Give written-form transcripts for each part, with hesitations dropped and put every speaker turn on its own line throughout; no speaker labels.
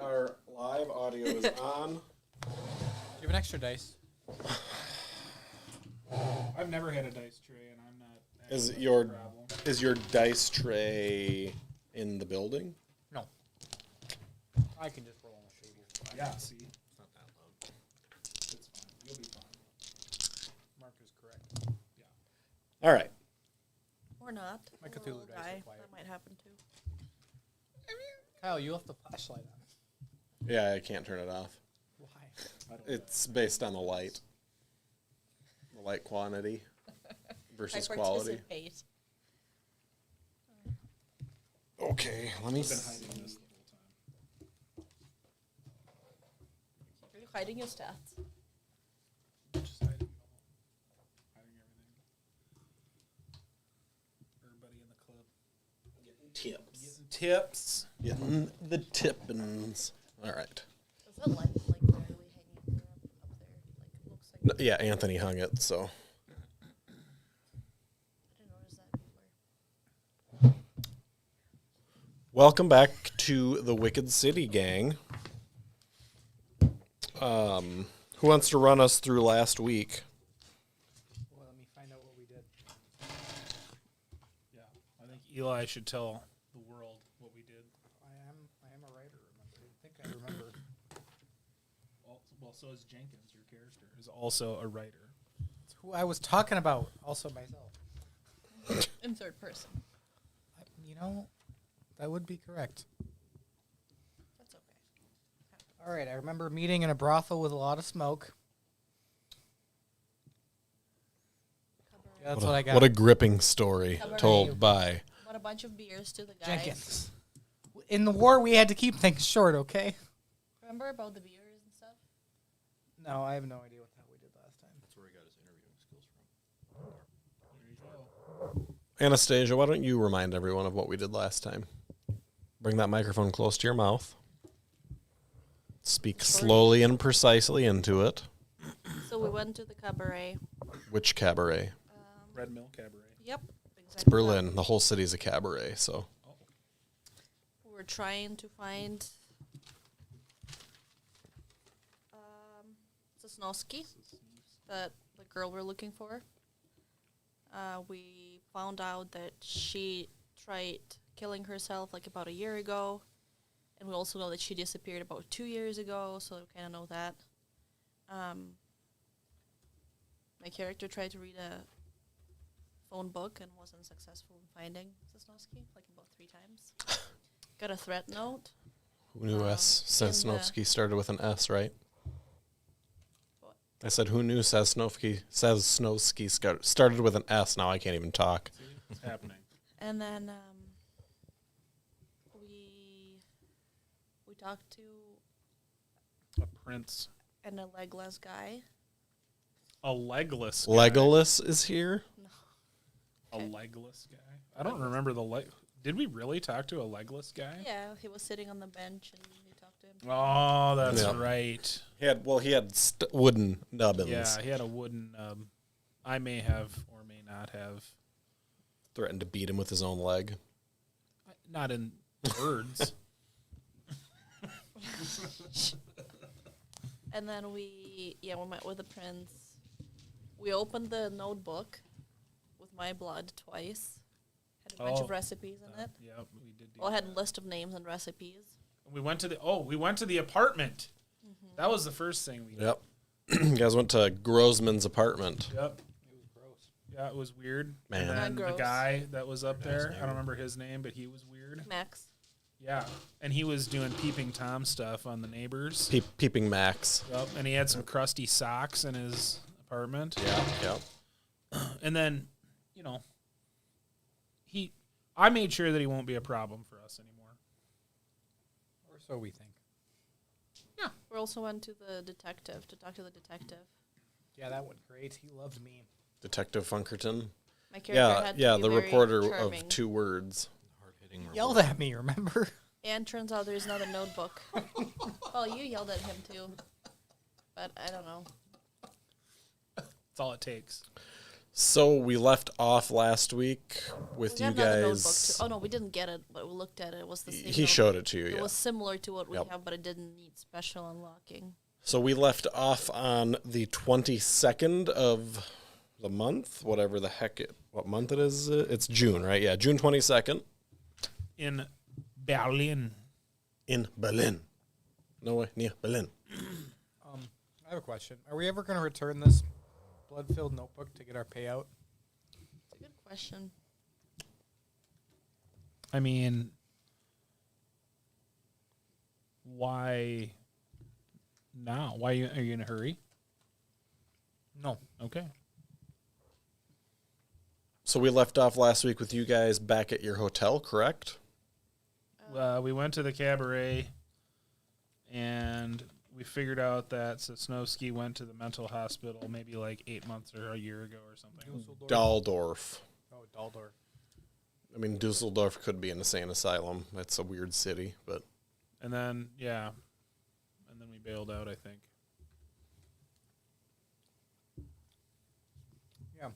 Our live audio is on.
Do you have an extra dice? I've never had a dice tray, and I'm not.
Is your dice tray in the building?
No. I can just roll on the table. Yeah, see? It's not that loud. It's fine. You'll be fine. Mark is correct. Yeah.
All right.
Or not.
My Cthulhu dice are quiet.
That might happen too.
Kyle, you left the flashlight on.
Yeah, I can't turn it off.
Why?
It's based on the light. The light quantity versus quality.
Participate.
Okay, let me.
I've been hiding this the whole time.
Are you hiding your stats?
Just hiding everything. Everybody in the club.
Tips.
Tips.
Getting the tippins. All right.
Is that light like barely hanging there up there? Like it looks like.
Yeah, Anthony hung it, so.
I didn't notice that before.
Welcome back to the Wicked City Gang. Who wants to run us through last week?
Well, let me find out what we did. Yeah, I think Eli should tell the world what we did. I am a writer. I think I remember. Well, so is Jenkins. Your character is also a writer. That's who I was talking about. Also myself.
In third person.
That would be correct.
That's okay.
All right, I remember meeting in a brothel with a lot of smoke. Yeah, that's what I got.
What a gripping story
Cabaret.
told by
Bought a bunch of beers to the guys.
Jenkins. In the war, we had to keep things short, okay?
Remember about the beers and stuff?
No, I have no idea what the hell we did last time.
That's where he got his interviewing skills from.
There you go.
Anastasia. Why don't you remind everyone of what we did last time? Bring that microphone close to your mouth. Speak slowly and precisely into it.
So we went to the cabaret.
Which cabaret?
Red Mill Cabaret.
Yep. Exactly.
It's Berlin. The whole city's a cabaret, so.
We were trying to find Sosnowski, the girl we're looking for. We found out that she tried killing herself like about a year ago, and we also know that she disappeared about 2 years ago, so we kind of know that. My character tried to read a phone book and wasn't successful in finding Sosnowski, like about 3 times. Got a threat note.
Who knew Sosnowski started with an S, right?
What?
I said, who knew Sosnowski started with an S? Now I can't even talk.
See, it's happening.
And then we talked to
A prince.
a legless guy.
A legless guy.
Legolas is here?
A
Okay.
legless guy. I don't remember the leg. Did we really talk to a legless guy?
Yeah, he was sitting on the bench and we talked to him.
Oh, that's
Yeah.
right.
He had wooden nubbins.
Yeah, he had a wooden nub. I may have or may not have.
Threatened to beat him with his own leg.
Not in words.
And then we met with the prince. We opened the notebook with my blood twice. Had a bunch of recipes in it.
Yeah, we did.
Well, I had a list of names and recipes.
We went to the apartment.
Mm-hmm.
That was the first thing we did.
Yep. You guys went to Grossman's apartment.
Yep. It was gross. Yeah, it was weird.
Man.
And then
Not
the
gross.
guy that was up there, I don't remember his name, but he was weird.
Max.
Yeah. And he was doing peeping Tom stuff on the neighbors.
Peeping Max.
Yep. And he had some crusty socks in his apartment.
Yeah.
And then, I made sure that he won't be a problem for us anymore. Or so we think. Yeah.
We also went to the detective to talk to the detective.
Yeah, that went great. He loved me.
Detective Funkerton.
My character had to be
the
very
reporter
charming.
of 2 words.
Hard-hitting
Yelled at me, remember?
And turns out there's not a notebook. Well, you yelled at him too. But I don't know.
That's all it takes.
So we left off last week with
We
you
got another notebook
guys.
too. Oh no, we didn't get it, but we looked at it. It was the same.
He showed it to you,
It
yeah.
was similar to what we
Yep.
have, but it didn't need special unlocking.
So we left off on the 22nd of the month, whatever the heck what month it is. It's June, right? Yeah, June 22nd
In Berlin.
in Berlin. No way, near Berlin.
I have a question. Are we ever going to return this blood-filled notebook to get our payout?
It's a good question.
I mean, why now? Why are you in a hurry?
No.
Okay.
So we left off last week with you guys back at your hotel, correct?
We went to the cabaret, and we figured out that Sosnowski went to the mental hospital maybe like 8 months or a year ago or something.
Daldorf.
Oh, Daldorf.
I mean, Dusseldorf could be an insane asylum. It's a weird city, but
And then, yeah. And then we bailed out, I think.
Yeah.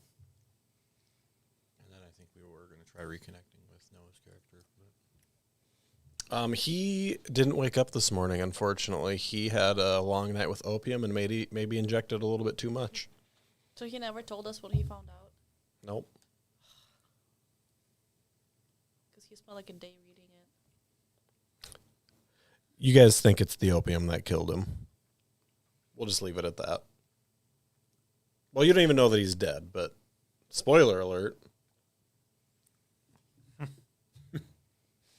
And then I think we were going to try reconnecting with Noah's character. But
he didn't wake up this morning, unfortunately. He had a long night with opium and maybe injected a little bit too much.
So he never told us what he found out
Nope.
because he spent like a day reading it.
You guys think it's the opium that killed him. We'll just leave it at that. Well, you don't even know that he's dead, but spoiler alert.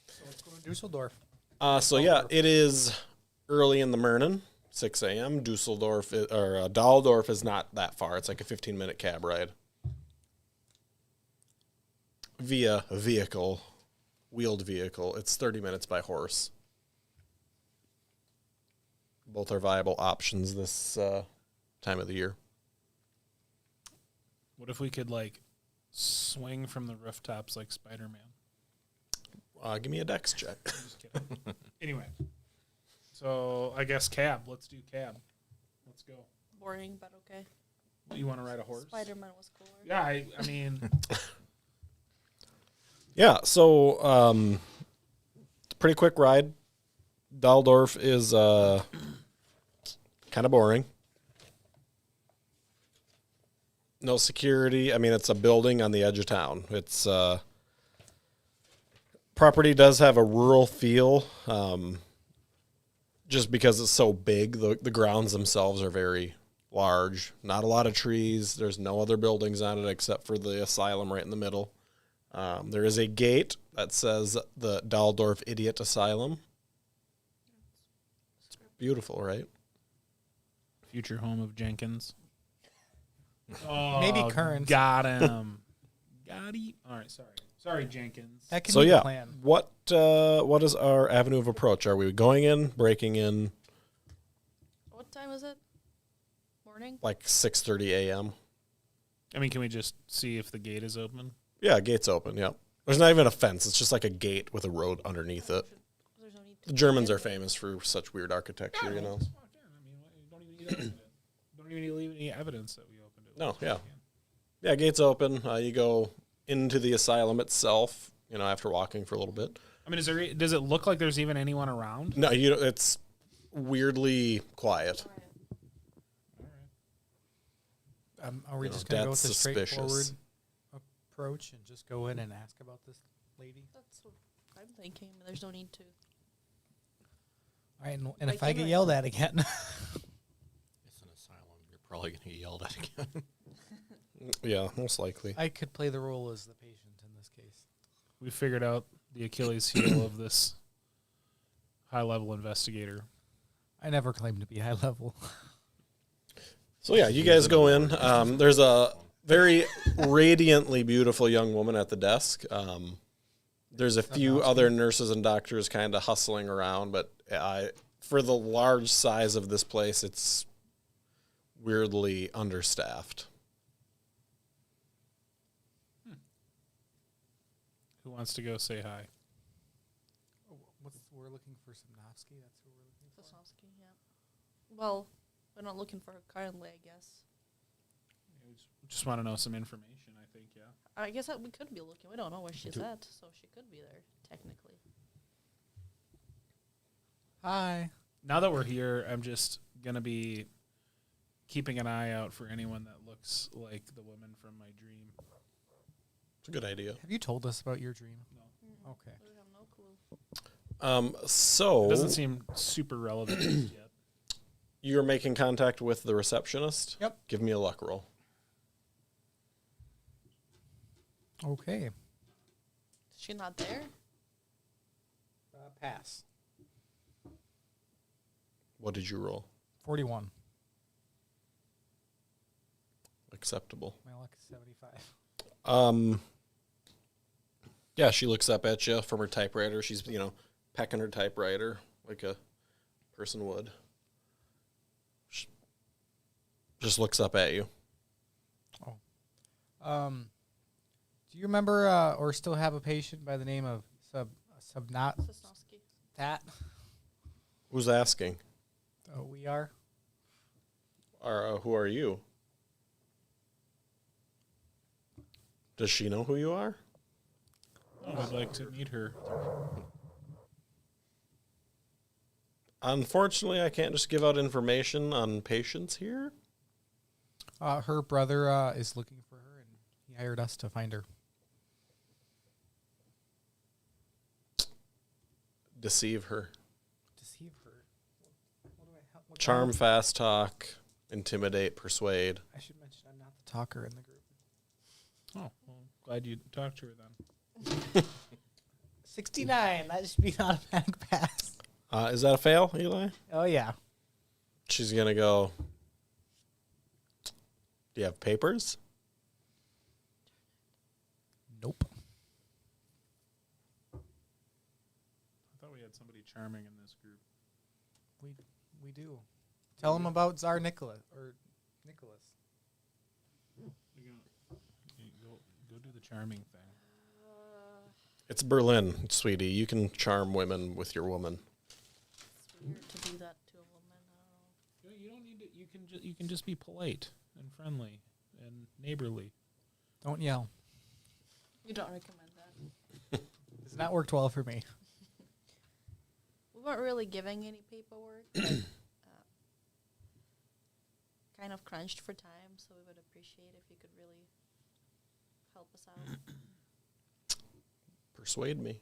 So let's go to Dusseldorf.
So yeah, it is early in the morning, 6 a.m. Daldorf is not that far. It's like a 15-minute cab ride via a vehicle, wheeled vehicle. It's 30 minutes by horse. Both are viable options this time of the year.
What if we could, like, swing from the rooftops like Spider-Man?
Give me a dex check.
I'm just kidding. Anyway. So, I guess cab. Let's do cab. Let's go.
Boring, but okay.
You want to ride a horse?
Spider-Man was cooler.
Yeah, I mean...
Yeah, so pretty quick ride. Daldorf is kind of boring. No security. I mean, it's a building on the edge of town. It's property does have a rural feel, just because it's so big. The grounds themselves are very large. Not a lot of trees. There's no other buildings on it except for the asylum right in the middle. There is a gate that says the Daldorf Idiot Asylum. It's beautiful, right?
Future home of Jenkins. Oh,
Maybe current.
Got him. Got him. All right, sorry. Sorry, Jenkins.
That can
So
be
yeah,
the plan.
what is our avenue of approach? Are we going in, breaking in,
What time is it? Morning?
like 6:30 a.m.?
I mean, can we just see if the gate is open?
Yeah, gate's open. Yep. There's not even a fence. It's just like a gate with a road underneath it.
There's no need to
The Germans are famous for such weird architecture, you know.
Just walk in. I mean, you don't even need evidence. Don't even need to leave any evidence that we opened it.
No, yeah. Yeah, gate's open. You go into the asylum itself, you know, after walking for a little bit.
I mean, does it look like there's even anyone around?
No, it's weirdly quiet.
Are we
You know,
just going to go with
that's
the straightforward
suspicious.
approach and just go in and ask about this lady?
That's what I'm thinking. There's no need to.
All right, and
Like
if I
you
get
might-
yelled at again,
it's an asylum. You're probably going to get yelled at again.
Yeah, most likely.
I could play the role as the patient in this case.
We figured out the Achilles heel of this high-level investigator.
I never claimed to be high level.
So yeah, you guys go in. There's a very radiantly beautiful young woman at the desk. There's a few other nurses and doctors kind of hustling around, but for the large size of this place, it's weirdly understaffed.
Who wants to go say hi?
We're looking for Samnovsky. That's who we're looking for.
Sosnovsky, yeah. Well, we're not looking for her currently, I guess.
just want to know some information, I think, yeah.
I guess that we could be looking. We don't know where she's at, so she could be there, technically.
Hi.
Now that we're here, I'm just going to be keeping an eye out for anyone that looks like the woman from my dream.
It's a good idea.
Have you told us about your dream?
No.
Okay.
We have no clue.
So
It doesn't seem super relevant just yet.
you're making contact with the receptionist?
Yep.
Give me a luck roll.
Okay.
Is she not there?
Pass.
What did you roll?
41.
Acceptable.
My luck is 75.
Yeah, she looks up at you from her typewriter. She's, pecking her typewriter like a person would. Just looks up at you.
Do you remember or still have a patient by the name of Subnot
Sosnovsky.
that?
Who's asking?
We are.
Who are you? Does she know who you are?
Oh, I'd like to meet her.
Unfortunately, I can't just give out information on patients here.
Her brother is looking for her, and he hired us to find her.
Deceive her.
Deceive her. What
Charm, fast talk, intimidate, persuade.
I should mention I'm not the talker in the group.
Oh, well, glad you talked to her then.
69. That should be an automatic pass.
Is that a fail, Eli?
Oh yeah.
She's going to go, do you have papers?
Nope.
I thought we had somebody charming in this group.
We do. Tell him about Tsar Nicholas or Nicholas.
Go do the charming thing.
It's Berlin, sweetie. You can charm women with your woman.
It's weird to do that to a woman. I don't know.
You don't need to. You can just be polite and friendly and neighborly.
Don't yell.
You don't recommend that.
It's not worked well for me.
We weren't really giving any paperwork. But, kind of crunched for time, so we would appreciate if you could really help us out.
Persuade me.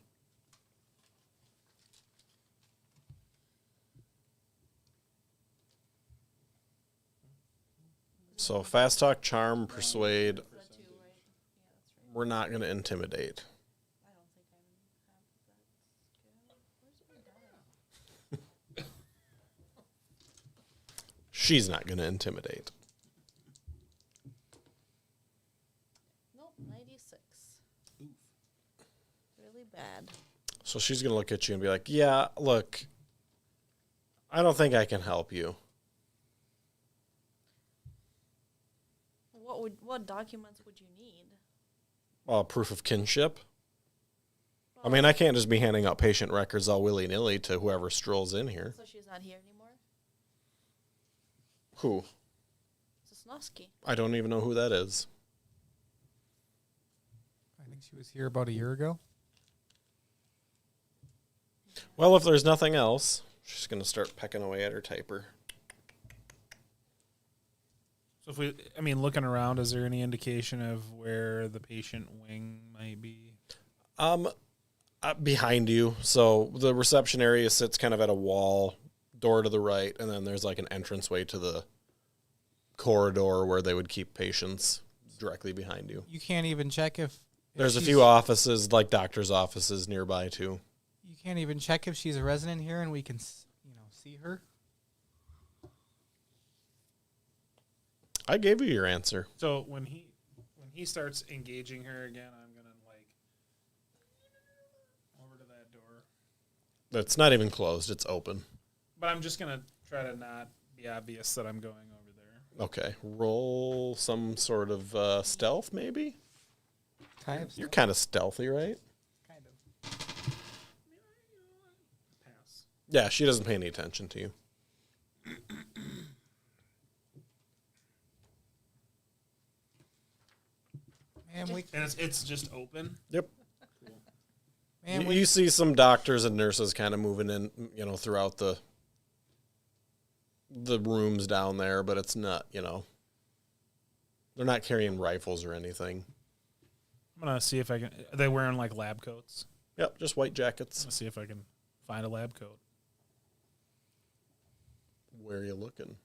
So fast talk, charm, persuade.
That too, right? Yeah, that's right.
We're not going to intimidate.
I don't think I have that skill. Where's my dad?
She's not going to intimidate.
Nope, 96. Really bad.
So she's going to look at you and be like, yeah, look, I don't think I can help you.
What documents would you need?
Proof of kinship. I mean, I can't just be handing out patient records all willy-nilly to whoever strolls in here.
So she's not here anymore?
Who?
Sosnovsky.
I don't even know who that is.
I think she was here about a year ago.
Well, if there's nothing else, she's going to start pecking away at her typer.
So looking around, is there any indication of where the patient wing might be?
Behind you. So the reception area sits kind of at a wall, door to the right, and then there's like an entranceway to the corridor where they would keep patients directly behind you.
You can't even check if
There's a
she's-
few offices, like doctor's offices nearby too.
You can't even check if she's a resident here, and we can, see her.
I gave you your answer.
So when he starts engaging her again, I'm gonna over to that door.
It's not even closed. It's open.
But I'm just gonna try to not be obvious that I'm going over there.
Okay. Roll some sort of stealth, maybe?
Kind of.
You're kind of stealthy, right?
Kind of.
Pass.
Yeah, she doesn't pay any attention to you.
it's just open.
Yep.
Man,
You see some doctors and nurses kind of moving in, throughout the rooms down there, but it's not, they're not carrying rifles or anything.
I'm gonna see if I can. Are they wearing like lab coats?
Yep, just white jackets.
Let's see if I can find a lab coat.
Where are you looking?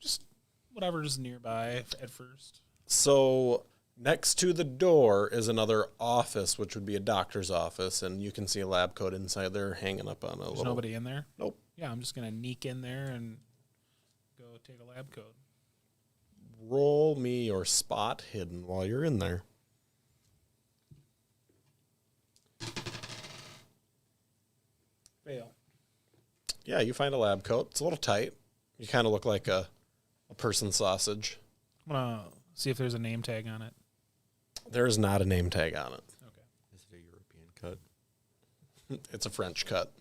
Just whatever's nearby at first.
So next to the door is another office, which would be a doctor's office, and you can see a lab coat inside there hanging up on a
There's
little...
nobody in there?
Nope.
Yeah, I'm just gonna neek in there and go take a lab coat.
Roll me your spot hidden while you're in there.
Fail.
Yeah, you find a lab coat. It's a little tight. You kind of look like a person sausage.
I'm gonna see if there's a name tag on it.
There is not a name tag on it.
Okay.
Is it a European cut?
It's a French cut.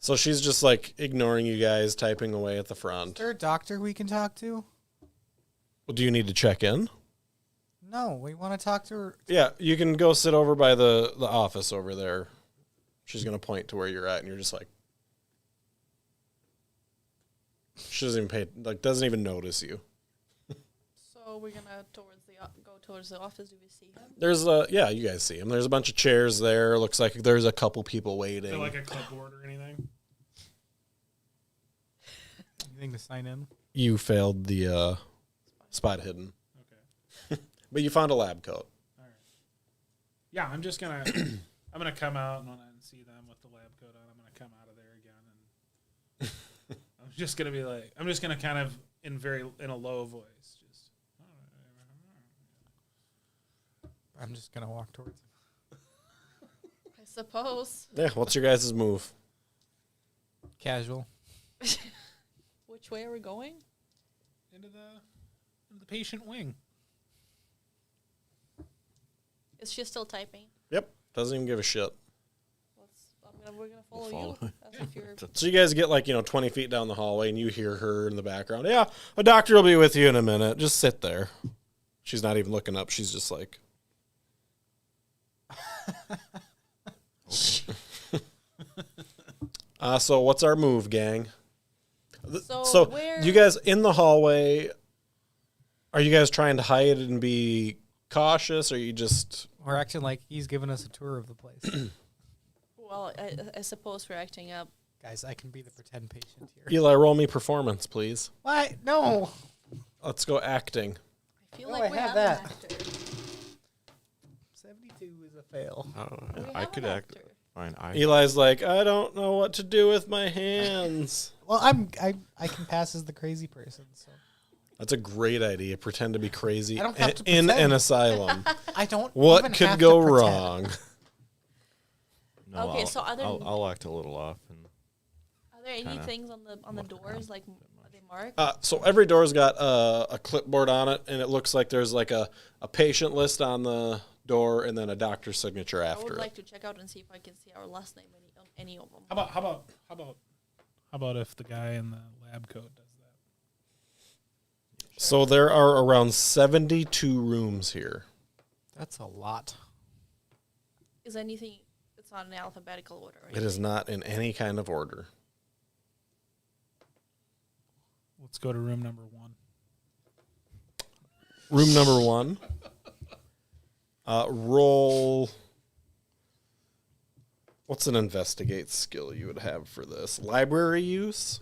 So she's just like ignoring you guys, typing away at the
is
front.
there a doctor we can talk to?
Well, do you need to check in?
No, we want to talk to her.
Yeah, you can go sit over by the office over there. She's going to point to where you're at, and you're just like... She doesn't even doesn't even notice you.
So we're gonna go towards the office. Do we see him?
There's yeah, you guys see him. There's a bunch of chairs there. Looks like there's a couple people waiting.
Is there like a clipboard or anything?
Anything to sign in?
You failed the spot hidden,
Okay.
but you found a lab coat.
All right. Yeah, I'm just gonna I'm gonna come out and when I see them with the lab coat on, I'm gonna come out of there again and I'm just gonna kind of in a low voice just.
I'm just gonna walk towards him.
I suppose.
Yeah, what's your guys' move?
Casual.
Which way are we going?
Into the patient wing.
Is she still typing?
Yep, doesn't even give a shit.
We're gonna follow
follow.
you. As if you're
So you guys get 20 feet down the hallway, and you hear her in the background. Yeah, a doctor will be with you in a minute. Just sit there. She's not even looking up. She's just like... So what's our move, gang?
So
So you guys in the hallway, are you guys trying to hide and be cautious, or you just...
We're acting like he's giving us a tour of the place.
well. I suppose we're acting up.
Guys, I can be the pretend patient here.
Eli, roll me performance, please.
What? No.
Let's go acting.
I feel
Oh,
like
I
we
have
have
that.
an actor.
72 is a fail.
We
I
have
could
an
act.
actor.
Fine.
Eli's like, I don't know what to do with my hands.
Well, I can pass as the crazy person. So
That's a great idea. Pretend to be crazy
I don't have to
in
pretend.
an asylum.
I don't.
What
even
could
have
go
to pretend.
wrong?
No,
Okay, so
I'll act a little off and
Are there any
Kinda
things on the
walk
doors
around
like
a bit much.
are they marked?
So every door's got a clipboard on it, and it looks like there's like a patient list on the door and then a doctor's signature
I
after
would
it.
like to check out and see if I can see our last name on any of them.
How about if the guy in the lab coat does that?
So there are around 72 rooms here.
That's a lot.
Is anything? It's not in alphabetical order. Right?
It is not in any kind of order.
Let's go to room number 1.
Room number 1. Roll. What's an investigate skill you would have for this? Library use?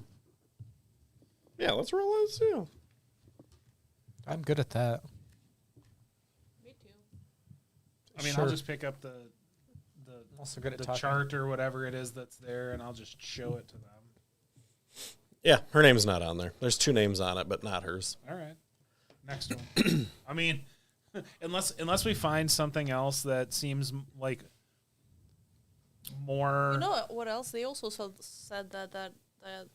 Yeah, let's roll this too.
I'm good at that.
Me too.
I mean,
Sure.
I'll just pick up the
I'm also good at
the
talking.
chart or whatever it is that's there, and I'll just show it to them.
Yeah, her name's not on there. There's 2 names on it, but not hers.
All right, next one. I mean, unless we find something else that seems like more.
You know what else? They also said that the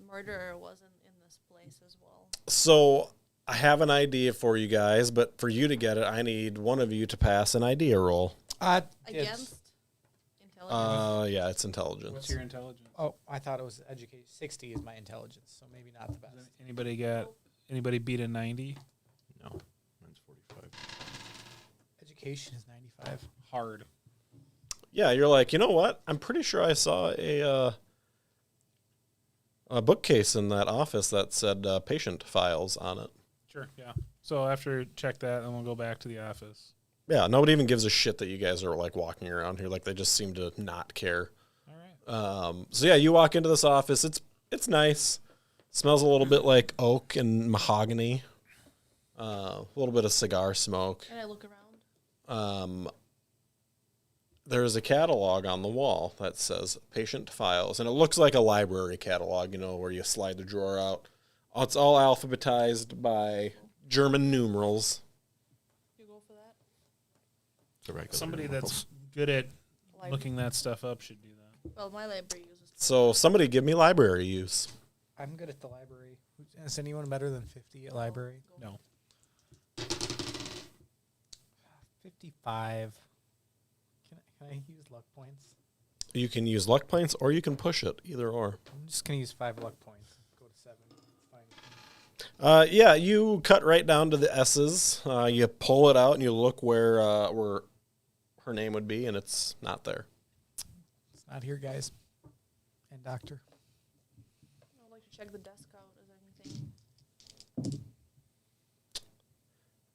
murderer wasn't in this place as well.
So I have an idea for you guys, but for you to get it, I need one of you to pass an idea roll.
Against intelligence.
Yeah, it's intelligence.
What's your intelligence?
Oh, I thought it was education. 60 is my intelligence, so maybe not the best.
Anybody beat a 90?
no. Mine's 45.
Education is 95.
Hard.
Yeah, you're like, you know what? I'm pretty sure I saw a bookcase in that office that said patient files on it.
Sure, yeah. So after check that, then we'll go back to the office.
Yeah, nobody even gives a shit that you guys are like walking around here. Like they just seem to not care.
All right.
So yeah, you walk into this office. It's nice. Smells a little bit like oak and mahogany. A little bit of cigar smoke.
Can I look around?
There's a catalog on the wall that says patient files, and it looks like a library catalog, where you slide the drawer out. It's all alphabetized by German numerals.
You go for that?
The regular
Somebody
numerals.
that's good at
Library.
looking that stuff up should do that.
Well, my library uses.
So somebody give me library use.
I'm good at the library. Is anyone better than 50 at library?
No.
55. Can I use luck points?
You can use luck points or you can push it, either or.
I'm just going to use 5 luck points. Go to 7. It's fine.
Yeah, you cut right down to the S's. You pull it out and you look where her name would be, and it's not there.
It's not here, guys. And doctor.
I would like to check the desk out. Is there anything?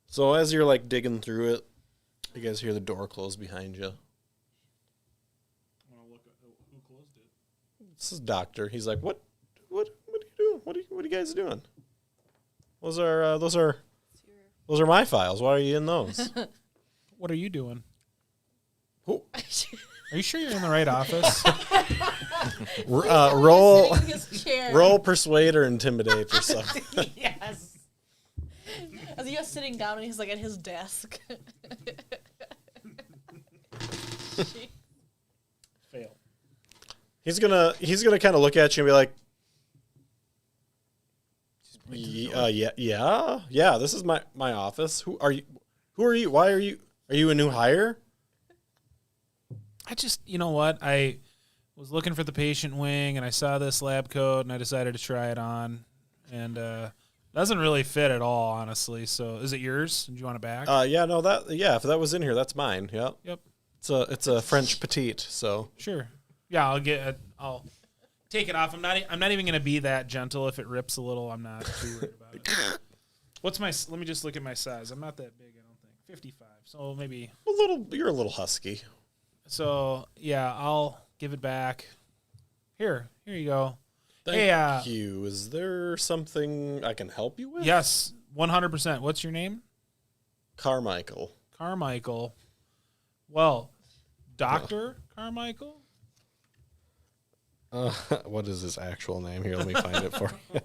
So as you're like digging through it, you guys hear the door close behind you.
I want to look at who closed it.
This is Doctor. He's like, "What are you doing? What are you guys doing? Those are my files. Why are you in those?"
What are you doing?
Who-
Are you sure you're in the right office?
roll
Sitting in his chair.
roll persuade or intimidate or something.
Yes. As he was sitting down and he's like at his desk.
Fail.
He's gonna kind of look at you and be like, yeah. This is my office. Who are you? Why are you a new hire?
I just, you know what? I was looking for the patient wing, and I saw this lab coat, and I decided to try it on. And doesn't really fit at all, honestly. So is it yours? Do you want it back?
If that was in here, that's mine. Yeah.
Yep.
It's a French petite, so
Sure. Yeah, I'll take it off. I'm not even going to be that gentle. If it rips a little, I'm not too worried about it. Let me just look at my size. I'm not that big, I don't think. 55. So maybe.
you're a little husky.
So, yeah, I'll give it back. Here you go.
Thank you. Is there something I can help you with?
Yes, 100%. What's your name?
Carmichael.
Carmichael. Well, Dr. Carmichael?
What is his actual name? Here, let me find it for you.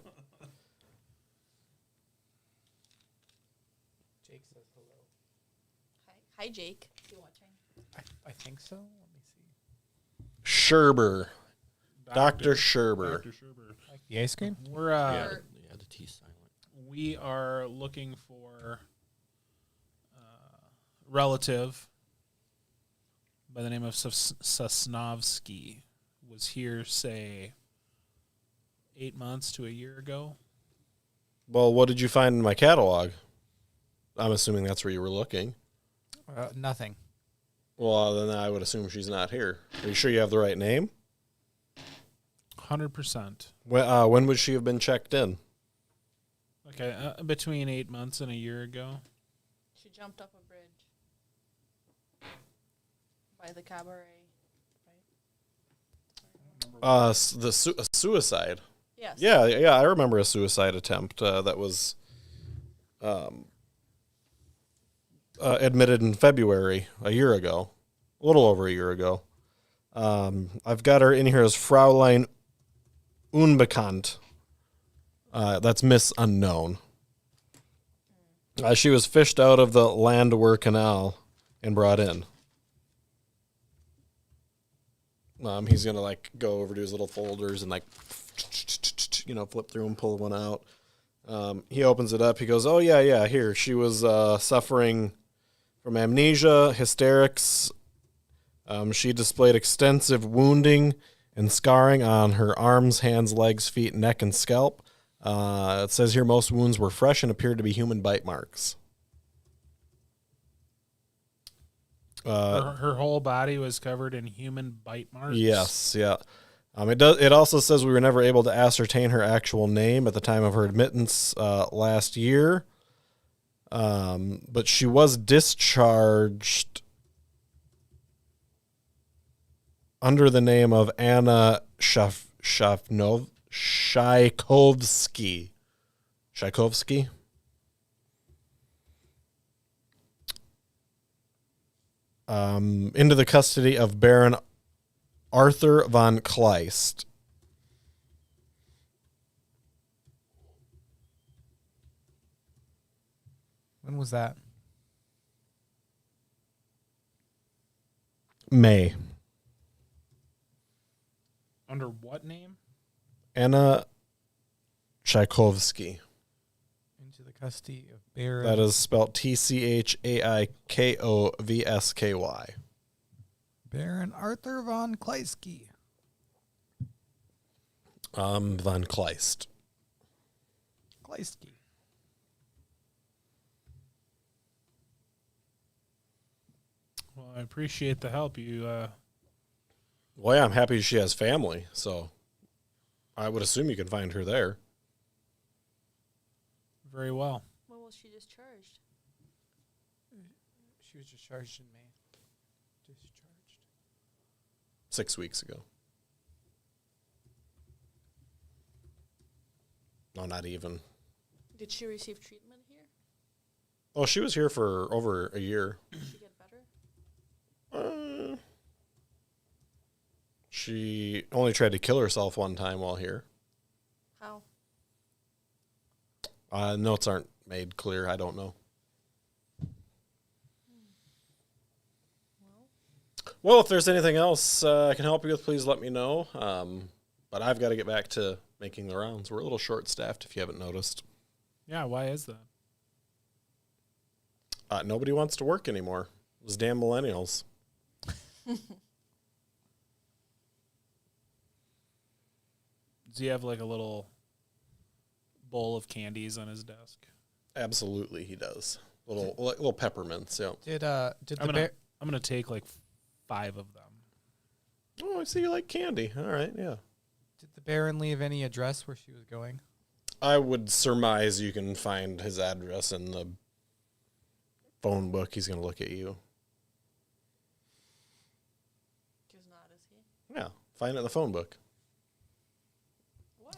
Jake says hello.
Hi, Jake. You watching?
I think so. Let me see.
Sherber. Dr. Sherber.
Dr. Sherber.
Like the ice cream?
We're
Yeah, the T's silent.
we are looking for a relative by the name of Sosnovsky. Was here, say, 8 months to a year ago.
Well, what did you find in my catalog? I'm assuming that's where you were looking.
Nothing.
Well, then I would assume she's not here. Are you sure you have the right name?
100%.
When would she have been checked in?
Okay, between 8 months and a year ago.
She jumped up a bridge by the cabaret.
A suicide.
Yes.
Yeah, I remember a suicide attempt that was admitted in February, a year ago, a little over a year ago. I've got her in here as Fraulein Unbekannt. That's Miss Unknown. She was fished out of the Landwehr Canal and brought in. He's gonna like go over to his little folders and like, flip through and pull one out. He opens it up. He goes, "Oh yeah. Here, she was suffering from amnesia, hysterics. She displayed extensive wounding and scarring on her arms, hands, legs, feet, neck, and scalp. It says here most wounds were fresh and appeared to be human bite marks."
Her whole body was covered in human bite marks.
Yes, yeah. It also says we were never able to ascertain her actual name at the time of her admittance last year. But she was discharged under the name of Anna Tchaikovsky. Tchaikovsky? Into the custody of Baron Arthur von Kleist.
When was that?
May.
Under what name?
Anna Tchaikovsky.
Into the custody of Baron.
That is spelled Tchaikovsky.
Baron Arthur von Kleisky.
Von Kleist.
Kleisky.
Well, I appreciate the help. You,
Well, yeah, I'm happy she has family, so I would assume you can find her there.
very well.
When was she discharged?
She was discharged in May. Discharged.
6 weeks ago. No, not even.
Did she receive treatment here?
Oh, she was here for over a year.
Did she get better?
She only tried to kill herself one time while here.
How?
Notes aren't made clear. I don't know. Well, if there's anything else I can help you with, please let me know. But I've got to get back to making the rounds. We're a little short-staffed, if you haven't noticed.
Yeah, why is that?
Nobody wants to work anymore. Those damn millennials.
Does he have like a little bowl of candies on his desk?
Absolutely, he does. Little peppermints. Yeah.
Did
I'm
the bear?
gonna take like 5 of them.
Oh, I see you like candy. All right, yeah.
Did the Baron leave any address where she was going?
I would surmise you can find his address in the phone book. He's going to look at you.
He's not, is he?
Yeah, find it in the phone book.
What?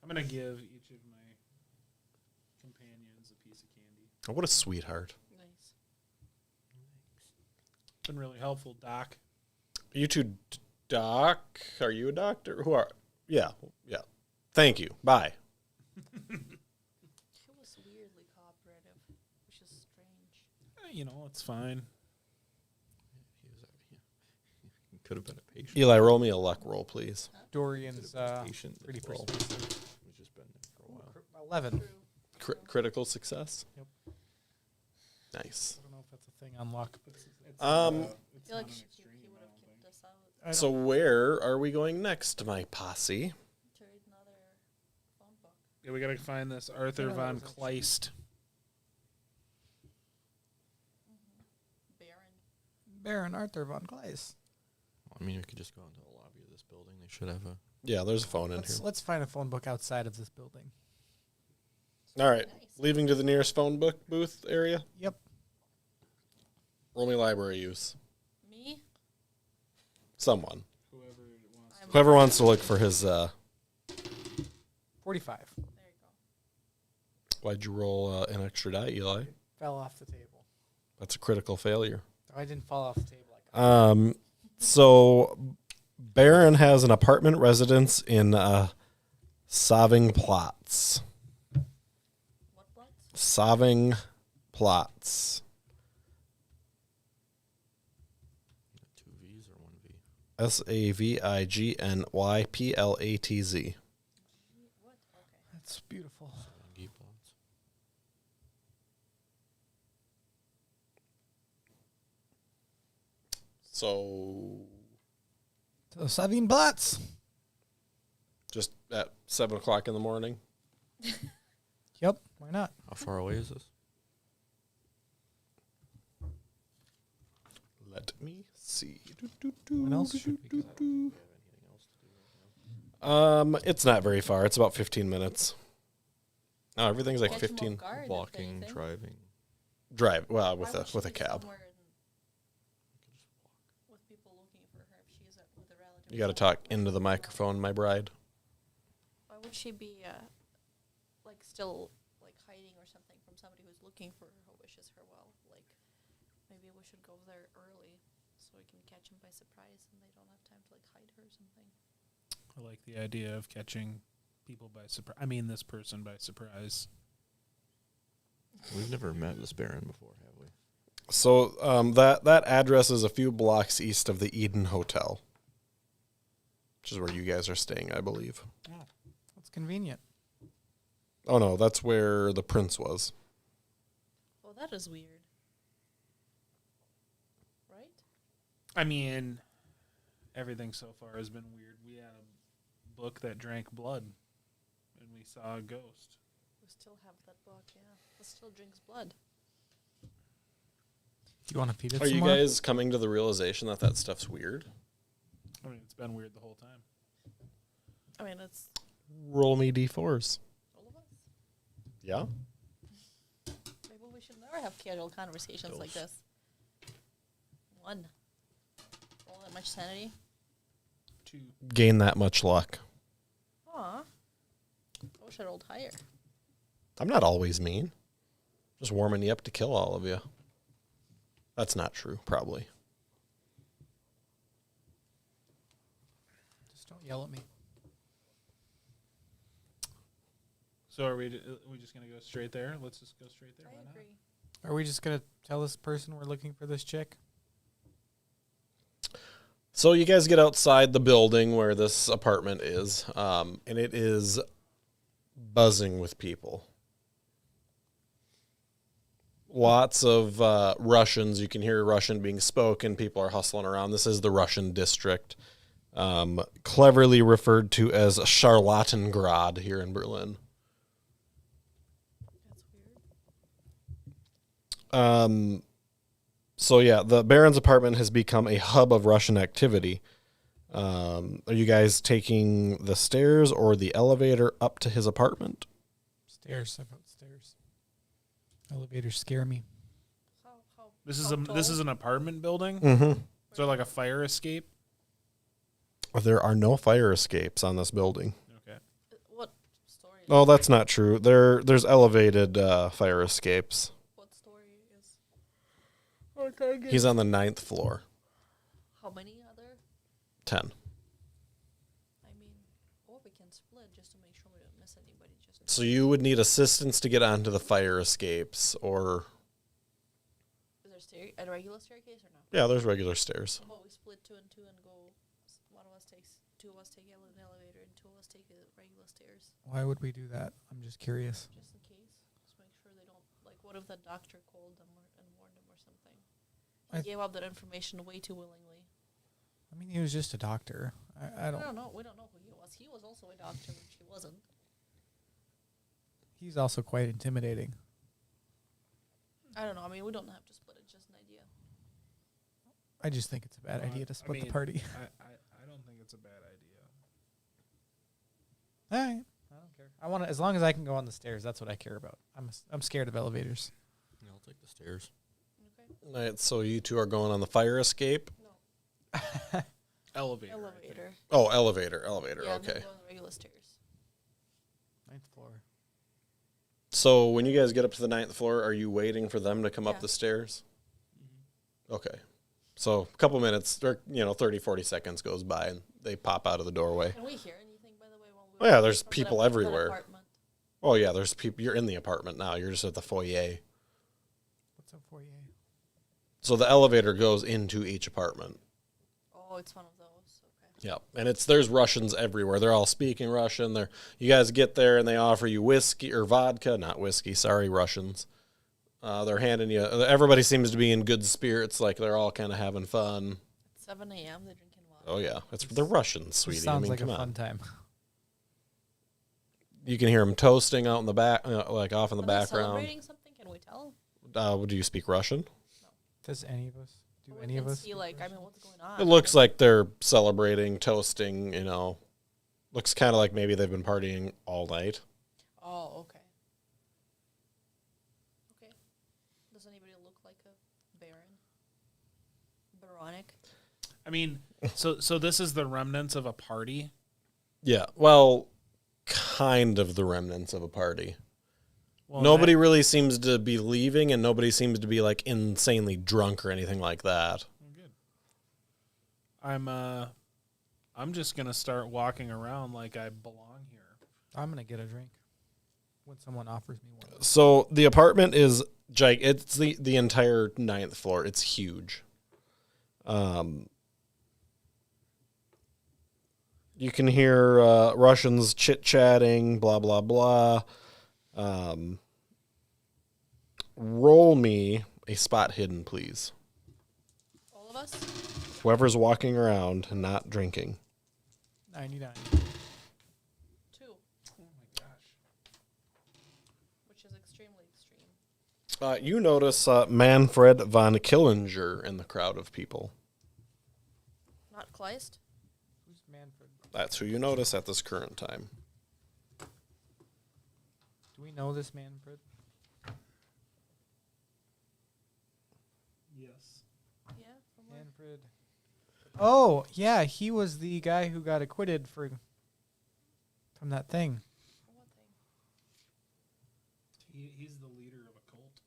I'm gonna give each of my companions a piece of candy.
Oh, what a sweetheart.
Nice.
Been really helpful, Doc.
You two, Doc? Are you a doctor? Who are? Yeah. Thank you. Bye.
He was weirdly cooperative, which is strange.
You know, it's fine.
He could have been a patient.
Eli, roll me a luck roll, please.
Dorian's
Patient
pretty
as well.
persuasive.
He's just been there for a while.
11.
Critical success?
Yep.
Nice.
I don't know if that's a thing on luck, but it's
I feel like he would have kicked us out
So where are we going next, my posse?
to read another phone book.
yeah, we gotta find this Arthur von Kleist.
Baron.
Baron Arthur von Kleist.
I mean, you could just go into the lobby of this building. They should have a.
Yeah, there's a phone in here.
Let's find a phone book outside of this building.
All right.
Nice.
Leaving to the nearest phone book booth area.
Yep.
Roll me library use.
Me?
Someone.
I'm
Whoever wants to look for his,
45.
There you go.
why'd you roll an extra die, Eli?
Fell off the table.
That's a critical failure.
Oh, I didn't fall off the table.
So Baron has an apartment residence in Saving Platz.
What blocks?
Saving Platz.
2 V's or 1 V?
SAVIGNYPLATZ.
What? Okay.
That's beautiful.
Geek plots.
So
So Savine Platz.
just at 7 o'clock in the morning.
Yep. Why not?
How far away is this?
me see.
When else should we go?
It's not very far. It's about 15 minutes. No, everything's like
Catch 'em off
15.
guard, if
Walking,
anything.
driving.
Drive. Well,
Why
with
would
a
she
with a
be
cab.
somewhere with people looking for her if she's with a relative?
You got to talk into the microphone, my bride.
Why would she be like still like hiding or something from somebody who's looking for her, who wishes her well? Like maybe we should go there early so we can catch them by surprise and they don't have time to like hide her or something.
I like the idea of catching people by surprise. I mean, this person by surprise.
We've never met this Baron before, have we?
So that address is a few blocks east of the Eden Hotel, which is where you guys are staying, I believe.
That's convenient.
Oh no, that's where the prince was.
Oh, that is weird. Right?
I mean, everything so far has been weird. We had a book that drank blood, and we saw a ghost.
We still have that book, yeah. It still drinks blood.
Do you want to feed it
Are
some
you
more?
guys coming to the realization that that stuff's weird?
I mean, it's been weird the whole time.
I mean, it's
Roll me d4s.
all of us.
Yeah.
Maybe we should never have casual conversations like this. 1. All that much sanity.
2.
Gain that much luck.
Aw. I wish I rolled higher.
I'm not always mean. Just warming you up to kill all of you. That's not true, probably.
Just don't yell at me.
So are we just going to go straight there? Let's just go straight there.
I
Why not?
agree.
Are we just gonna tell this person we're looking for this chick?
So you guys get outside the building where this apartment is, and it is buzzing with people. Lots of Russians. You can hear Russian being spoken. People are hustling around. This is the Russian district, cleverly referred to as Charlottengrad here in Berlin.
That's weird.
So yeah, the Baron's apartment has become a hub of Russian activity. Are you guys taking the stairs or the elevator up to his apartment?
Stairs. I vote stairs. Elevators scare me.
How
This is
how
this
tall?
is an apartment building.
Mm-hmm.
So like a fire escape.
There are no fire escapes on this building.
Okay.
What story?
Oh, that's not true. There's elevated fire escapes.
What story is?
He's on the 9th floor.
How many other?
10.
I mean, or we can split just to make sure we don't miss anybody. Just
So you would need assistance to get onto the fire escapes, or
is there a regular staircase or no?
yeah, there's regular stairs.
How about we split 2 and 2 and go? One of us takes 2 of us take an elevator and 2 of us take the regular stairs,
Why would we do that? I'm just curious.
just in case. Just make sure they don't like. What if the doctor called them and warned them or something? He
I-
gave up that information way too willingly.
I mean, he was just a doctor. I
I
don't.
don't know. We don't know who he was. He was also a doctor, which he wasn't.
He's also quite intimidating.
I don't know. I mean, we don't have to split it. Just an idea.
I just think it's a bad idea to split the party.
I don't think it's a bad idea.
All right. I don't care. I want to, as long as I can go on the stairs. That's what I care about. I'm scared of elevators.
Yeah, I'll take the stairs.
Okay.
All right, so you two are going on the fire escape.
No.
Elevator. I think.
Elevator.
Oh, elevator.
Yeah,
Okay.
then go on the regular stairs.
9th floor.
So when you guys get up to the 9th floor, are you waiting for them to come up
Yeah.
the stairs? Okay. So a couple minutes, or 30, 40 seconds goes by, and they pop out of the doorway.
Can we hear anything, by the way? While
Oh, yeah,
waiting
there's
for
people
that
everywhere.
apartment?
Oh yeah, there's people. You're in the apartment now. You're just at the foyer.
What's up for you?
So the elevator goes into each apartment.
Oh, it's one of those. Okay.
Yep, and there's Russians everywhere. They're all speaking Russian. You guys get there and they offer you whiskey or vodka, not whiskey. Sorry, Russians. They're handing you. Everybody seems to be in good spirits, like they're all kind of having fun.
At 7 a.m. They're drinking wine.
Oh yeah, it's the Russians, sweetie.
This sounds like
come
a
on.
fun time.
You can hear them toasting out in the back, like off in the
Are they
background.
celebrating something? Can we tell?
Do you speak Russian?
Does any of us Do
we
any
can
of us?
see, like, I mean, what's going on?
It looks like they're celebrating, toasting, you know. Looks kind of like maybe they've been partying all night.
Oh, okay. Okay. Does anybody look like a baron? Baronic?
I mean, so this is the remnants of a party.
Yeah, well, kind of the remnants of a party.
Well,
Nobody really seems to be leaving, and nobody seems to be like insanely drunk or anything like that.
Good. I'm just gonna start walking around like I belong here.
I'm gonna get a drink when someone offers me one.
So the apartment is it's the entire 9th floor. It's huge. You can hear Russians chit-chatting, blah, blah, blah. Roll me a spot hidden, please.
All of us?
Whoever's walking around and not drinking.
99.
2.
Oh my gosh.
Which is extremely extreme.
You notice Manfred von Killinger in the crowd of people.
Not Kleist?
Who's Manfred?
That's who you notice at this current time.
Do we know this Manfred?
Yes.
Yeah, from where?
Manfred. Oh, yeah, he was the guy who got acquitted from that thing.
From what thing?
He's the leader of a cult.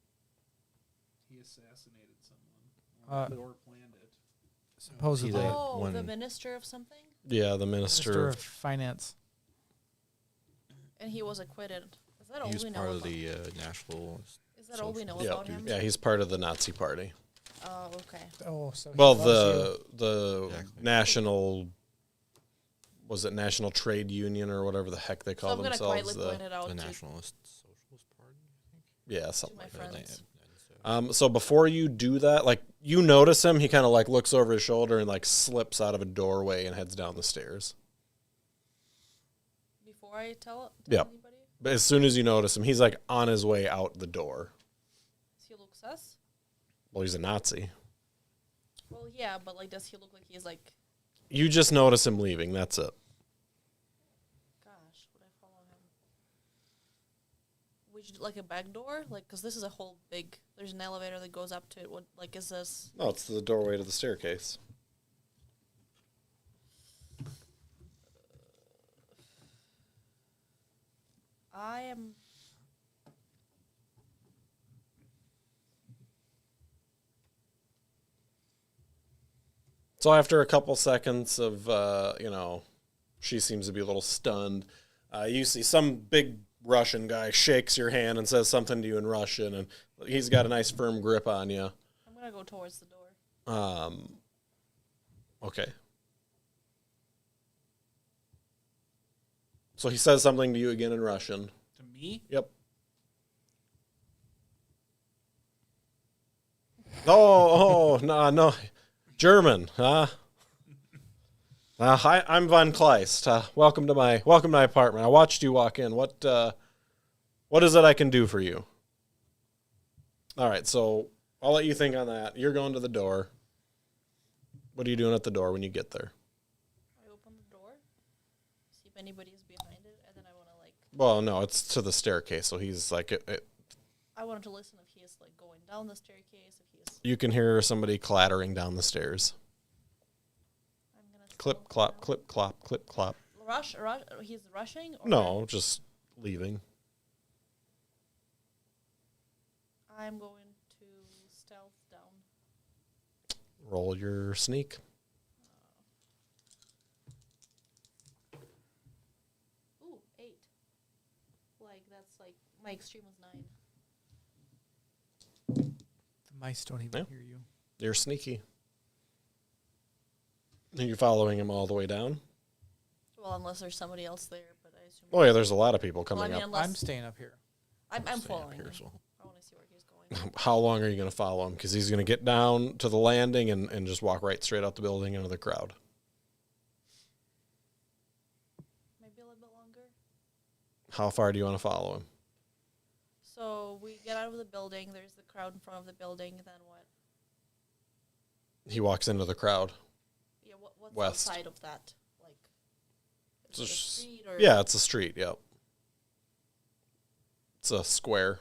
He assassinated someone. Or planned it.
Supposedly.
that
Oh, the
one-
minister of something?
Yeah, the
Minister
minister.
of Finance.
And he was acquitted. Is that all
He was
we know
part
about?
of the national.
Is that all we know
Yeah,
about him?
yeah, he's part of the Nazi Party.
Oh, okay.
Oh, so he
Well,
loves you.
the
Exactly.
national, was it National Trade Union or whatever the heck they
So
call
I'm going to
themselves?
quietly point it out
The
to
Nationalist Socialist Party, I think.
Yeah, something
my
like
friends.
that. So before you do that, like you notice him, he kind of like looks over his shoulder and like slips out of a doorway and heads down the stairs.
Before I tell
Yep.
anybody?
But as soon as you notice him, he's like on his way out the door.
Does he look sus?
Well, he's a Nazi.
Well, yeah, but like, does he look like he's like,
You just notice him leaving. That's it.
gosh, would I follow him? Would you do like a back door? Like, because this is a whole big, there's an elevator that goes up to it. What, like, is this?
No, it's the doorway to the staircase.
I am.
So after a couple seconds of, she seems to be a little stunned, you see some big Russian guy shakes your hand and says something to you in Russian, and he's got a nice firm grip on you.
I'm going to go towards the door.
Okay. So he says something to you again in Russian.
To me?
Yep. Oh, no. German, huh? Hi, I'm Von Kleist. Welcome to my apartment. I watched you walk in. What is it I can do for you? All right, so I'll let you think on that. You're going to the door. What are you doing at the door when you get there?
I open the door, see if anybody's behind it, and then I want to like.
Well, no, it's to the staircase, so he's like,
I wanted to listen if he is like going down the staircase, if he is.
you can hear somebody clattering down the stairs.
I'm gonna
Clip,
slow
clop,
down.
clip, clop, clip, clop.
Rush. He's rushing. Or
No, just leaving.
I'm going to stealth down.
Roll your sneak.
Ooh, 8. Like that's like my extreme was 9.
The mice don't even
Yeah.
hear you.
You're sneaky. Are you following him all the way down?
Well, unless there's somebody else there, but I assume.
Oh yeah, there's a lot of people
Well, I
coming
mean,
up.
unless
I'm staying up here.
I'm
Staying up
following
here,
him.
so.
I want to see where he's going.
How long are you going to follow him? Because he's going to get down to the landing and just walk right straight out the building into the crowd.
Maybe a little bit longer.
How far do you want to follow him?
So we get out of the building. There's the crowd in front of the building. Then what?
He walks into the crowd.
Yeah, what's
West.
outside of that? Like, is it a
It's
street or?
Yeah, it's a street. Yep. It's a square.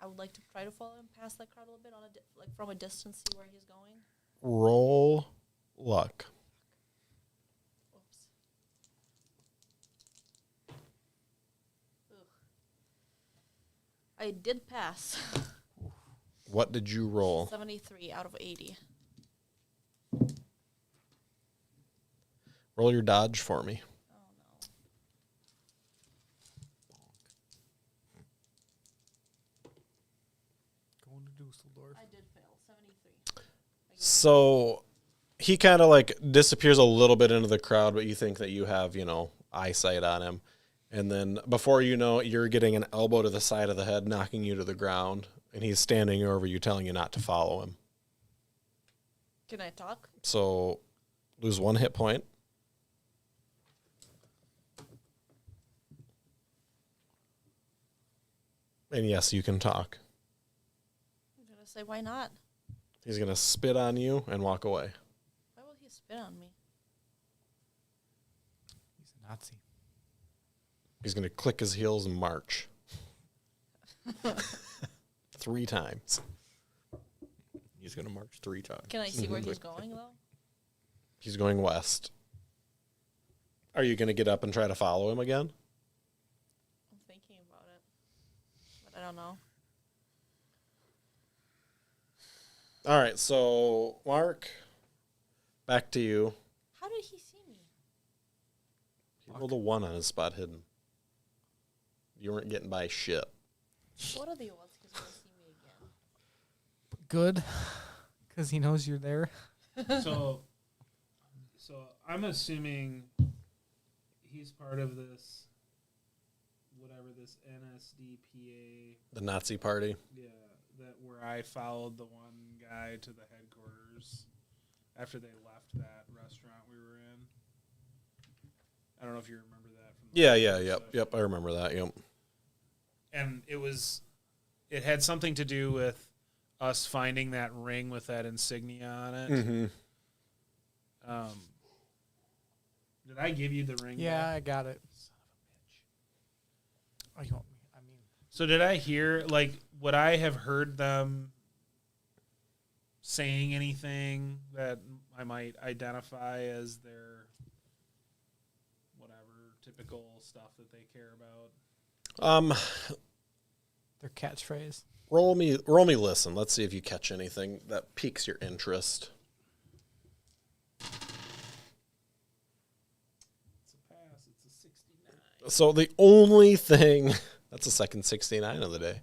I would like to try to follow him past that crowd a little bit like from a distance, see where he's going.
Roll luck.
Oops. Ugh. I did pass.
What did you roll?
73 out of 80.
Roll your dodge for me.
Oh no.
Going to Dusseldorf.
I did fail. 73.
So he kind of like disappears a little bit into the crowd, but you think that you have, eyesight on him. And then before you know it, you're getting an elbow to the side of the head, knocking you to the ground. And he's standing over you, telling you not to follow him.
Can I talk?
So lose 1 hit point. And yes, you can talk.
I'm going to say, why not?
He's going to spit on you and walk away.
Why will he spit on me?
He's a Nazi.
He's going to click his heels and march. 3 times.
He's going to march 3 times.
Can I see where he's going, though?
He's going west. Are you going to get up and try to follow him again?
I'm thinking about it. But I don't know.
All right, so Mark, back to you.
How did he see me?
He rolled a 1 on his spot hidden. You weren't getting by shit.
What are the odds he's going to see me again?
Good, because he knows you're there.
So I'm assuming he's part of this, whatever this NSDPA.
The Nazi party.
Yeah, that where I followed the one guy to the headquarters after they left that restaurant we were in. I don't know if you remember that from the
Yep, I remember that, yep.
And it had something to do with us finding that ring with that insignia on it.
Mm-hmm.
Did I give you the ring?
Yeah,
back?
I got it.
Son of a bitch.
Oh, you want me? I mean,
So did I hear, would I have heard them saying anything that I might identify as their whatever typical stuff that they care about?
their catchphrase.
Roll me listen. Let's see if you catch anything that piques your interest.
It's a pass. It's a 69.
So the only thing, that's the second 69 of the day.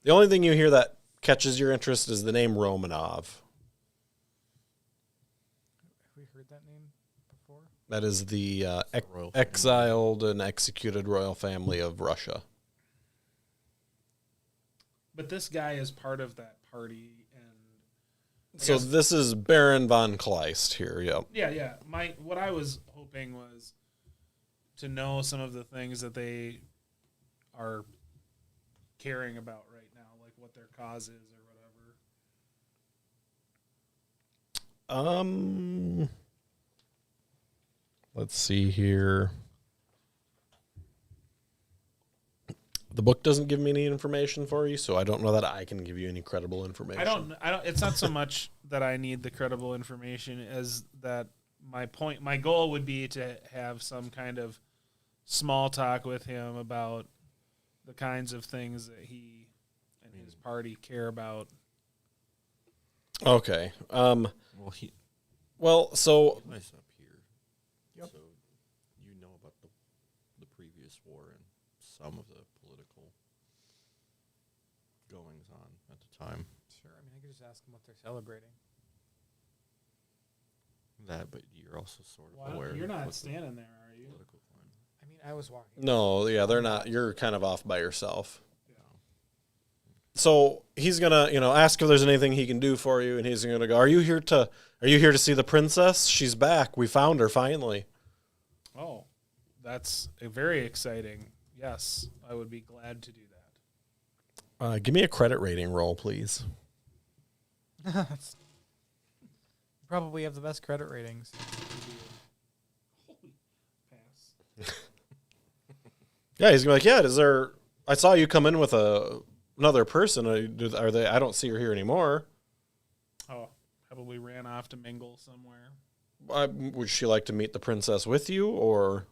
The only thing you hear that catches your interest is the name Romanov.
Have we heard that name before?
That is the
Royal family.
exiled and executed royal family of Russia.
But this guy is part of that party, and
So this is Baron von Kleist here, yep.
yeah. What I was hoping was to know some of the things that they are caring about right now, like what their cause is or whatever.
Let's see here. The book doesn't give me any information for you, so I don't know that I can give you any credible information.
I don't. It's not so much that I need the credible information as that my goal would be to have some kind of small talk with him about the kinds of things that he and his party care about.
Okay.
Well,
So
nice up here.
Yep.
So you know about the previous war and some of the political goings on at the time.
Sure. I mean, I could just ask them what they're celebrating.
That, but you're also sort of
Well,
aware.
you're
of
not
what the
standing there, are you?
political climate.
I mean, I was walking.
no, yeah, they're not. You're kind of off by yourself.
Yeah.
So he's gonna, ask if there's anything he can do for you, and he's gonna go, Are you here to see the princess? She's back. We found her finally.
Oh, that's very exciting. Yes, I would be glad to do that.
Give me a credit rating roll, please.
Probably have the best credit ratings.
Holy pass.
Yeah, he's gonna be like, yeah. Is there? I saw you come in with another person. Are they? I don't see her here anymore.
Oh, probably ran off to mingle somewhere.
Would she like to meet the princess with you, or?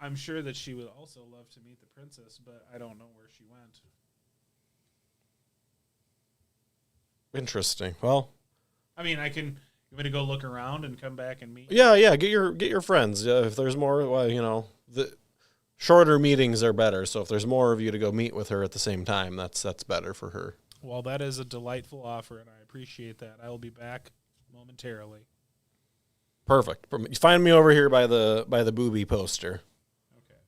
I'm sure that she would also love to meet the princess, but I don't know where she went.
Interesting. Well,
I mean, I can. You want me to go look around and come back and meet?
yeah. Get your friends. If there's more, well, the shorter meetings are better. So if there's more of you to go meet with her at the same time, that's better for her.
Well, that is a delightful offer, and I appreciate that. I will be back momentarily.
Perfect. Find me over here by the booby poster.
Okay.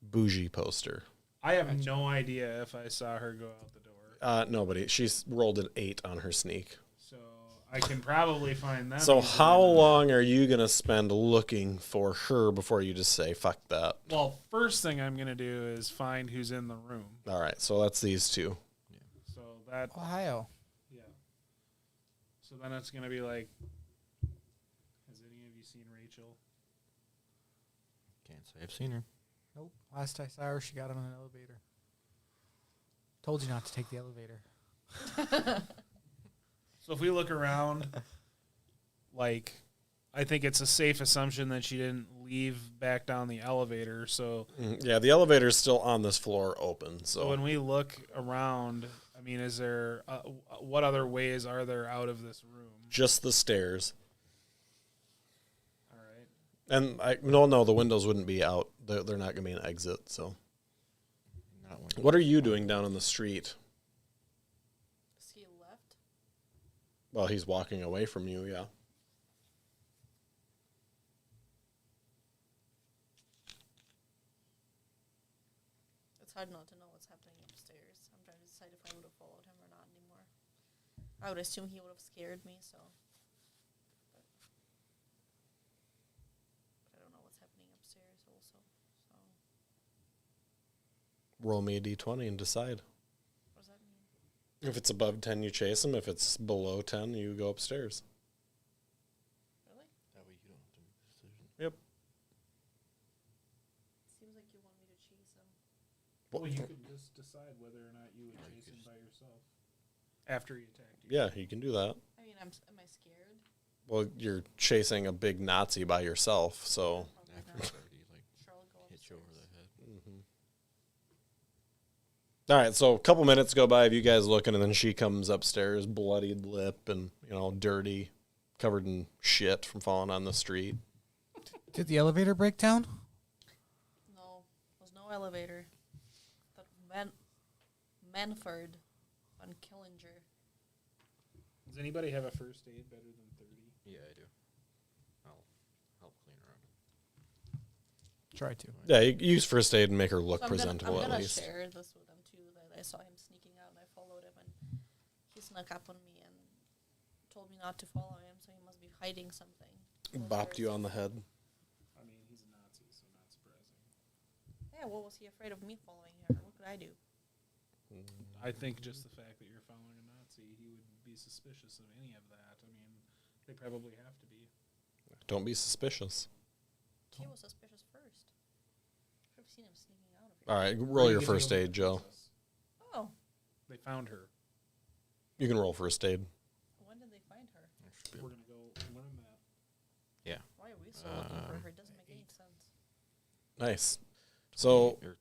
Bougie poster.
I have no idea if I saw her go out the door.
Nobody. She's rolled an 8 on her sneak.
So I can probably find that.
So how long are you gonna spend looking for her before you just say fuck that?
Well, first thing I'm gonna do is find who's in the room.
All right. So that's these two.
So that
Ohio.
yeah. So then it's gonna be like, has any of you seen Rachel?
Can't say I've seen her.
Nope. Last I saw her, she got on an elevator. Told you not to take the elevator.
So if we look around, like, I think it's a safe assumption that she didn't leave back down the elevator. So
Yeah, the elevator's still on this floor open.
So
So
when we look around, I mean, is there what other ways are there out of this room?
just the stairs.
All right.
And no, the windows wouldn't be out. They're not gonna be an exit. So
Not one.
what are you doing down in the street?
Is he left?
Well, he's walking away from you. Yeah.
It's hard not to know what's happening upstairs. I'm trying to decide if I would have followed him or not anymore. I would assume he would have scared me, so. But I don't know what's happening upstairs also. So
Roll me a d20 and decide.
what does that mean?
If it's above 10, you chase him. If it's below 10, you go upstairs.
Really?
That way you don't have to make a decision.
Seems like you want me to chase him.
Well, you can just decide whether or not you would
Or you
chase
could
him
just-
by yourself after he attacked you.
Yeah, you can do that.
I mean, am I scared?
Well, you're chasing a big Nazi by yourself, so.
Probably
After
not.
it's already
Sure, I'll go
hit you over
upstairs.
the head.
All right, so a couple minutes go by of you guys looking, and then she comes upstairs, bloodied lip and, dirty, covered in shit from falling on the street.
Did the elevator break down?
No, there's no elevator. That Manford on Killinger.
Does anybody have a first aid better than 30?
Yeah, I do. I'll help clean her up.
Try to.
Yeah, you use first aid and make her look
So
presentable
I'm
at
gonna
least.
share this with them too. That I saw him sneaking out and I followed him and he snuck up on me and told me not to follow him. So he must be hiding something.
Bopped you on the head.
I mean, he's a Nazi, so not surprising.
Yeah, what was he afraid of me following him? What could I do?
I think just the fact that you're following a Nazi, he would be suspicious of any of that. I mean, they probably have to be.
Don't be suspicious.
He was suspicious first. Should have seen him sneaking out of here.
All right,
Or
roll
you
your
get to
first
go with
aid,
the
Joe.
princess.
Oh,
They found her.
You can roll first aid.
when did they find her?
I should be
We're
able-
going to go learn that.
Why are we so looking for her? It doesn't make any sense.
Nice. So
You're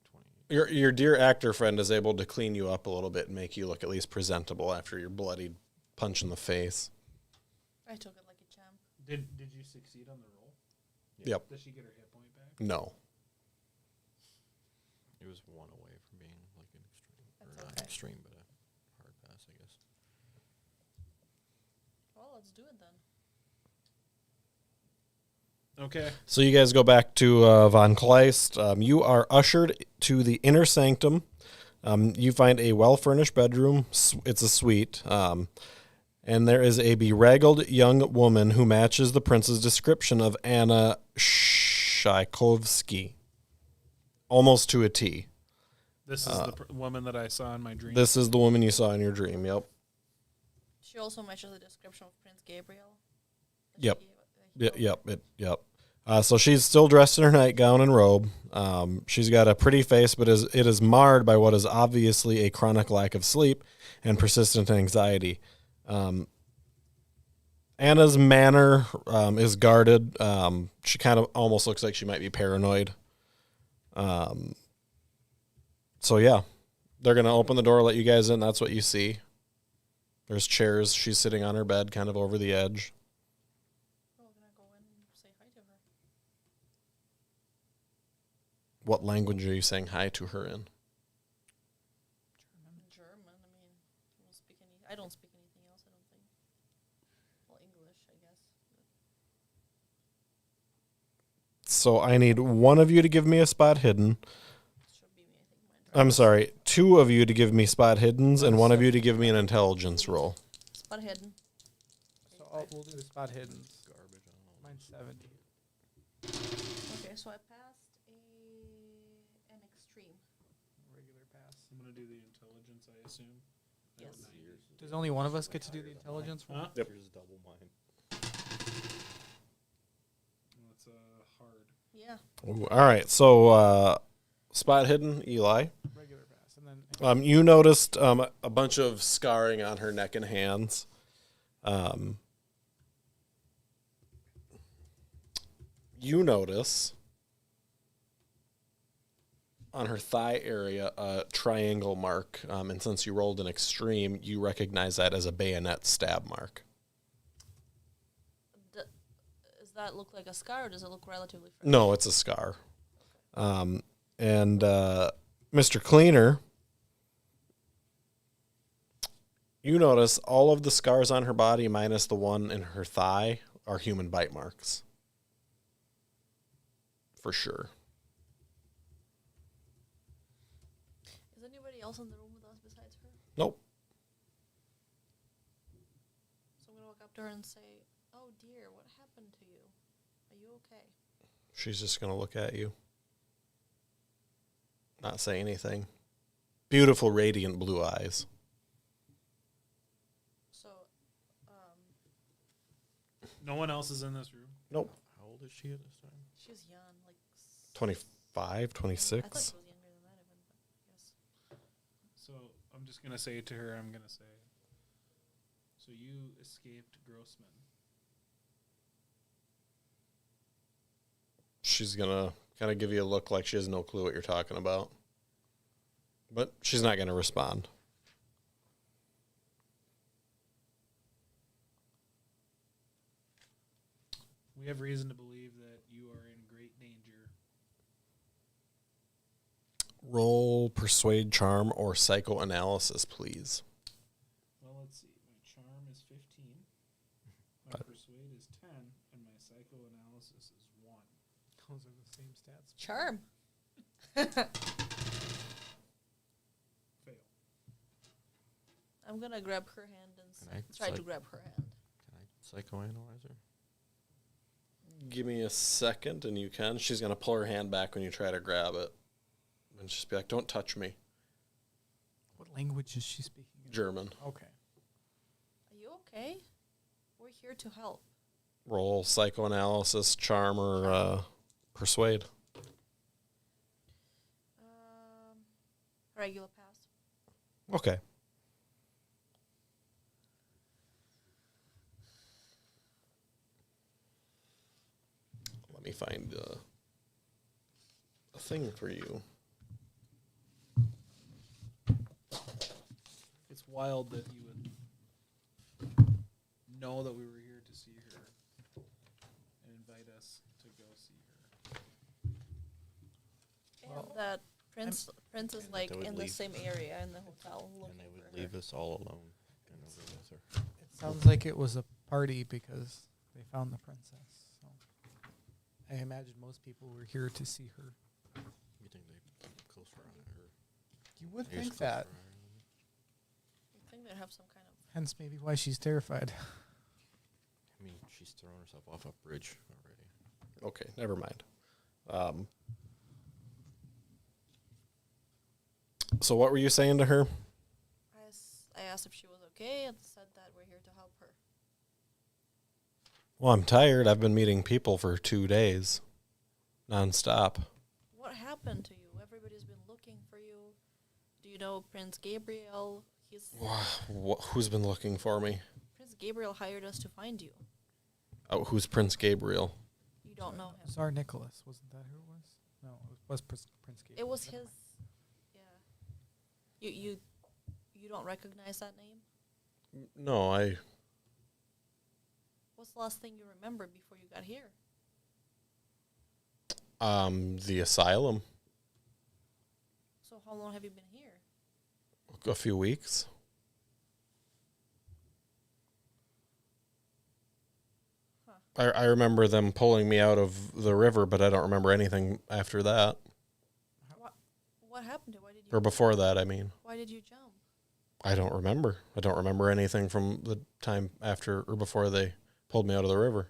20.
your dear actor friend is able to clean you up a little bit and make you look at least presentable after your bloodied punch in the face.
I took it like a champ.
Did you succeed on the roll?
Yep.
Does she get her hit point back?
No.
It was one away from being like an extreme,
That's
or not
okay.
extreme, but a hard pass, I guess.
Well, let's do it then.
Okay.
So you guys go back to Von Kleist. You are ushered to the inner sanctum. You find a well-furnished bedroom. It's a suite. And there is a bedraggled young woman who matches the prince's description of Anna Tchaikovsky. Almost to a T.
This is the woman that I saw in my dream.
This is the woman you saw in your dream. Yep.
She also mentions the description of Prince Gabriel.
Yep. Yep. So she's still dressed in her nightgown and robe. She's got a pretty face, but it is marred by what is obviously a chronic lack of sleep and persistent anxiety. Anna's manner is guarded. She kind of almost looks like she might be paranoid. So yeah, they're going to open the door, let you guys in. That's what you see. There's chairs. She's sitting on her bed, kind of over the edge.
We're gonna go in and say hi to her.
What language are you saying hi to her in?
German. I mean, I don't speak anything else. I don't think. Well, English, I guess.
So I need one of you to give me a spot hidden.
Should be me. I think mine.
I'm sorry, two of you to give me spot hiddens, and one of you to give me an intelligence roll.
Spot hidden.
So we'll do the spot hidden.
Garbage on all.
Mine's 70.
Okay, so I passed an extreme.
Regular pass.
I'm gonna do the intelligence, I assume. I
Yes.
got 90.
Does only one of us get to do the intelligence roll?
Huh?
Yep.
Yours is double mine.
That's hard.
Yeah.
Ooh, all right, so spot hidden, Eli.
Regular pass. And then
You noticed a bunch of scarring on her neck and hands. You notice on her thigh area a triangle mark, and since you rolled an extreme, you recognize that as a bayonet stab mark.
Does that look like a scar, or does it look relatively fresh?
No, it's a scar. And Mr. Cleaner, you notice all of the scars on her body, minus the one in her thigh, are human bite marks. For sure.
Is anybody else in the room with us besides her?
Nope.
So I'm gonna walk up to her and say, "Oh dear, what happened to you? Are you okay?"
She's just going to look at you. Not say anything. Beautiful, radiant blue eyes.
So,
No one else is in this room.
Nope.
How old is she at this time?
she's young, like
25,
I thought
26.
she was younger than that even, but yes.
So I'm just gonna say to her, so you escaped Grossman.
She's going to kind of give you a look like she has no clue what you're talking about. But she's not going to respond.
We have reason to believe that you are in great danger.
Roll persuade, charm, or psychoanalysis, please.
Well, let's see. My charm is 15. My persuade is 10, and my psychoanalysis is 1.
those are the same stats.
Charm.
Fail.
I'm gonna grab her hand and
Can I
try to
psych-
grab her hand.
Can I psychoanalyze her?
Give me a second, and you can. She's going to pull her hand back when you try to grab it. And just be like, don't touch me.
What language is she speaking? in?
German.
Okay.
Are you okay? We're here to help.
Roll psychoanalysis, charm, or persuade.
Regular pass.
Okay. Let me find a thing for you.
It's wild that you would know that we were here to see her and invite us to go see her.
And that Prince is like
They would
in the
leave.
same area in the hotel
And
looking
they would
for
leave
her.
us all alone. And over with her.
It sounds like it was a party because they found the princess. So I imagine most people were here to see her.
You think they keep a closer eye on her?
You would
I guess
think
closer
that.
eye on her.
I think they have some kind of.
Hence maybe why she's terrified.
I mean, she's thrown herself off a bridge already.
Okay, never mind. So what were you saying to her?
I asked if she was okay and said that we're here to help her.
Well, I'm tired. I've been meeting people for 2 days, nonstop.
What happened to you? Everybody's been looking for you. Do you know Prince Gabriel?
Who's been looking for me?
Prince Gabriel hired us to find you.
Oh, who's Prince Gabriel?
You don't know him.
Tsar Nicholas, wasn't that who it was? No, it was Prince Gabriel.
It was his. Yeah. You don't recognize that name?
No,
What's the last thing you remember before you got here?
the asylum.
So how long have you been here?
A few weeks. I remember them pulling me out of the river, but I don't remember anything after that.
What happened? Why did you?
Or before that, I mean.
Why did you jump?
I don't remember. I don't remember anything from the time after or before they pulled me out of the river.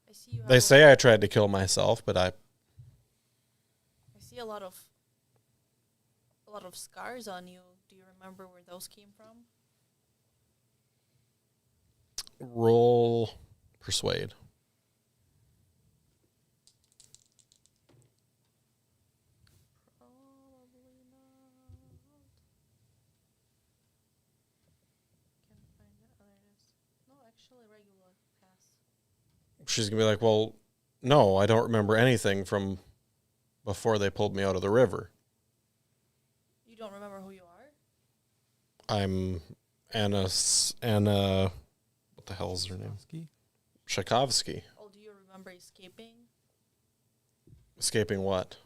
I see you.
They say I tried to kill myself, but I
see a lot of scars on you. Do you remember where those came from?
roll persuade.
Probably not. Can't find it. Oh, there it is. No, actually, regular pass.
She's going to be like, well, no, I don't remember anything from before they pulled me out of the river.
You don't remember who you are?
I'm Anna, what the hell is her name? Tchaikovsky.
Oh, do you remember escaping?
Escaping what?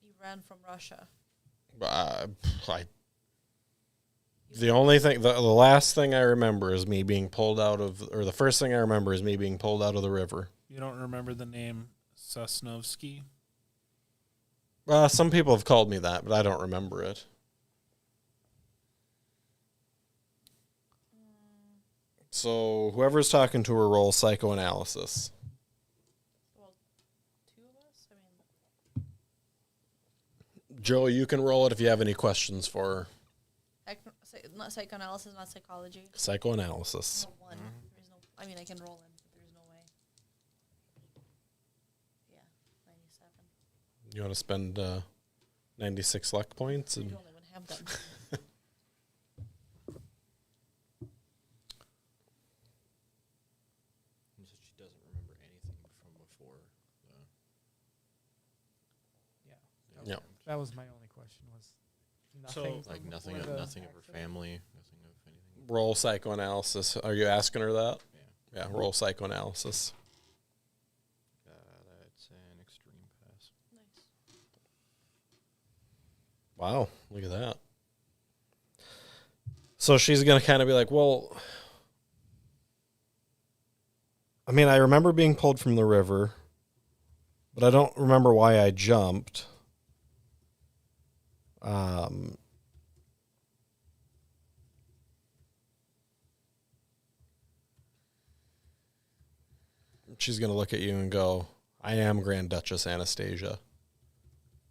You ran from Russia.
The only thing, the last thing I remember is me being pulled out of, or the first thing I remember is me being pulled out of the river.
You don't remember the name Sosnovsky?
Some people have called me that, but I don't remember it. So whoever's talking to her, roll psychoanalysis.
Well, two of us? I mean,
Joe, you can roll it if you have any questions for her.
not psychoanalysis, not psychology.
Psychoanalysis.
No one. There's no. I mean, I can roll in, but there's no way. Yeah, 97.
You want to spend 96 luck points?
We
And
don't even have that.
So she doesn't remember anything from before.
Yeah.
Yep.
That was my only question. Was
So,
nothing
Like
from
nothing,
before the
nothing of her
accident?
family, nothing of anything.
roll psychoanalysis. Are you asking her that?
Yeah.
Yeah, roll psychoanalysis.
That's an extreme pass.
Nice.
Wow, look at that. So she's going to kind of be like, well, I mean, I remember being pulled from the river, but I don't remember why I jumped. She's going to look at you and go, I am Grand Duchess Anastasia,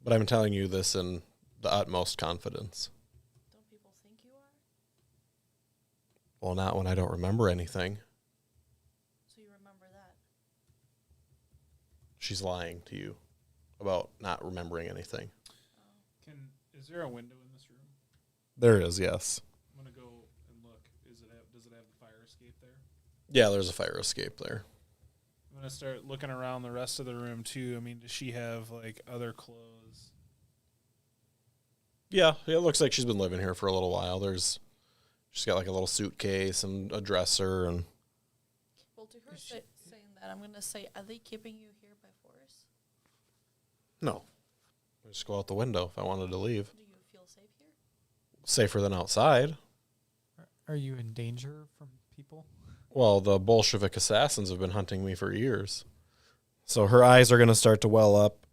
but I'm telling you this in the utmost confidence.
Don't people think you are?
Well, not when I don't remember anything.
So you remember that?
She's lying to you about not remembering anything.
Is there a window in this room?
There is, yes.
I'm gonna go and look. Does it have the fire escape there?
Yeah, there's a fire escape there.
I'm gonna start looking around the rest of the room too. I mean, does she have like other clothes?
Yeah, it looks like she's been living here for a little while. She's got like a little suitcase and a dresser and
Well, to her saying that, I'm gonna say, are they keeping you here by force?
no. I just go out the window if I wanted to leave.
Do you feel safe here?
Safer than outside.
Are you in danger from people?
Well, the Bolshevik assassins have been hunting me for years. So her eyes are going to start to well up.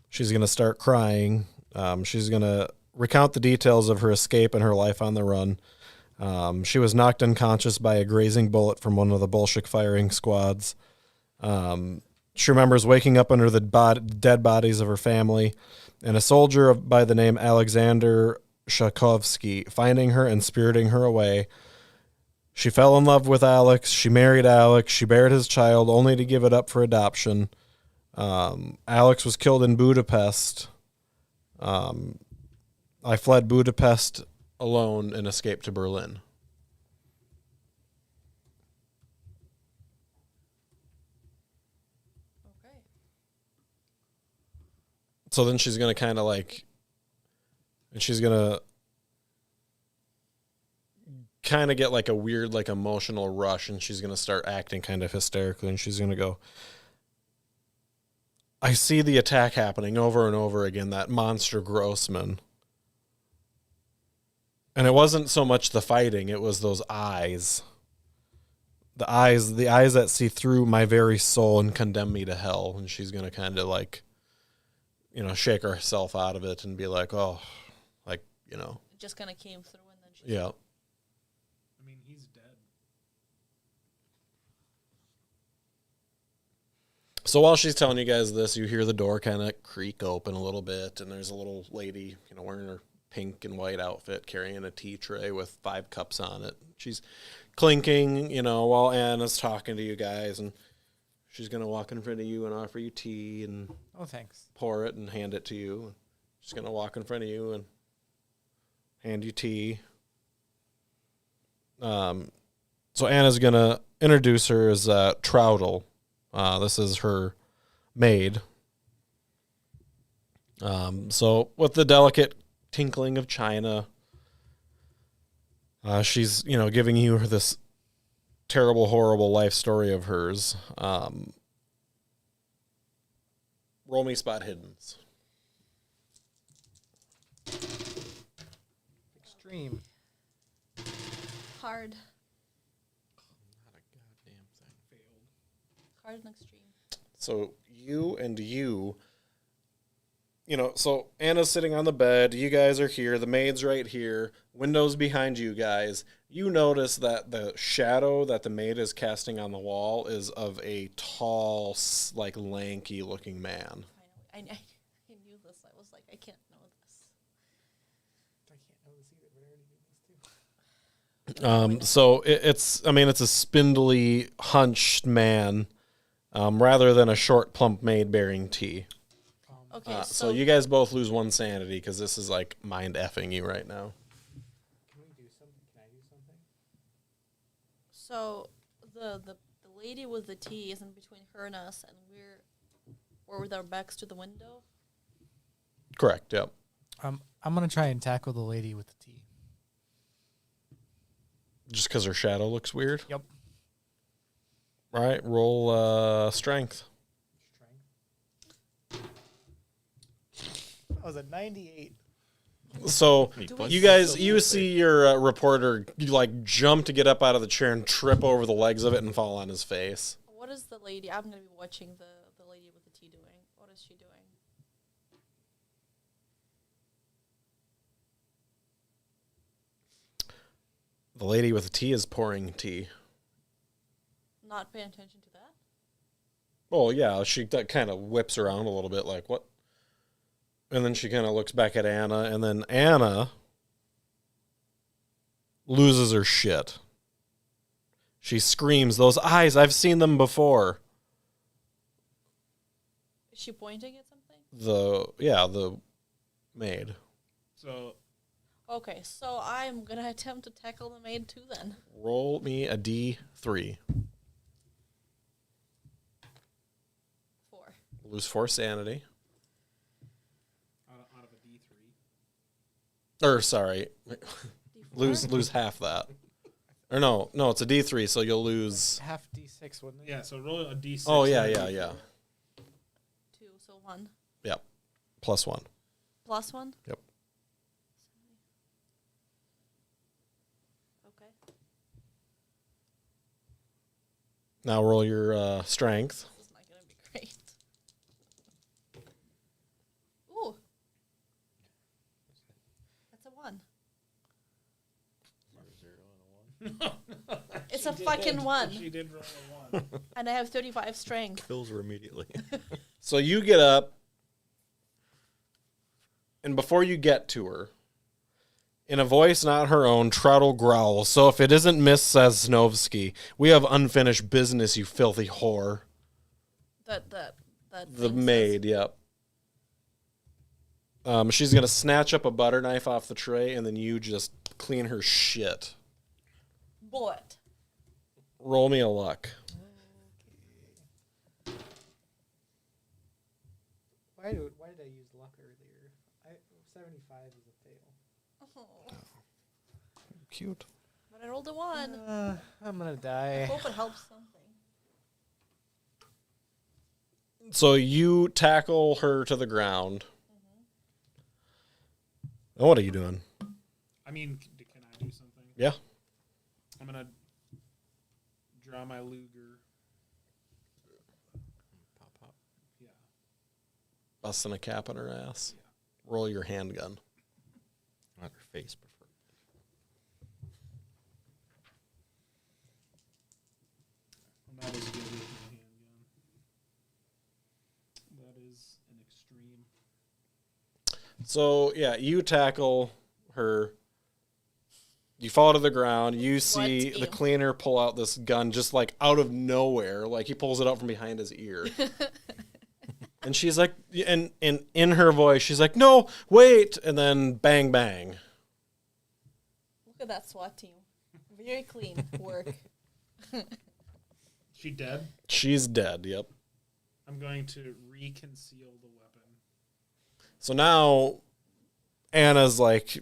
She's going to start crying. She's going to recount the details of her escape and her life on the run. She was knocked unconscious by a grazing bullet from one of the Bolshevik firing squads. She remembers waking up under the dead bodies of her family and a soldier by the name Alexander Shakovsky finding her and spiriting her away. She fell in love with Alex. She married Alex. She bared his child only to give it up for adoption. Alex was killed in Budapest. I fled Budapest alone and escaped to Berlin.
Okay.
So then she's going to kind of like, and she's going to kind of get like a weird, like emotional rush, and she's going to start acting kind of hysterically, and she's going to go, I see the attack happening over and over again, that monster Grossman. And it wasn't so much the fighting, it was those eyes. The eyes that see through my very soul and condemn me to hell. And she's going to kind of like, shake herself out of it and be like, oh, like,
It just kind of came through and then she.
yeah.
I mean, he's dead.
So while she's telling you guys this, you hear the door kind of creak open a little bit, and there's a little lady, wearing her pink and white outfit, carrying a tea tray with 5 cups on it. She's clinking, while Anna's talking to you guys, and she's going to walk in front of you and offer you tea and
Oh, thanks.
pour it and hand it to you. She's going to walk in front of you and hand you tea. So Anna's going to introduce her as Troudel. This is her maid. So with the delicate tinkling of china, she's, giving you this terrible, horrible life story of hers. Roll me spot hiddens.
Extreme.
Hard.
Not a goddamn thing.
Failed.
Hard and extreme.
So you, so Anna's sitting on the bed. You guys are here. The maid's right here. Windows behind you guys. You notice that the shadow that the maid is casting on the wall is of a tall, like lanky looking man.
I knew this. I was like, I can't know this.
I can't know this either, but I already knew this too.
So it's a spindly, hunched man, rather than a short, plump maid bearing tea.
Okay,
So you guys both lose 1 sanity because this is like mind effing you right now.
Can we do something? Can I do something?
So the lady with the tea is in between her and us, and we're with our backs to the window.
Correct. Yep.
I'm gonna try and tackle the lady with the tea.
Just because her shadow looks weird.
Yep.
All right. Roll strength.
That was a 98.
So
we-
you guys, you see your reporter like jump to get up out of the chair and trip over the legs of it and fall on his face.
What is the lady? I'm gonna be watching the lady with the tea doing. What is she doing?
The lady with the tea is pouring tea.
Not paying attention to that.
Oh yeah, she kind of whips around a little bit, like what? And then she kind of looks back at Anna, and then Anna loses her shit. She screams, "Those eyes! I've seen them before."
Is she pointing at something?
The maid.
So
Okay, so I'm gonna attempt to tackle the maid too then.
Roll me a D3.
4.
Lose 4 sanity.
out of a D3.
Or sorry,
D4?
lose half that. Or no, it's a D3, so you'll lose.
Half D6, wouldn't it?
Yeah, so roll a D6.
Oh
and a
yeah.
D4.
2, so 1.
Yep. +1.
Plus 1?
Yep.
Okay.
Now roll your strength.
This is not gonna be great. Ooh. That's a 1.
Zero and a 1.
It's It's a fucking 1.
She did roll a 1.
And I have 35 strength.
Kills her immediately.
So you get up, and before you get to her, in a voice not her own, Trouttle growls, "So if it isn't Miss Sosnovsky, we have unfinished business, you filthy whore."
That
The
thing
maid, yep. She's going to snatch up a butter knife off the tray, and then you just clean her shit.
says, bullet.
Roll me a luck.
Why did I use luck earlier? 75 is a fail.
Oh,
Cute.
but I rolled a 1.
I'm gonna
I
die.
hope it helps something.
So you tackle her to the ground. And what are you doing?
I mean, can I do something?
Yeah.
I'm gonna draw my Luger.
Pop, pop.
Yeah.
Busting a cap in her ass. Roll your handgun.
Not her face, prefer.
I'm not as good with my handgun. That is an extreme.
So, yeah, you tackle her. You fall to the ground. You see
What?
the cleaner pull out this gun just like out of nowhere. Like he pulls it out from behind his ear. And she's like, and in her voice, she's like, "No, wait." And then bang, bang.
Look at that SWAT team. Very clean work.
She dead?
She's dead. Yep.
I'm going to reconceal the weapon.
So now Anna's like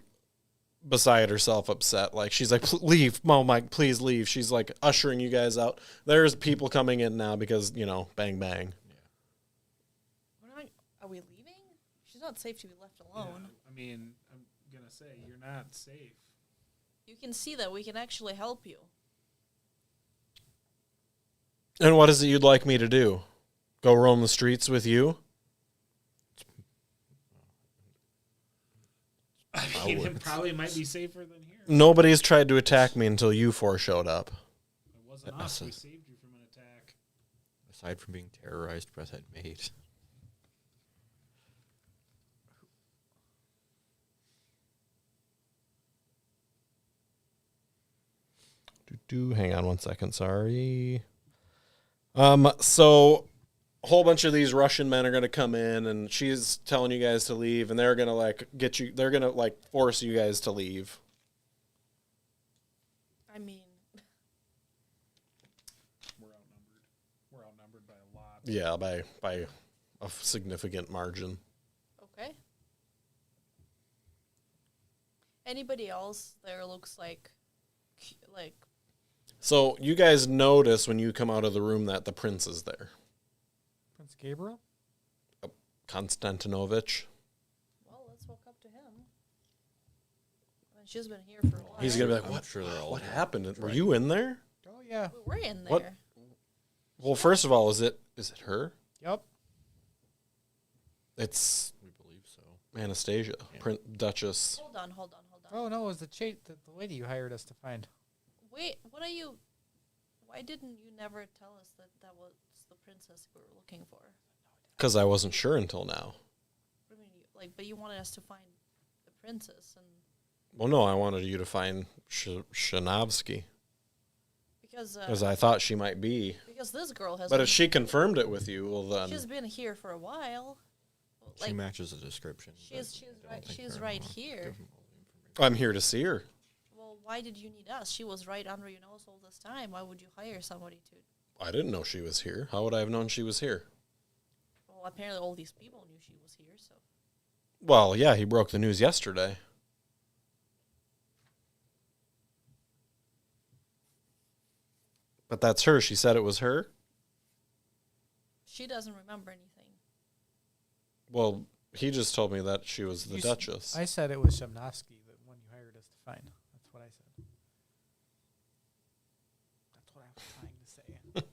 beside herself, upset. Like she's like, "Leave, Mom, Mike, please leave." She's like ushering you guys out. There's people coming in now because, you know, bang, bang.
Are we leaving? She's not safe to be left alone.
Yeah, I mean, I'm going to say, you're not safe.
You can see that we can actually help you.
And what is it you'd like me to do? Go roam the streets with you?
I mean, it probably might be safer than here.
Nobody's tried to attack me until you four showed up.
It wasn't us. We saved you from an attack.
Aside from being terrorized by that maid.
Hang on one second, sorry. So a whole bunch of these Russian men are gonna come in, and she's telling you guys to leave, and they're gonna like get you. They're gonna like force you guys to leave.
I mean,
We're outnumbered. We're outnumbered by a lot.
Yeah, by a significant margin.
okay. Anybody else there looks like
So you guys notice when you come out of the room that the prince is there,
Prince Gabriel?
Konstantinovich.
well, let's walk up to him. I mean, she's been here for a while.
He's gonna be like,
I'm
"What?
sure they're all
What
there.
happened? Were you in there?"
Oh, yeah.
We were in there.
What? Well, first of all, is it her?
Yep.
It's
We believe so.
Anastasia,
Yeah.
Duchess.
Hold on.
Oh, no, it was the lady you hired us to find.
Wait, what are you? Why didn't you never tell us that was the princess we were looking for?
Because I wasn't sure until now.
I mean, but you wanted us to find the princess, and
Well, no, I wanted you to find Shanovsky
because
I thought she might be.
because this girl has.
But if she confirmed it with you, well then.
she's been here for a while.
She
Like
matches the description.
she's
but I
right.
don't think
She's
they're
right
gonna
here.
give 'em all the information.
I'm here to see her.
Well, why did you need us? She was right under your nose all this time. Why would you hire somebody to?
I didn't know she was here. How would I have known she was here?
Well, apparently all these people knew she was here. So
Well, yeah, he broke the news yesterday. But that's her. She said it was her.
she doesn't remember anything.
Well, he just told me that she was the Duchess.
I said it was Shemnovsky, the one you hired us to find. That's what I said. That's what I was trying to say.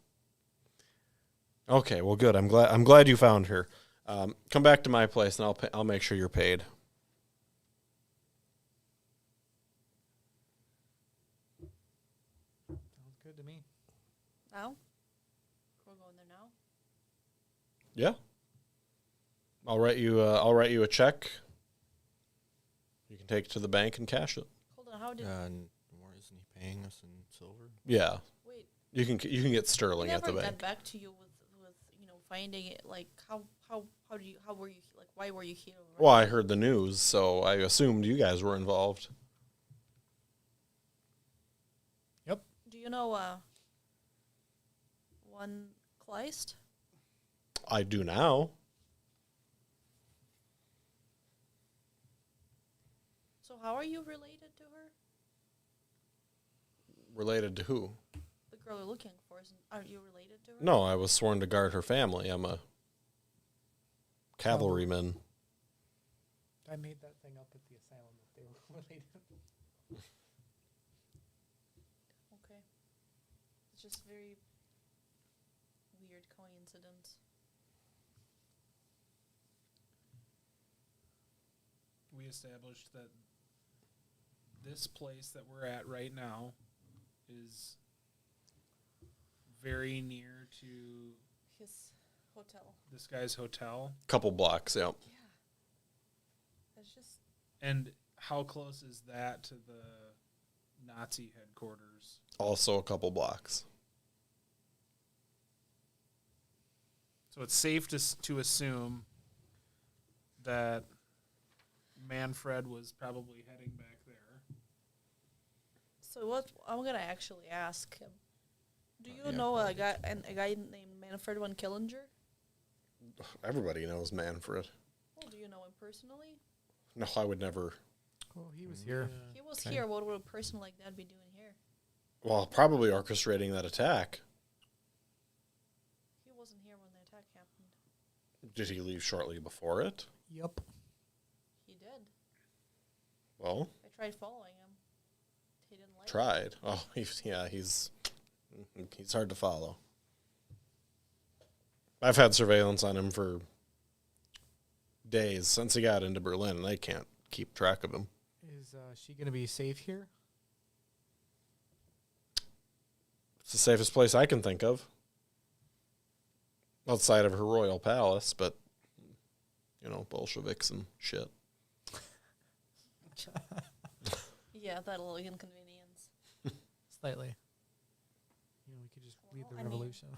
Okay, well, good. I'm glad you found her. Come back to my place, and I'll make sure you're paid.
Sounds good to me.
Now? We're going there now?
Yeah. I'll write you a check. You can take it to the bank and cash it.
Hold on, how did...
And more, isn't he paying us in silver?
Yeah.
wait,
You can get
we
sterling at the
never
bank.
got back to you with finding it. Like, how were you, like, why were you here?
Well, I heard the news, so I assumed you guys were involved.
Do you know, one Kleist?
I do now.
So how are you related to her?
Related to who?
The girl you're looking for, aren't you related to her?
No, I was sworn to guard her family. I'm a cavalryman.
I made that thing up at the asylum that they were related.
Okay. It's just very weird coincidence.
We established that this place that we're at right now is very near to
His hotel.
this guy's hotel.
Couple blocks, yeah.
Yeah. That's just...
And how close is that to the Nazi headquarters?
Also a couple blocks.
So it's safe to assume that Manfred was probably heading back there.
So what I'm gonna actually ask him. Do you
Yeah,
know a
probably.
guy named Manfred von Killinger?
Everybody knows Manfred.
Well, do you know him personally?
No, I would never.
Well, he was here.
He was
Okay.
here. What would a person like that be doing here?
Well, probably orchestrating that attack.
He wasn't here when the attack happened.
Did he leave shortly before it?
Yup.
He did.
Well,
I tried following him. He didn't like it.
tried. Oh, he's hard to follow. I've had surveillance on him for days since he got into Berlin, and they can't keep track of him.
Is she going to be safe here?
It's the safest place I can think of. Outside of her royal palace, but, Bolsheviks and shit.
Yeah, that'll inconvenience.
Slightly. We could just lead the
Well, I mean-
revolution.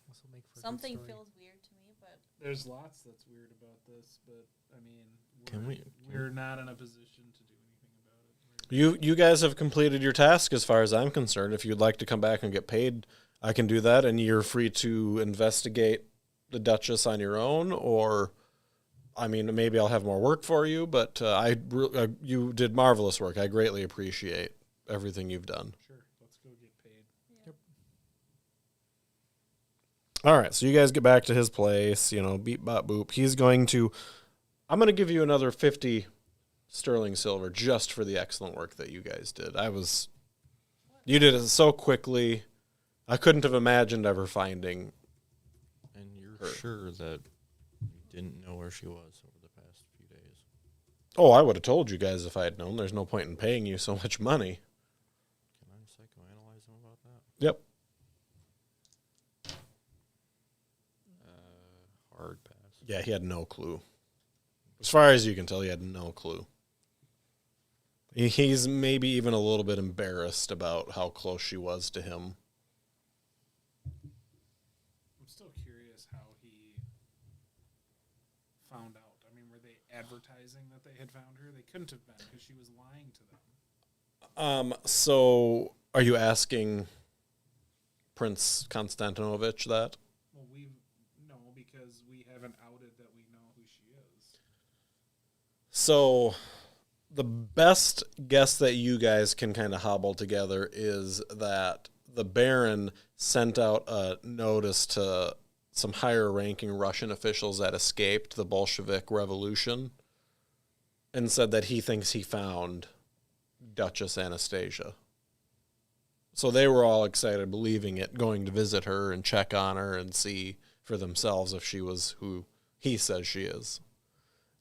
This will make for a good
Something
story.
feels weird to me, but
There's lots that's weird about this, but I mean,
Can
we're not in a position to do anything about it.
You guys have completed your task as far as I'm concerned. If you'd like to come back and get paid, I can do that, and you're free to investigate the Duchess on your own, or, maybe I'll have more work for you, but you did marvelous work. I greatly appreciate everything you've done.
Sure, let's go get paid.
yeah.
All right, so you guys get back to his place, beep, bop, boop. I'm going to give you another 50 sterling silver just for the excellent work that you guys did. You did it so quickly. I couldn't have imagined ever finding.
And you're
Her.
sure that you didn't know where she was over the past few days?
Oh, I would have told you guys if I had known. There's no point in paying you so much money.
Can I psychoanalyze him about that?
Yep.
Hard pass.
Yeah, he had no clue. As far as you can tell, he had no clue. He's maybe even a little bit embarrassed about how close she was to him.
I'm still curious how he found out. I mean, were they advertising that they had found her? They couldn't have been because she was lying to them.
So are you asking Prince Konstantinovich that?
Well, no, because we haven't outed that we know who she is.
So the best guess that you guys can kind of hobble together is that the Baron sent out a notice to some higher ranking Russian officials that escaped the Bolshevik Revolution and said that he thinks he found Duchess Anastasia. So they were all excited, believing it, going to visit her and check on her and see for themselves if she was who he says she is.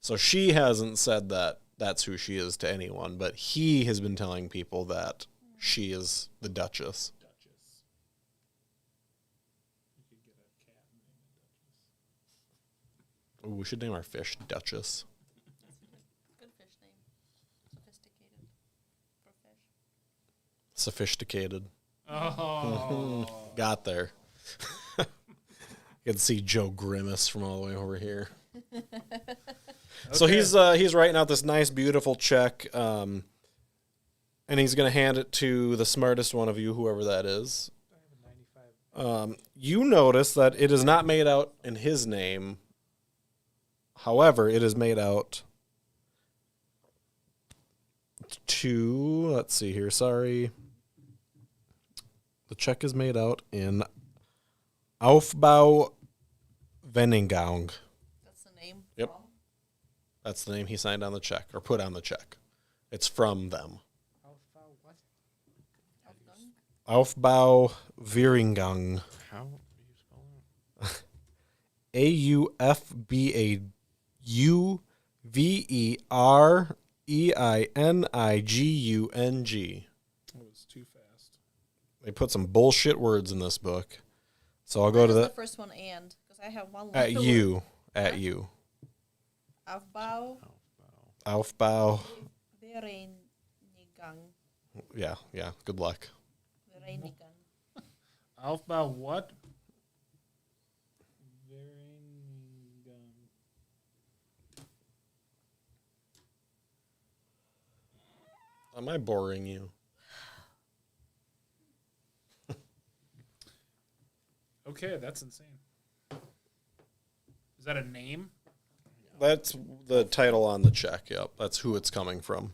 So she hasn't said that that's who she is to anyone, but he has been telling people that She is the Duchess.
Duchess. You could get a cat and name it Duchess.
Ooh, we should name our fish Duchess.
Good fish name. Sophisticated for fish.
Sophisticated.
Oh.
Got there. You can see Joe grimace from all the way over here. So he's writing out this nice, beautiful check, and he's going to hand it to the smartest one of you, whoever that is. You notice that it is not made out in his name. However, it is made out to, let's see here, sorry. The check is made out in Aufbau Venningang.
That's the name.
Yep.
From?
That's the name he signed on the check, or put on the check. It's from them.
Aufgang?
Aufbau Veringang.
How do you spell that?
AUFBAUVEREINIGUNG.
It was too fast.
They put some bullshit words in this book. So I'll go
Why
to
does
the
the first one and? Because I have one
at
letter
you.
word.
At you.
Aufbau
Aufbau.
Vereinigung.
Yeah. Good luck.
Vereinigung.
Aufbau what?
Am I boring you?
Okay, that's insane. Is that a name?
That's the title on the check. Yep. That's who it's coming from.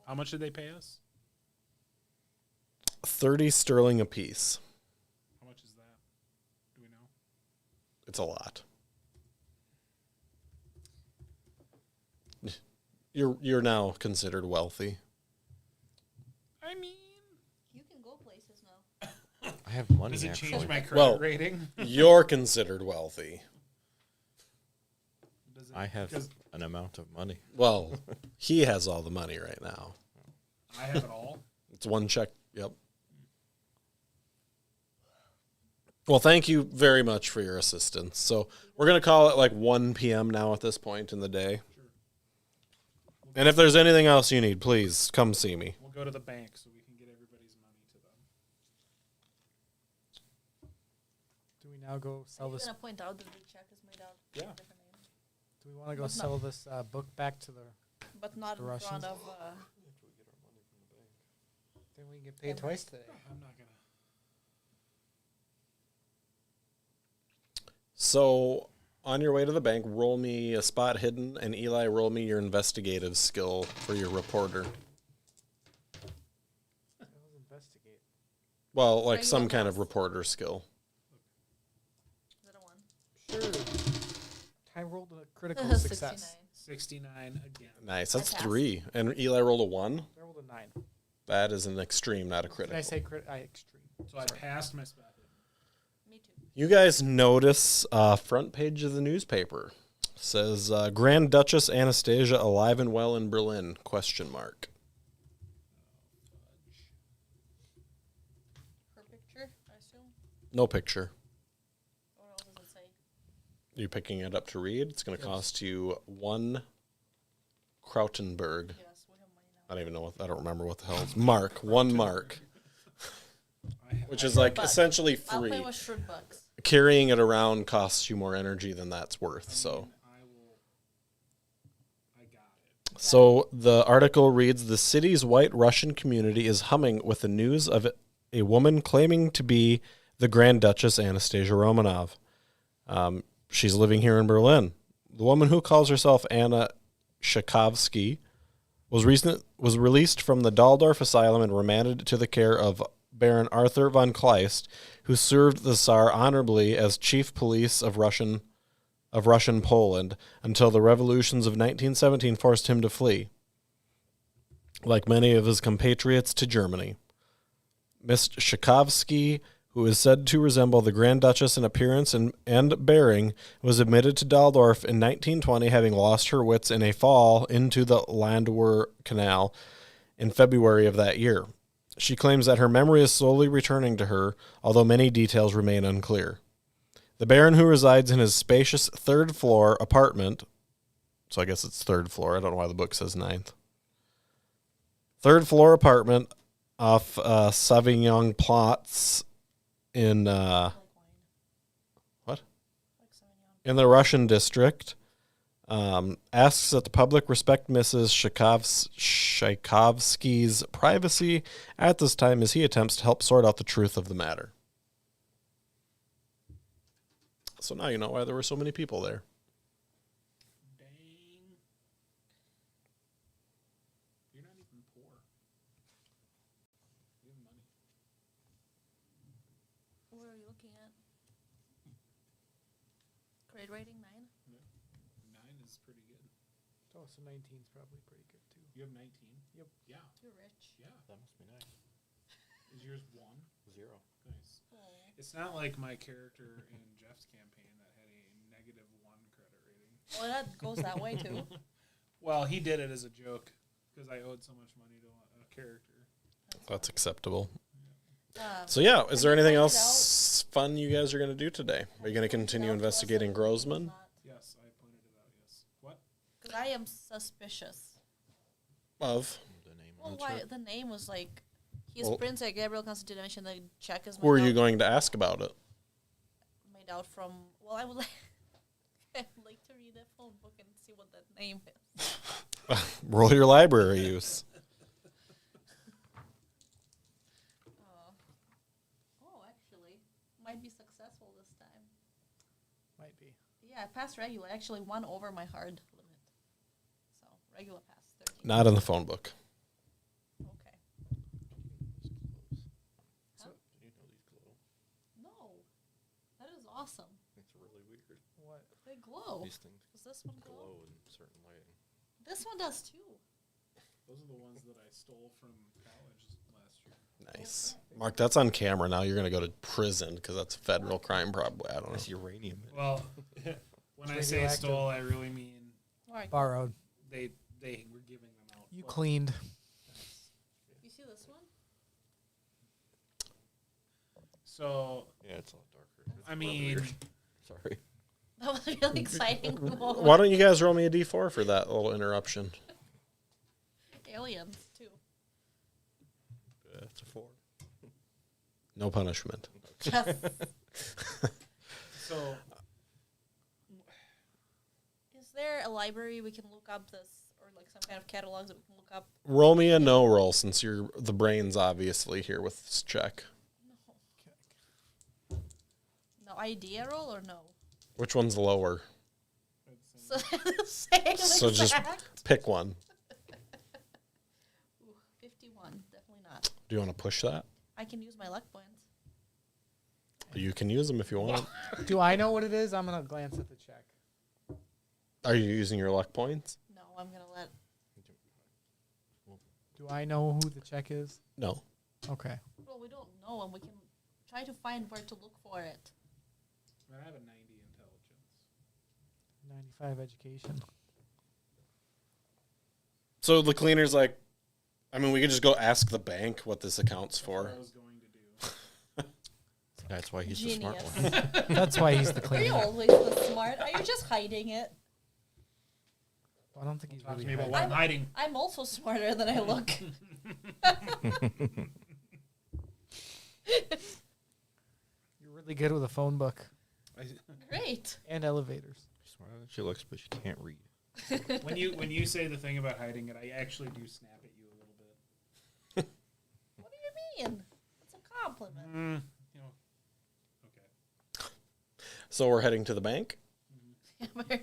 How much did they pay us?
30 sterling apiece.
How much is that? Do we know?
It's a lot. You're now considered wealthy.
I mean,
You can go places now.
I have money.
does it
actually.
change my credit
Well-
rating?
You're considered wealthy.
Does it,
I have
'cause
an amount of money.
Well, he has all the money right now.
I have it all.
It's one check. Yep. Well, thank you very much for your assistance. So we're going to call it like 1 p.m. now at this point in the day. And if there's anything else you need, please come see me.
We'll go to the bank so we can get everybody's money to them.
Do we now go
Are
sell
you
this?
going to point out that the check is made out with
Yeah.
a different name?
Do we want to go
But
sell this book back to the?
But not
The
in
Russians?
front of...
Then we can get paid twice today.
I'm not gonna.
So on your way to the bank, roll me a spot hidden, and Eli, roll me your investigative skill for your reporter.
Investigate.
Well, like
Are you
some
on
kind of
math?
reporter skill.
Is that a 1?
Sure. I rolled a critical success.
69 again.
Nice. That's
I passed.
3. And Eli rolled a 1.
I rolled a 9.
That is an extreme, not a
Did I
critical.
say extreme?
So I passed my spot hidden.
Me too.
You guys notice front page of the newspaper says Grand Duchess Anastasia alive and well in Berlin? Question mark.
Her picture, I assume?
No picture.
What else does it say?
You picking it up to read? It's going to cost you 1 Krautenberg.
Yes, we have money now.
I don't even know what. I don't remember what the hell it's. Mark. 1 mark. Which is like
Buck.
essentially
I'll
free.
play with Shrewd Bucks.
Carrying it around costs you more energy than that's worth. So.
I got it.
So the article reads, the city's white Russian community is humming with the news of a woman claiming to be the Grand Duchess Anastasia Romanov. She's living here in Berlin. The woman who calls herself Anna Shakovsky was released from the Daldorf Asylum and remanded to the care of Baron Arthur von Kleist, who served the Tsar honorably as chief police of Russian Poland until the revolutions of 1917 forced him to flee, like many of his compatriots, to Germany. Miss Shakovsky, who who is said to resemble the Grand Duchess in appearance and bearing, was admitted to Daldorf in 1920, having lost her wits in a fall into the Landwehr Canal in February of that year. She claims that her memory is slowly returning to her, although many details remain unclear. The Baron, who resides in his spacious third-floor apartment, so I guess it's third floor, I don't know why the book says ninth, third-floor apartment off Sauvignon Platz in
Like wine.
what?
Like Sauvignon.
In the Russian district, asks that the public respect Mrs. Tchaikovsky's privacy at this time as he attempts to help sort out the truth of the matter. So now you know why there were so many people there.
Dang. You're not even poor. You have money.
What are you looking at? Grade rating 9?
9 is pretty good.
Oh, so 19 is probably pretty good too.
You have 19?
Yep.
Yeah.
You're rich.
Yeah.
That must be nice.
Is yours 1?
0.
Nice.
Oh.
It's not like my character in Jeff's campaign that had a -1 credit rating.
Well, that goes that way too.
Well, he did it as a joke because I owed so much money to a character.
That's acceptable.
Um,
So yeah, is there
Have you
anything
pointed
else fun you guys are going to do today? Are you going to continue investigating Grossman?
Yes, I pointed it out. Yes. What?
Because I am suspicious.
Of
The name
Well,
on the
why
chart.
the name was like, he's
Well-
Prince Gabriel Constantine. The check is
who are
made
you
out-
going to ask about it?
made out from. Well, I would like, I'd like to read that phone book and see what that name is.
Roll your library use.
Oh, actually, might be successful this time.
Might be.
Yeah, I passed regular. Actually, 1 over my hard limit. So regular pass 13.
Not in the phone book.
Okay. Huh?
Do you know these glow?
No, that is awesome.
It's really weird.
What?
They glow.
These things
Does this one glow?
glow in certain lighting.
This one does too.
Those are the ones that I stole from college last year.
Nice. Mark, that's on camera now. You're going to go to prison because that's federal crime probably. I don't know.
That's uranium. in it.
Well, when I
It's
say
radioactive.
stole, I really mean
All right.
Borrowed.
they were giving them out.
You
Well,
cleaned.
You see this one?
So
Yeah, it's a lot darker. It's
I
really
mean,
weird. Sorry.
That was a really exciting moment.
Why don't you guys roll me a d4 for that little interruption?
Aliens too.
That's a 4.
No punishment.
Yes.
so
Is there a library we can look up this, or like some kind of catalogs that we can look up?
Roll me a no roll since you're the brains obviously here with this check.
No idea roll or no?
Which one's lower?
So the same
So just
exact?
pick one.
Ooh, 51. Definitely not.
Do you want to push that?
I can use my luck points.
You can use them if you want.
Do I know what it is? I'm gonna glance at the check.
Are you using your luck points?
No, I'm gonna let.
Do I know who the check is?
No.
Okay.
Well, we don't know, and we can try to find where to look for it.
I have a 90 intelligence.
95 education.
So the cleaner's like, I mean, we could just go ask the bank what this accounts
That's
for.
what I was going to do.
That's why he's the smart
Genius.
one.
That's why he's the
Are you
cleaner.
always this smart? Are you just hiding it?
I don't think he's
Talk to
really
me about
hiding.
what I'm hiding.
I'm also smarter than I look.
You're really good with a phone book
Great.
and elevators.
Smarter than she looks, but she can't read.
when you say the thing about hiding it, I actually do snap at you a little bit.
What do you mean? It's a compliment.
You know, okay.
So we're heading to the bank.
We're-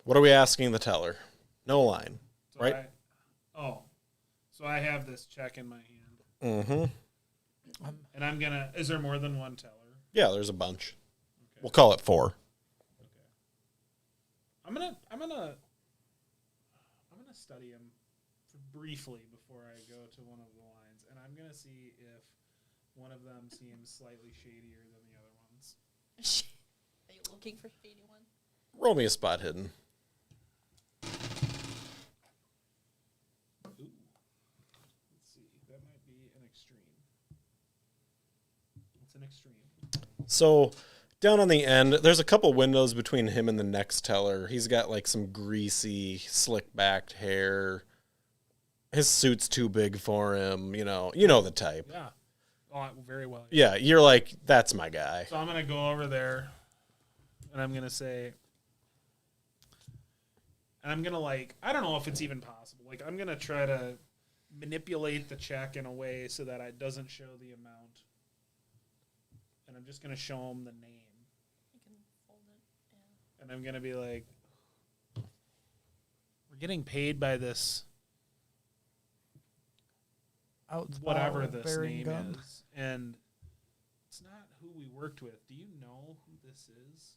What are we asking the teller? No line.
So
Right.
So I have this check in my hand,
Mm-hmm.
and I'm gonna. Is there more than one teller?
Yeah, there's a bunch.
Okay.
We'll call it 4.
Okay. I'm gonna study him briefly before I go to one of the lines, and I'm gonna see if one of them seems slightly shadier than the other ones.
Are you looking for shady one?
Roll me a spot hidden.
Ooh. Let's see. That might be an extreme. It's an extreme.
So down on the end, there's a couple windows between him and the next teller. He's got like some greasy, slick-backed hair. His suit's too big for him. You know the type.
Yeah. Oh, very well.
Yeah, you're like, that's my guy.
So I'm going to go over there, and I'm going to say, and I'm going to I don't know if it's even possible. Like, I'm going to try to manipulate the check in a way so that it doesn't show the amount. And I'm just going to show him the name.
You can fold it. Yeah.
And I'm going to be like, we're getting paid by this, whatever this
bearing
name
gun.
is. And it's not who we worked with. Do you know who this is?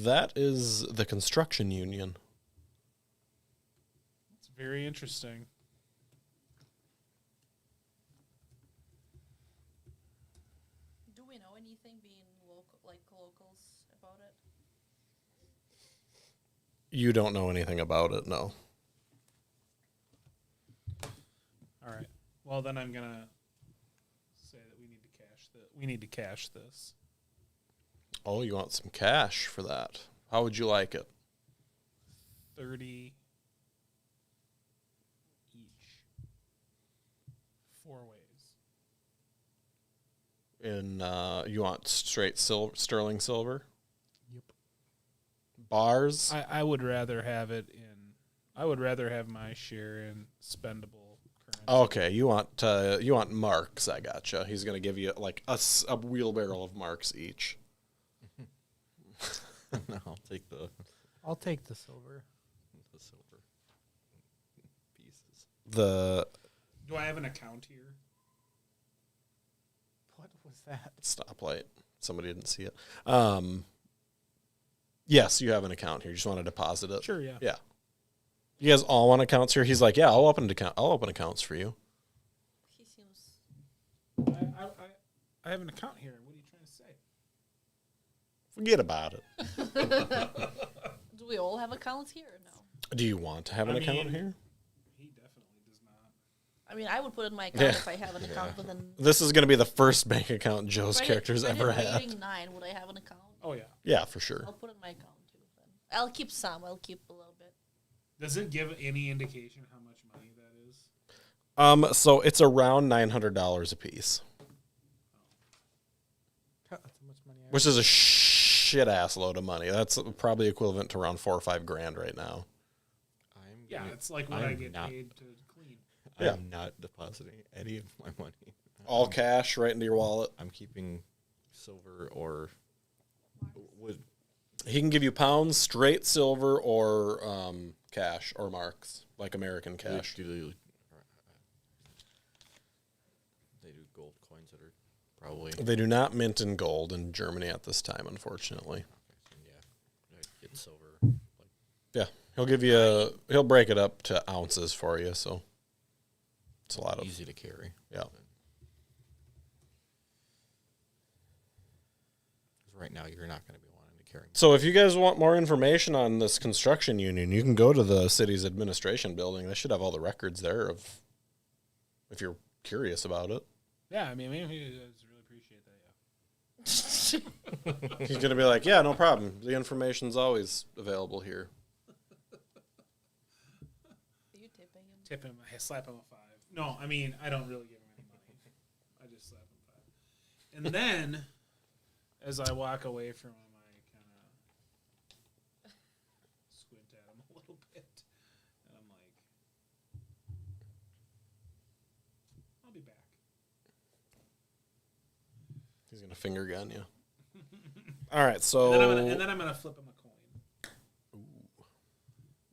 That is the construction union.
It's very interesting.
Do we know anything being locals about it?
You don't know anything about it, no.
All right. Well, then I'm gonna say that we need to cash this.
Oh, you want some cash for that? How would you like it?
30 each. 4 ways.
In you want straight sterling silver?
Yep.
Bars?
I would rather have it in. I would rather have my share in spendable currency.
Okay, you want marks. I gotcha. He's gonna give you like a wheelbarrow of marks each.
No, I'll take the
silver.
silver pieces.
Do I have an account here?
What was that?
Stoplight. Somebody didn't see it. Yes, you have an account here. You just want to deposit it.
Sure. Yeah.
Yeah. You guys all want accounts here? He's like, yeah, I'll open accounts for you.
He seems.
I have an account here. What are you trying to say?
Forget about it.
Do we all have accounts here or no?
Do you want to have an account here?
He definitely does not.
I mean, I would put it in my account if I have an account within.
This is going to be the first bank account Joe's
Credit-
character's
credit
ever had.
rating 9. Would I have an account?
Oh yeah.
Yeah, for sure.
I'll put it in my account too. Then I'll keep some. I'll keep a little bit.
Does it give any indication how much money that is?
So it's around $900 a piece,
That's how much money I
which is a shit ass load of money. That's probably equivalent to around $4 or $5 grand right now.
Yeah, it's like what I
I'm
get
not-
paid to clean.
Yeah.
I'm not depositing any of my money.
All cash right into your wallet.
I'm keeping silver or would.
He can give you pounds, straight silver, or cash or marks, like American cash.
They do gold coins that are probably.
They do not mint in gold in Germany at this time, unfortunately.
Yeah, I'd get silver.
Yeah, he'll break it up to ounces for you, so it's a lot of
Easy to carry.
yeah.
'Cause right now, you're not going to be wanting to carry.
So if you guys want more information on this construction union, you can go to the city's administration building. They should have all the records there of if you're curious about it.
Yeah, I mean, we really appreciate that. Yeah.
He's gonna be like, yeah, no problem. The information's always available here.
Are you tipping him?
Tip him. I slap him a 5. No, I mean, I don't really give him any money. I just slap him 5. And then, as I walk away from him, I kind of squint at him a little bit, and I'm like, "I'll be back."
He's gonna finger gun you. All right,
And
so
then I'm gonna flip him a coin.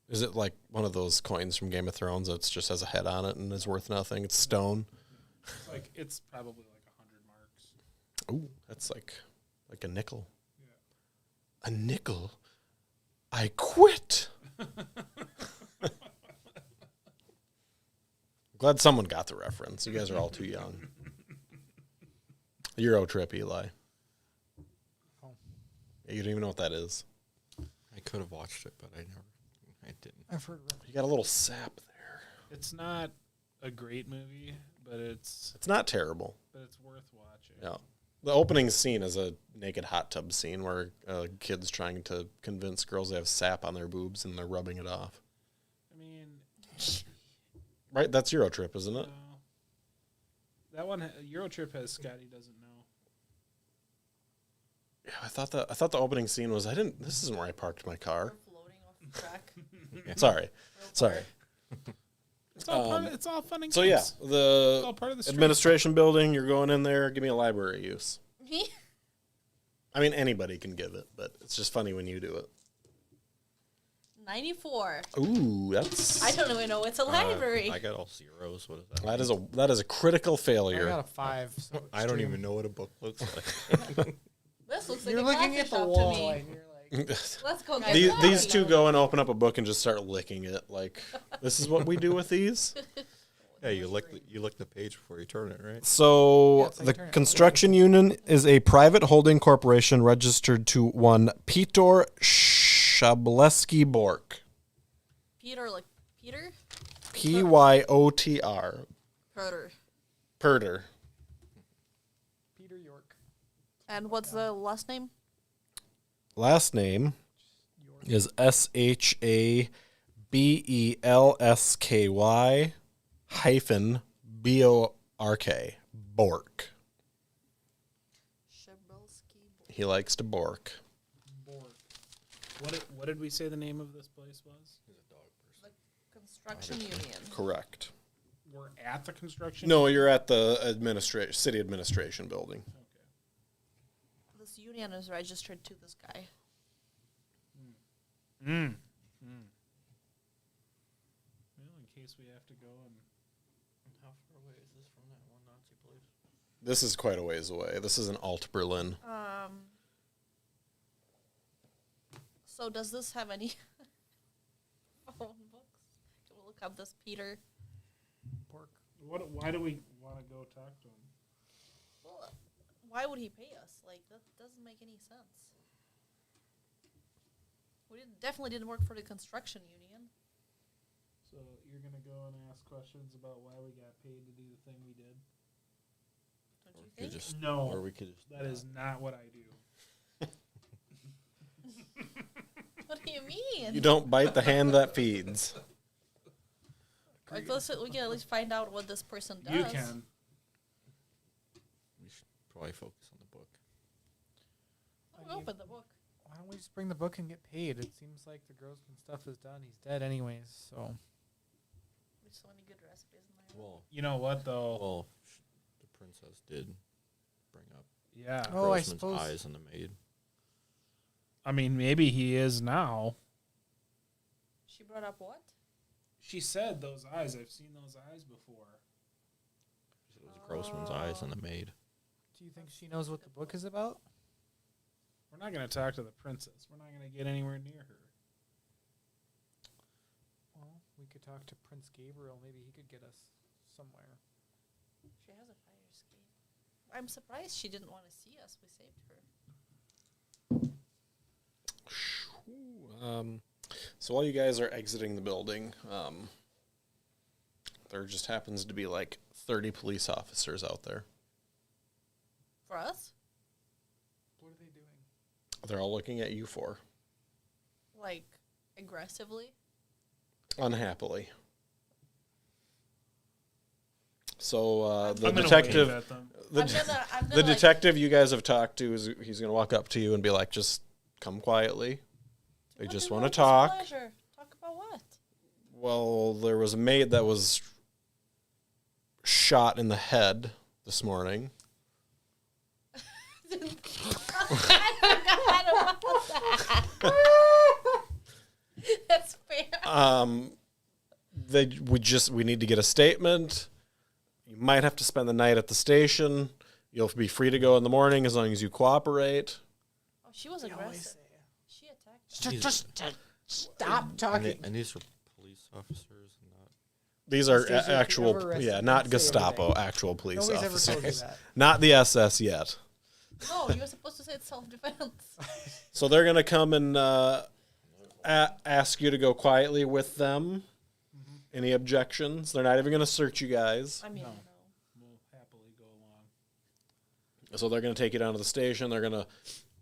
is it like one of those coins from Game of Thrones that just has a head on it and is worth nothing? It's stone.
It's probably like 100 marks.
Ooh, that's like a nickel.
Yeah.
A nickel? I quit. Glad someone got the reference. You guys are all too young. Euro Trip, Eli.
Oh.
You don't even know what that is.
I could have watched it, but I didn't.
I've heard.
You got a little sap there.
It's not a great movie, but it's
It's not terrible.
worth watching.
Yeah. The opening scene is a naked hot tub scene where a kid's trying to convince girls they have sap on their boobs and they're rubbing it off.
I mean,
Right? That's Euro Trip, isn't it?
that one Eurotrip has Scotty doesn't know.
Yeah, I thought the opening scene was this isn't where I parked my car.
We're floating off the track.
Sorry. Sorry.
It's all fun. It's all fun and
So yeah,
games. It's
the
all part of the stream.
administration building, you're going in there, give me a library use.
Me?
I mean, anybody can give it, but it's just funny when you do it.
94.
Ooh, that's
I don't even know. It's a library.
I got all zeros. What is that?
that is a critical
I
failure.
got a 5. So
I don't
extreme.
even know what a book looks like.
This looks like
You're
a
looking
coffee
at the
shop to
wall
me.
and you're like,
Let's go get
these
coffee.
two go and open up a book and just start licking it. Like, this is what we do with these.
Yeah, you lick the page before you turn it, right?
So
it's like
the
turn it.
construction union is a private holding corporation registered to one Peter Shableski Bork.
Peter, like Peter?
Pyotr.
Herder.
Perder.
Peter York.
And what's the last name?
Last name
York.
is Shabelsky hyphen BORK. Bork.
Shabelsky.
He likes to bork.
Bork. What did we say the name of this place was?
The construction union.
Correct.
We're at the construction.
No, you're at the city administration building.
Okay.
This union is registered to this guy.
Well, in case we have to go and.
How far away is this from that one Nazi place?
This is quite a ways away. This is in Alt Berlin.
So does this have any phone books? Can we look up this Peter?
Pork.
Why do we want to go talk to him?
Well, why would he pay us? Like, that doesn't make any sense. We definitely didn't work for the construction union.
So you're gonna go and ask questions about why we got paid to do the thing we did?
Don't
Or
you
we could
think?
just,
No,
or we could just
that is not what I do.
What do you mean?
You don't bite the hand that feeds.
Like, we can at least find out what this person does.
You can.
We should probably focus on the book.
Open the book.
Why don't we just bring the book and get paid? It seems like the Grossman stuff is done. He's dead anyways, so.
There's so many good recipes in there.
Well,
You know what though?
the princess did bring up
Yeah.
Oh, I
Grossman's
suppose.
eyes on the maid.
I mean, maybe he is now.
She brought up what?
She said those eyes. I've seen those eyes before.
It was Grossman's eyes on the maid.
Do you think she knows what the book is about?
We're not going to talk to the princess. We're not going to get anywhere near her.
Well, we could talk to Prince Gabriel. Maybe he could get us somewhere.
She has a fire escape. I'm surprised she didn't want to see us. We saved her.
So while you guys are exiting the building, there just happens to be like 30 police officers out there.
For us?
What are they doing?
They're all looking at you for
Like, aggressively?
unhappily. So the
I'm gonna
detective,
wave at them.
the,
I'm gonna
the
like,
detective you guys have talked to is he's going to walk up to you and be like, "Just come quietly." They
what
just
do
want to
want
talk.
displeasure? Talk about what?
Well, there was a maid that was shot in the head this morning.
I forgot about that. That's fair.
We need to get a statement. You might have to spend the night at the station. You'll be free to go in the morning as long as you cooperate.
Oh, she was aggressive. She attacked.
Just stop talking.
And these are police officers, and not.
These are
Anastasia, if you ever
actual,
arrested,
yeah,
don't
not
say
Gestapo,
anything.
actual police
Nobody's ever
officers.
told you that.
Not the SS yet.
No, you were supposed to say it's self-defense.
So they're going to come and ask you to go quietly with them. Any objections? They're not even going to search you guys.
I mean,
No.
no.
We'll happily go along.
So they're going to take you down to the station. They're going to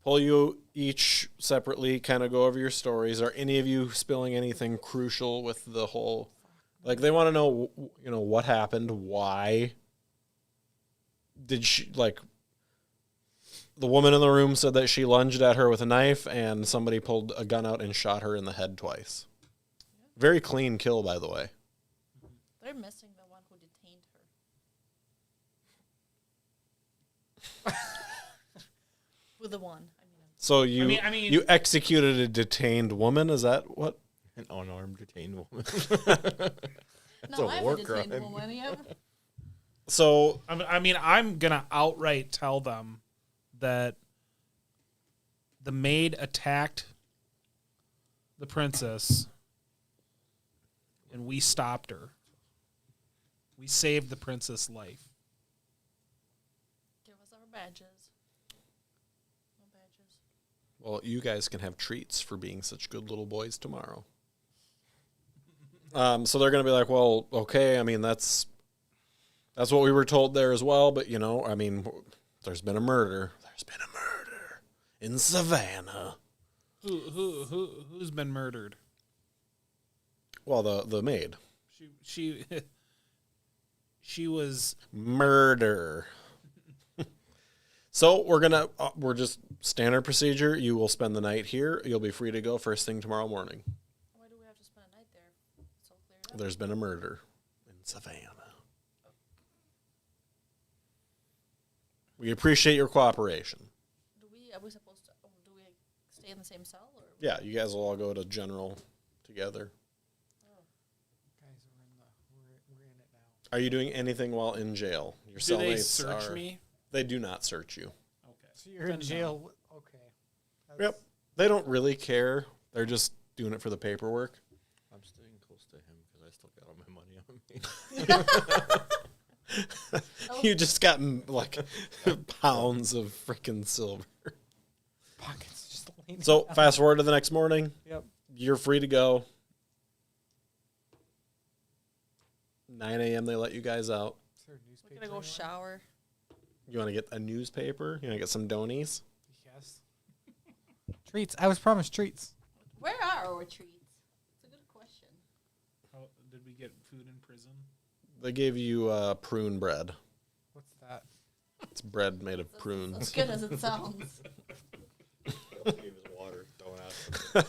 pull you each separately, kind of go over your stories. Are any of you spilling anything crucial with the whole... Like, they want to know, you know, what happened, why. Did she, like... The woman in the room said that she lunged at her with a knife, and somebody pulled a gun out and shot her in the head twice. Very clean kill, by the way.
They're missing the one who detained her. With the one. I mean,
So you
I mean-
you executed a detained woman? Is that what?
An unarmed detained woman.
no,
a
I'm
war
a detained
crime.
woman. Yep.
So
I mean, I'm going to outright tell them that the maid attacked the princess and we stopped her. We saved the princess' life.
Give us our badges. No badges.
well, you guys can have treats for being such good little boys tomorrow. So they're going to be like, well, okay. I mean, that's what we were told there as well. But you know, I mean, there's been a murder. There's been a murder in Savannah.
Who's been murdered?
Well, the maid.
She was
Murder. So we're just standard procedure. You will spend the night here. You'll be free to go first thing tomorrow morning.
Why do we have to spend a night there? It's all cleared up.
There's been a murder in Savannah. We appreciate your cooperation.
Are we supposed to? Do we stay in the same cell or?
Yeah, you guys will all go to general together.
Guys, we're in it now.
Are you doing anything while in jail? Your
Do they
cellmates
search
are.
me?
They do not search you.
Okay.
So you're in jail. Okay.
Yep. They don't really care. They're just doing it for the paperwork.
I'm staying close to him because I still got all my money on me.
You just got like pounds of freaking silver.
Pockets just leaning
So
out.
fast forward to the next morning.
Yep.
You're free to go. 9 a.m. they let you guys out.
Is there a
We're
newspaper
gonna go
anywhere?
shower.
You want to get a newspaper? You want to get some donies?
Yes. Treats. I was promised treats.
Where are our treats? It's a good question.
How, did we get food in prison?
They gave you prune bread.
What's that?
It's bread made of
As
prunes.
good as it sounds.
Gave us water. Don't ask.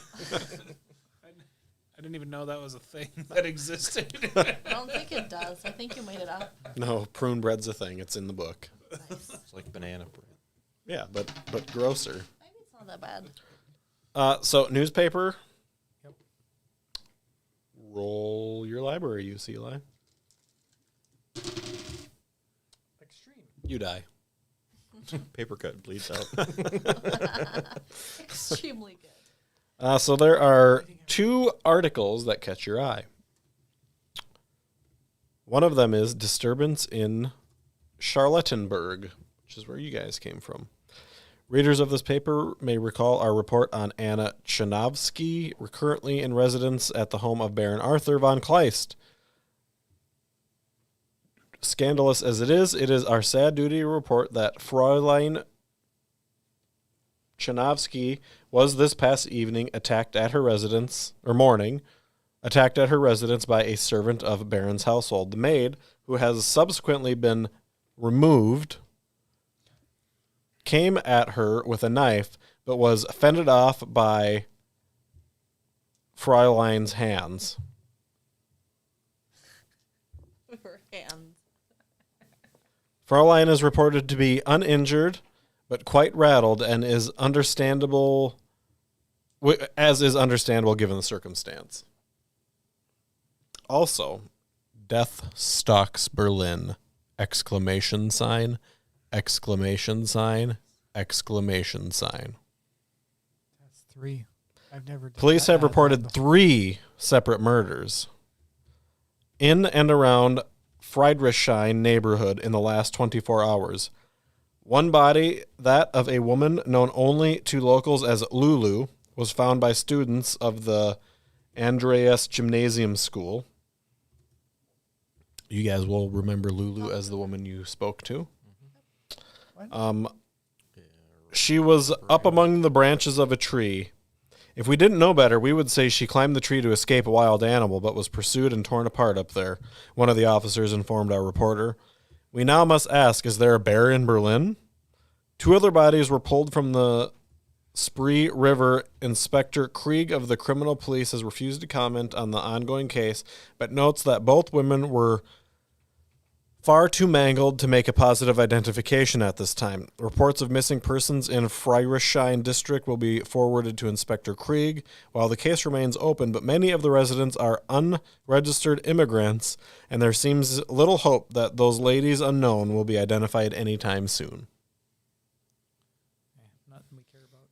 I didn't even know that was a thing that existed.
I don't think it does. I think you made it up.
No, prune bread's a thing. It's in the book.
Nice.
It's like banana bread.
Yeah, but grosser.
Maybe it's not that bad.
So newspaper.
Yep.
Roll your library use, Eli.
Extreme.
You die.
Paper cut bleeds out.
Extremely good.
So there are 2 articles that catch your eye. One of them is disturbance in Charlottenburg, which is where you guys came from. Readers of this paper may recall our report on Anna Chanovsky, currently in residence at the home of Baron Arthur von Kleist. Scandalous as it is our sad duty to report that Fräulein Chanovsky was this past evening attacked at her residence, or morning, attacked at her residence by a servant of Baron's household. The maid, who has subsequently been removed, came at her with a knife, but was fended off by Fräulein's hands.
Her hands.
Fräulein is reported to be uninjured, but quite rattled, and is understandable, as is understandable given the circumstance. Also, death stalks Berlin! Exclamation sign, exclamation sign, exclamation sign.
That's 3. I've never. Done
Police
that
have
bad
reported
before.
3 separate murders. in and around Friedrichshain neighborhood in the last 24 hours. One body, that of a woman known only to locals as Lulu, was found by students of the Andreas Gymnasium School. You guys will remember Lulu as the woman you spoke to. She was up among the branches of a tree. If we didn't know better, we would say she climbed the tree to escape a wild animal, but was pursued and torn apart up there, one of the officers informed our reporter. We now must ask, is there a bear in Berlin? 2 other bodies were pulled from the Spree River. Inspector Krieg of the Criminal Police has refused to comment on the ongoing case, but notes that both women were far too mangled to make a positive identification at this time. Reports of missing persons in Friedrichshain district will be forwarded to Inspector Krieg, while the case remains open, but many of the residents are unregistered immigrants, and there seems little hope that those ladies unknown will be identified anytime soon.
Nothing we care about.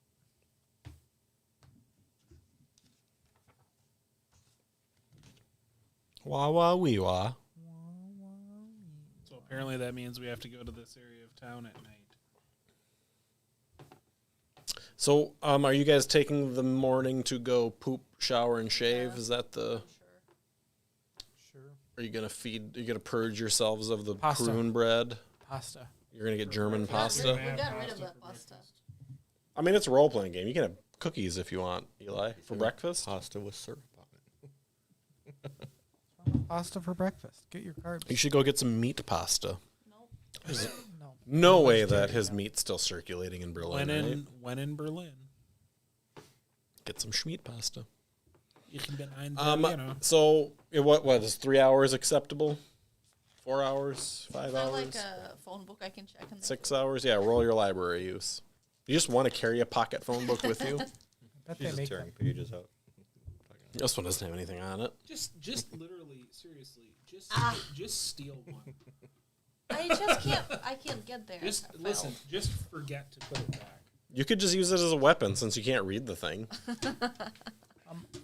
Wah wah wee wah.
So apparently that means we have to go to this area of town at night.
So, are you guys taking the morning to go poop, shower, and shave?
Yeah.
Is that the?
Sure.
Are you gonna feed? Are you gonna purge yourselves of the
Pasta.
prune bread?
Pasta.
You're gonna get German
We
pasta.
got rid of that pasta.
I mean, it's a role playing game. You can have cookies if you want, Eli, for breakfast.
Pasta with syrup on it.
Pasta for breakfast. Get your carbs.
You should go get some meat pasta.
Nope.
No.
No way that his meat's still circulating in Berlin. Right?
When in Berlin.
Get some schmeat pasta.
Ich bin ein Berliner.
So what is 3 hours acceptable? 4 hours? 5
Is there
hours?
like a phone book I can check in there?
6 hours? Yeah, roll your library use. You just want to carry a pocket phone book with you?
I bet
She's
they
just
make
tearing
them.
pages out.
This one doesn't have anything on it.
Just literally, seriously, just steal one.
I can't get there.
Just
I failed.
listen. Just forget to put it back.
You could just use it as a weapon since you can't read the thing.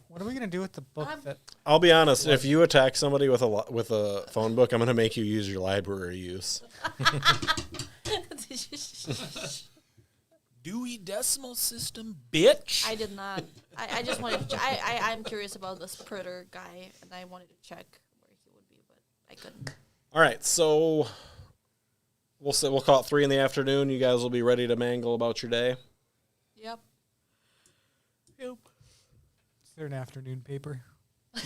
What are we gonna do with the book
I'm-
that?
I'll be honest. If you attack somebody with a phone book, I'm going to make you use your library use.
Dewey Decimal System, bitch.
I did not. I just wanted to. I'm curious about this Pritter guy, and I wanted to check where he would be, but I couldn't.
All right, so we'll call it 3 in the afternoon. You guys will be ready to mangle about your day.
Yep.
Is there an afternoon paper?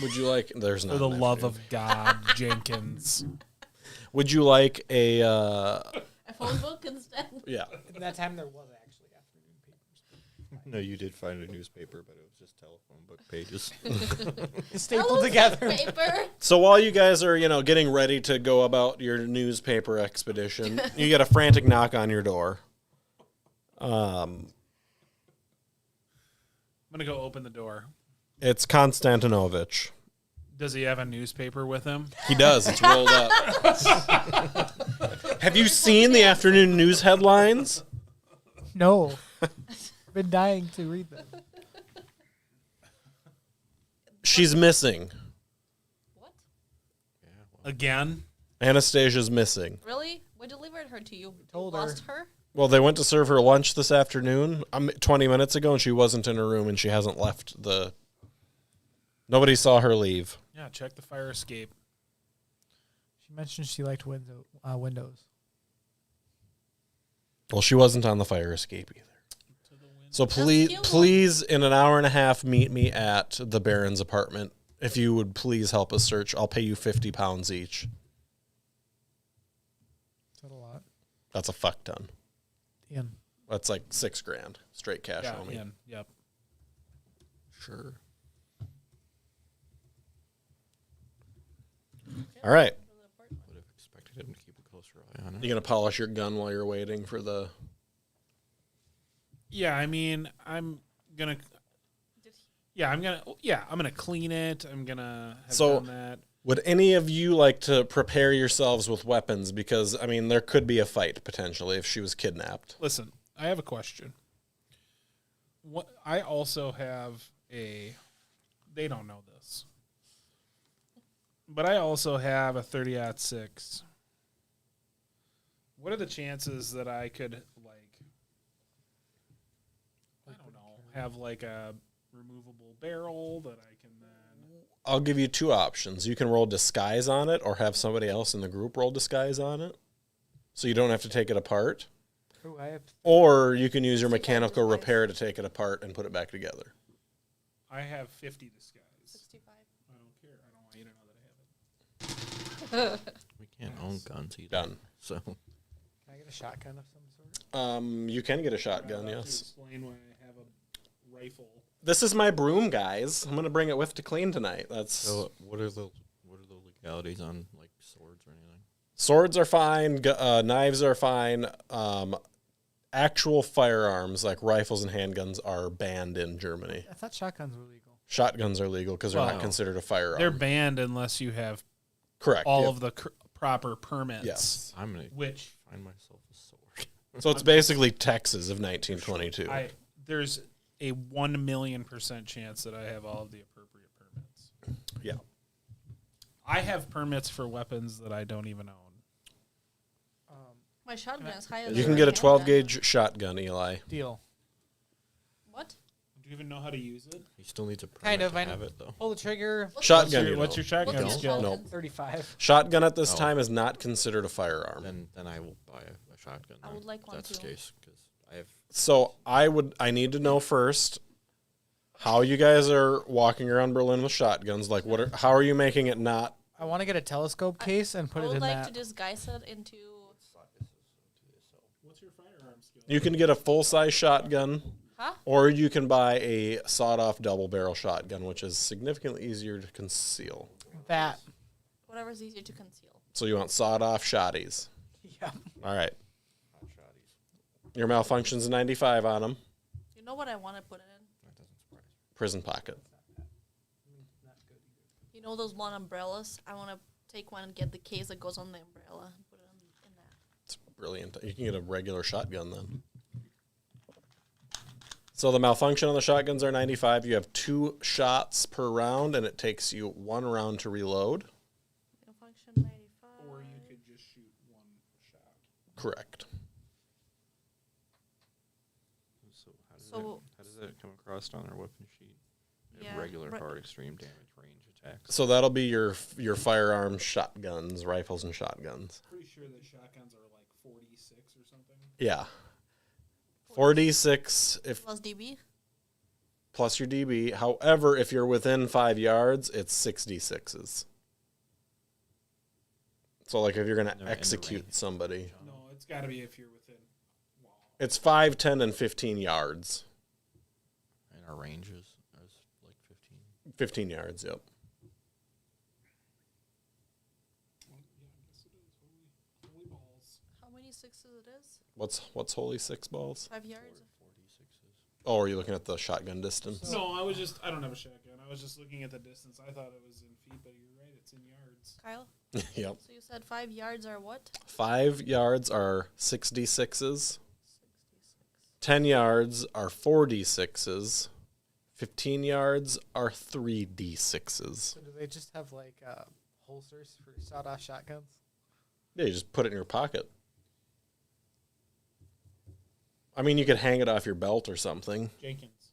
Would you like? There's not.
For the
an
love
afternoon.
of God, Jenkins.
Would you like a?
A phone book instead.
Yeah.
In that time, there was actually afternoon papers.
No, you did find a newspaper, but it was just telephone book pages.
Stapled together.
Paper.
So while you guys are, getting ready to go about your newspaper expedition, you get a frantic knock on your door.
I'm gonna go open the door.
It's Konstantinovich.
Does he have a newspaper with him?
He does. It's rolled up. Have you seen the afternoon news headlines?
No. Been dying to read them.
She's missing.
What?
Again?
Anastasia's missing.
Really? We delivered her to you.
Told
You
her.
lost her.
Well, they went to serve her lunch this afternoon, 20 minutes ago, and she wasn't in her room, and she hasn't left the... Nobody saw her leave.
Yeah, check the fire escape.
She mentioned she liked windows.
Well, she wasn't on the fire escape either. So
Just kill
please, in an hour and a half, meet me at the Baron's apartment. If you would please help us search, I'll pay you £50 each.
Is that a lot?
That's a fuck ton.
In.
That's like $6,000 straight cash
Yeah,
on me.
Ian. Yep.
Sure. All right.
Would have expected him to keep a closer eye on it.
You gonna polish your gun while you're waiting for the?
Yeah, I mean, I'm gonna clean it. I'm gonna have
So-
done that.
Would any of you like to prepare yourselves with weapons? Because I mean, there could be a fight potentially if she was kidnapped.
Listen, I have a question. What I also have a. They don't know this. But I also have a 30-06. What are the chances that I could, I don't know, have like a removable barrel that I can then...
I'll give you two options. You can roll disguise on it or have somebody else in the group roll disguise on it. So you don't have to take it apart.
Ooh, I have
Or you can use your
Disguise.
mechanical repair to take it apart and put it back together.
I have 50 disguise.
65.
I don't care. I don't want you to know that I have it.
We can't own guns either.
Done.
So
Can I get a shotgun of some sort?
You can get a shotgun,
I'll have to
yes.
explain why I have a rifle.
This is my broom, guys. I'm gonna bring it with to clean tonight.
so what are the legalities on like swords or anything?
Swords are fine. Knives are fine. Actual firearms like rifles and handguns are banned in Germany.
I thought shotguns were legal.
Shotguns are legal because they're
Wow.
not considered a firearm.
They're banned unless you have
correct.
all
yep.
of the proper permits.
Yes.
I'm gonna
Which
find myself a sword.
So it's basically Texas of 1922.
there's a 1,000,000% chance that I have all of the appropriate permits.
Yeah.
I have permits for weapons that I don't even own.
My shotgun is higher.
You
than
can
my
get a
handgun.
12 gauge shotgun, Eli.
Deal.
What?
Do you even know how to use it?
He still needs a permit
Kind of,
to
I know.
have it though.
Pull the trigger.
Shotgun. you
What's
know.
your shotgun
What's your
skill?
shotgun?
35.
Shotgun at this
Oh.
time is not considered a firearm.
Then I will buy a shotgun.
I
then,
would like
if
one
that's
too.
the case because I have.
So I need to know first how you guys are walking around Berlin with shotguns. Like, how are you making it not?
I want to get a telescope case and put
I
it
would
in
like
that.
to disguise it into.
What's your firearm skill?
You can get a full size shotgun,
Huh?
or you can buy a sawed off double barrel shotgun, which is significantly easier to conceal.
That.
Whatever's easier to conceal.
So you want sawed off shotties.
Yeah.
All right. Your malfunction's 95 on them.
You know what I want to put it in?
That doesn't surprise me.
Prison pocket.
You know those long umbrellas? I want to take one and get the case that goes on the umbrella and put it in that.
It's brilliant. You can get a regular shotgun then. So the malfunction on the shotguns are 95. You have 2 shots per round, and it takes you 1 round to reload.
Function 95.
Or you could just shoot one shot.
Correct.
So how does that come across on our weapon sheet?
Yeah,
Regular,
right.
hard, extreme damage, range attacks.
So that'll be your firearm shotguns, rifles and shotguns.
Pretty sure that shotguns are like 46 or something.
Yeah. 46 if
Plus DB.
plus your DB. However, if you're within 5 yards, it's 66s. So like if you're going
No,
to
in the
execute
range.
somebody,
No, it's got to be if you're within. Wow.
it's 5, 10 and 15 yards.
And our range is like 15.
15 yards, yep.
Well, yeah, I guess it is. Holy balls.
How many sixes it is?
What's holy 6 balls?
5 yards.
46s.
Oh, are you looking at the shotgun distance?
No, I don't have a shotgun. I was just looking at the distance. I thought it was in feet, but you're right. It's in yards.
Kyle?
Yep.
So you said 5 yards are what?
5 yards are 66s.
66.
10 yards are 4d6s. 15 yards are 3d6s.
So do they just have like holsters for sawed-off shotguns?
Yeah, you just put it in your pocket. I mean, you could hang it off your belt or something.
Jenkins,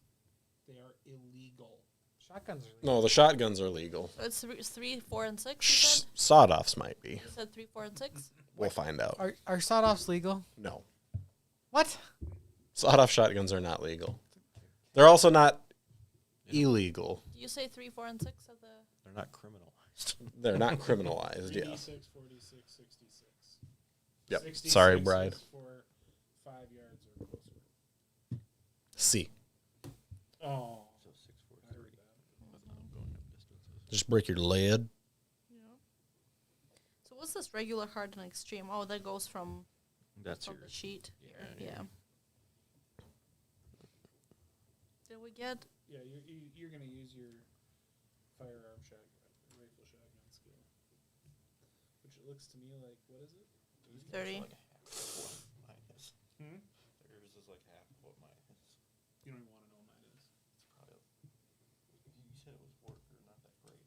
they are illegal.
Shotguns are legal.
No, the shotguns are legal.
So it's 3, 4, and 6, you said?
Sawed-offs might be.
You said 3, 4, and 6?
We'll find out.
Are sawed-offs legal?
No.
What?
Sawed-off shotguns are not legal. They're also not illegal.
Do you say 3, 4, and 6 of the...
They're not criminalized.
They're not criminalized,
3d6,
yes.
46, 66.
Yep.
66
Sorry, Bride.
is for 5 yards or closer.
C.
Oh.
So 6, 4,
I
3.
heard that.
But then I'm going up distances.
Just break your lead.
Yeah. So what's this regular, hard, and extreme? Oh, that goes from
That's
the
yours.
sheet.
Yeah.
Yeah. Did we get...
Yeah, you're going to use your firearm shotgun, rifle shotgun skill. Which it looks to me like, what is it?
30.
Like half of what mine is.
Hmm?
Yours is like half of what mine is.
You don't even want to know what mine is.
It's probably. You said it was work or not that great.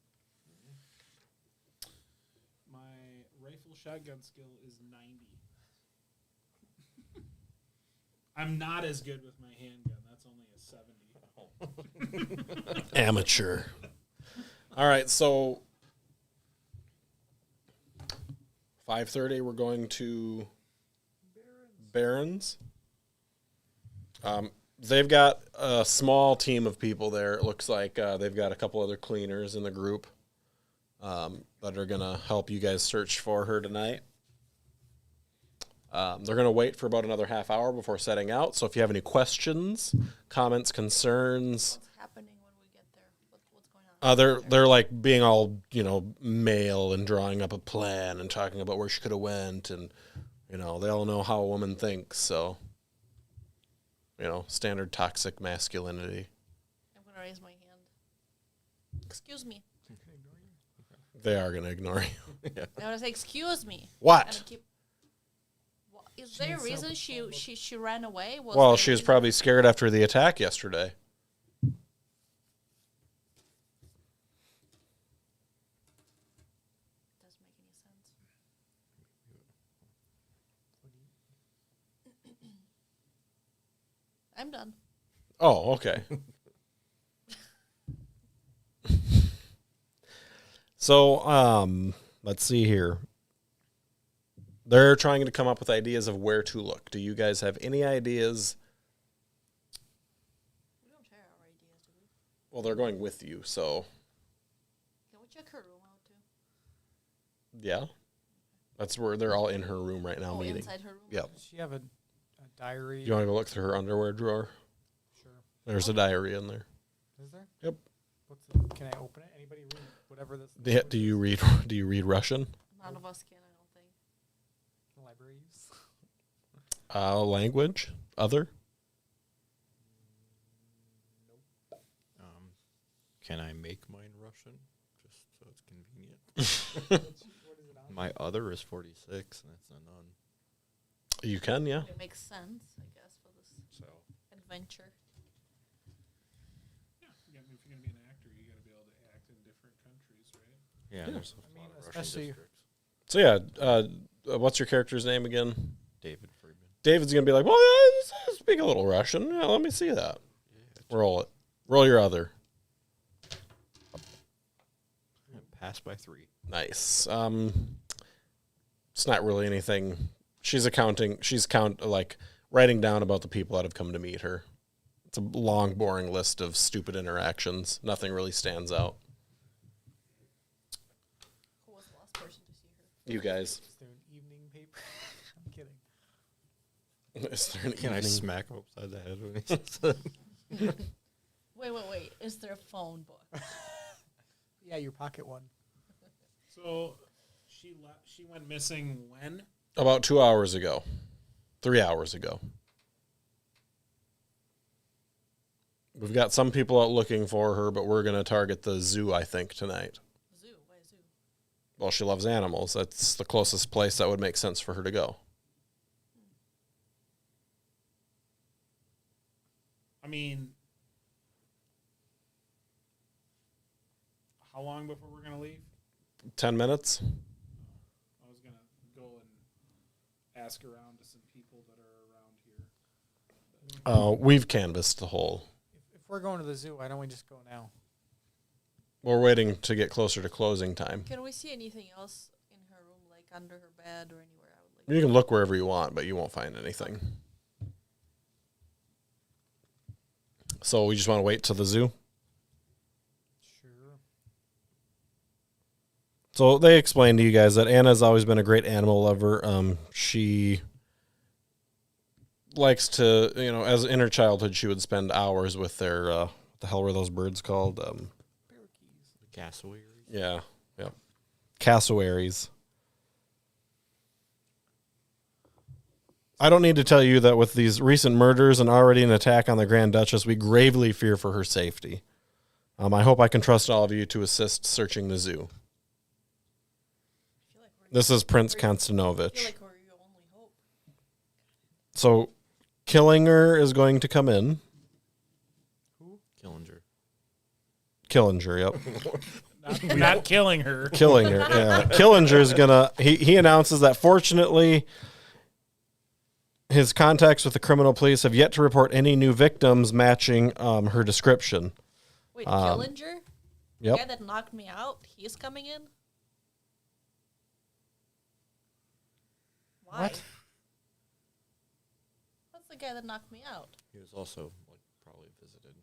rifle shotgun skill is 90. I'm not as good with my handgun. That's only a 70.
Amateur. All right, so 5:30. We're going to Barron's. They've got a small team of people there. It looks like they've got a couple other cleaners in the group that are going to help you guys search for her tonight. They're going to wait for about another half hour before setting out. So if you have any questions, comments, concerns,
What's happening when we get there? What's going on?
they're like being all, male and drawing up a plan and talking about where she could have went, and they all know how a woman thinks. So, standard toxic masculinity.
I'm going to raise my hand. Excuse me.
They are going to ignore you.
I'm going to say, excuse me.
What?
Is there a reason she ran away?
Well, she was probably scared after the attack yesterday.
Doesn't make any sense. I'm done.
Oh, okay. So, let's see here. They're trying to come up with ideas of where to look. Do you guys have any ideas?
We don't share our ideas, do we?
Well, they're going with you, so
Can we check her room out too?
yeah. That's where they're all in her room right now meeting.
Inside her room?
Yep.
Does she have a diary?
Do you want to go look through her underwear drawer?
Sure.
There's a diary in there.
Is there?
Yep.
Can I open it? Anybody read whatever this?
Do you read Russian?
None of us can, I don't think.
Library use?
Language? Other?
Can I make mine Russian? Just so it's convenient.
What is it on?
My other is 46, and it's a nun.
You can, yeah.
It makes sense, I guess, for this
So
adventure.
Yeah, if you're going to be an actor, you got to be able to act in different countries, right?
yeah, there's a
I mean,
lot of
especially-
Russian districts.
So yeah, what's your character's name again?
David Friedman.
David's gonna be like, well, yeah, I speak a little Russian. Yeah, let me see that. Roll it. Roll your other.
Pass by 3.
Nice. It's not really anything. She's writing down about the people that have come to meet her. It's a long, boring list of stupid interactions. Nothing really stands out.
Who was the last person to see her?
You guys.
Is there an evening paper? I'm kidding.
Is there an
Can I
evening-
smack him upside the head when he says that?
Wait. Is there a phone book?
Yeah, your pocket one.
So she went missing when?
About 2 hours ago. 3 hours ago. We've got some people out looking for her, but we're going to target the zoo, I think, tonight.
Zoo? Why zoo?
Well, she loves animals. That's the closest place that would make sense for her to go.
I mean, how long before we're going to leave?
10 minutes?
I was going to go and ask around to some people that are around here.
We've canvassed the whole.
If we're going to the zoo, why don't we just go now?
We're waiting to get closer to closing time.
Can we see anything else in her room, like under her bed or anywhere? I would like.
You can look wherever you want, but you won't find anything. So we just want to wait till the zoo?
Sure.
So they explained to you guys that Anna's always been a great animal lover. She likes to, as in her childhood, she would spend hours with their, what the hell were those birds called?
Cassowaries.
Yeah, yep. Cassowaries. I don't need to tell you that with these recent murders and already an attack on the Grand Duchess, we gravely fear for her safety. I hope I can trust all of you to assist searching the zoo.
I feel like
This is Prince
I feel
Konstanovich.
like we're your only hope.
So, Killinger is going to come in.
Killinger.
Killinger, yep.
Not killing her.
Killing her. Yeah. Killinger's gonna. He announces that fortunately, his contacts with the criminal police have yet to report any new victims matching her description.
Wait, Killinger? The
Yep.
guy that knocked me out, he's coming in? Why?
What?
What's the guy that knocked me out?
He was also like probably visited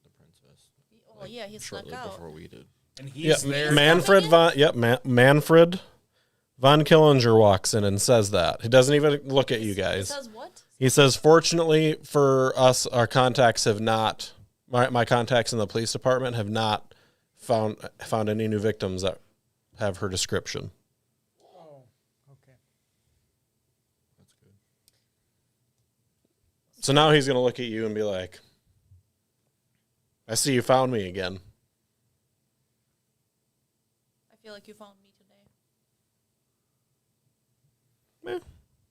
the princess.
Well, yeah, he snuck
Shortly
out.
before we did.
And
Yeah,
he's there.
Manfred von. Yep, Manfred von Killinger walks in and says that. He doesn't even look at you
It
guys.
says what?
He says, "Fortunately for us, our contacts have not. My contacts in the police department have not found any new victims that have her description."
Oh, okay.
That's good.
So now he's gonna look at you and be like, "I see you found me again."
I feel like you found me today.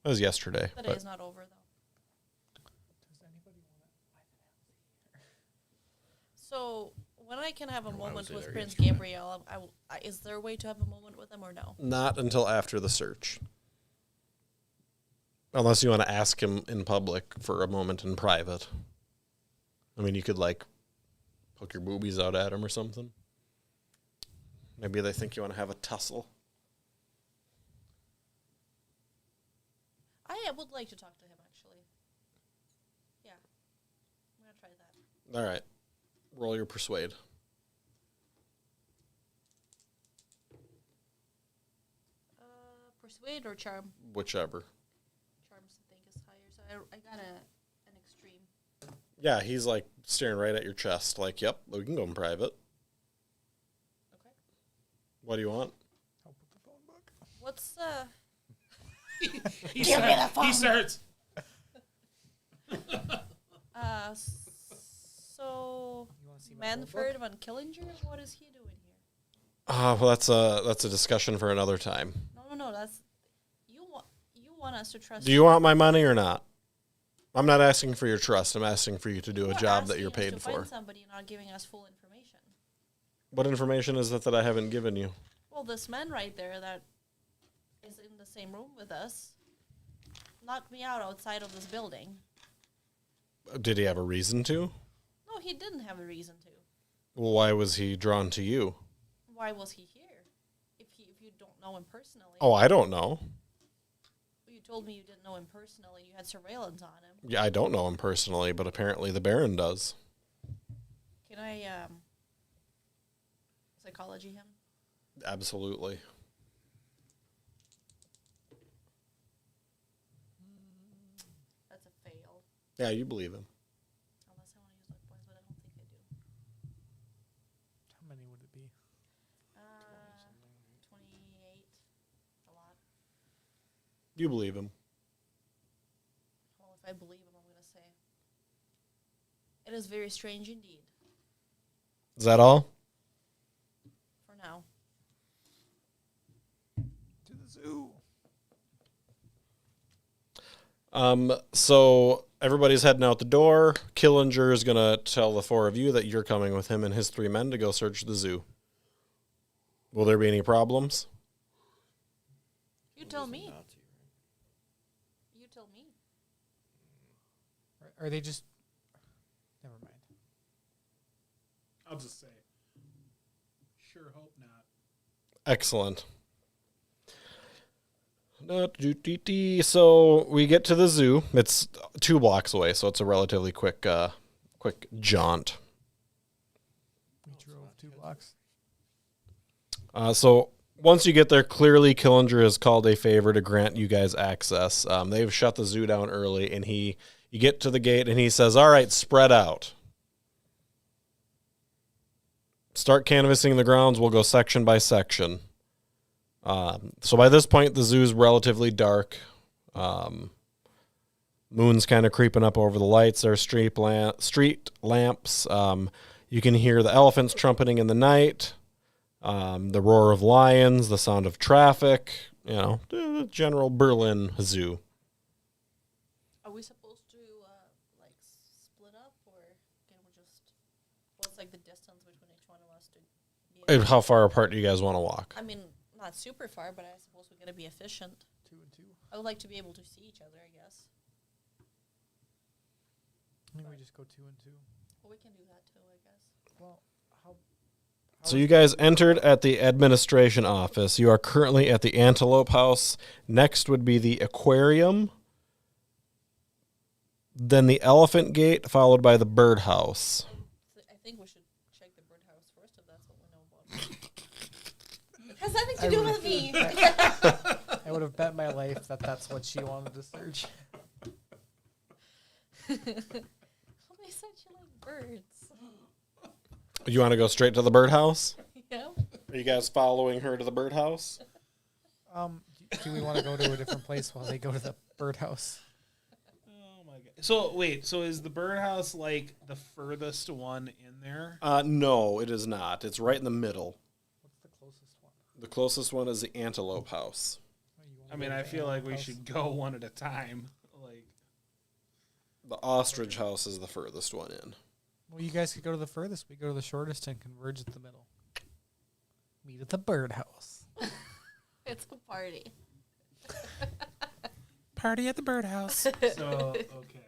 That was yesterday.
The day
But
is not over, though.
Does anybody want to?
So, when I can have a
No, I
moment
was
with
there
Prince
yesterday.
Gabriel, is there a way to have a moment with him or no?
not until after the search. Unless you want to ask him in public for a moment in private. I mean, you could, like, poke your boobies out at him or something. Maybe they think you want to have a tussle.
I would like to talk to him, actually. Yeah. I'm going to try that.
All right. Roll your persuade.
Persuade or charm?
Whichever.
Charms, I think, is higher. So I got an extreme.
Yeah, he's, like, staring right at your chest. Like, yep, we can go in private.
Okay.
What do you want?
Help with the phone book.
What's,
He starts.
So,
You want to see my phone
Manfred
book?
von Killinger? What is he doing here?
Well, that's a discussion for another time.
No, that's, you want us to trust
Do you want my money or not? I'm not asking for your trust. I'm asking for you to do a
You're
job that you're
asking us
paid
to
for.
find somebody and not giving us full information.
What information is it that I haven't given you?
Well, this man right there that is in the same room with us knocked me out outside of this building.
Did he have a reason to?
No, he didn't have a reason to.
Well, why was he drawn to you?
Why was he here? If you don't know him personally.
Oh, I don't know.
You told me you didn't know him personally. You had surveillance on him.
Yeah, I don't know him personally, but apparently the Baron does.
Can I psychology him?
Absolutely.
That's a fail.
Yeah, you believe him.
Unless I want to use luck points, but I don't think I do.
How many would it be?
28. A lot.
You believe him.
Well, if I believe him, I'm going to say. It is very strange indeed.
Is that all?
For now.
To the zoo.
So everybody's heading out the door. Killinger is gonna tell the four of you that you're coming with him and his 3 men to go search the zoo. Will there be any problems?
You tell me.
Not to, right?
You tell me.
Are they just? Never mind.
I'll just say. Sure hope not.
Excellent. So we get to the zoo. It's 2 blocks away, so it's a relatively quick jaunt.
We drove 2 blocks.
So once you get there, clearly Killinger has called a favor to grant you guys access. They've shut the zoo down early, and you get to the gate, and he says, "All right, spread out. Start canvassing the grounds. We'll go section by section." So by this point, the zoo's relatively dark. Moon's kind of creeping up over the lights. There are street lamps. You can hear the elephants trumpeting in the night, the roar of lions, the sound of traffic, the general Berlin zoo.
Are we supposed to split up, or can we just? What's the distance between each one of us to idea.
How far apart do you guys want to walk?
I mean, not super far, but I suppose we gotta be efficient.
2 and 2.
I would like to be able to see each other, I guess.
I think we just go 2 and 2.
Well, we can do that too, I guess.
Well, how
So you guys entered at the administration office. You are currently at the Antelope House. Next would be the aquarium. Then the Elephant Gate, followed by the Bird House.
So I think we should check the birdhouse first, if that's what we know about. It has nothing to do with me.
I would have bet my life that that's what she wanted to search.
They said you like birds.
You want to go straight to the Bird House?
Yeah.
Are you guys following her to the Bird House?
Do we want to go to a different place while they go to the birdhouse?
Oh my god. So wait, so is the birdhouse like the furthest one in there?
No, it is not. It's right in the middle.
What's the closest one?
The closest one is the Antelope House.
Oh, you wanna
I mean,
go to
I
the
feel like
animal
we
house?
should go one at a time. Like,
The Ostrich House is the furthest one in.
Well, you guys could go to the furthest. We go to the shortest and converge at the middle. Meet at the birdhouse.
It's a party.
Party at the birdhouse.
so okay,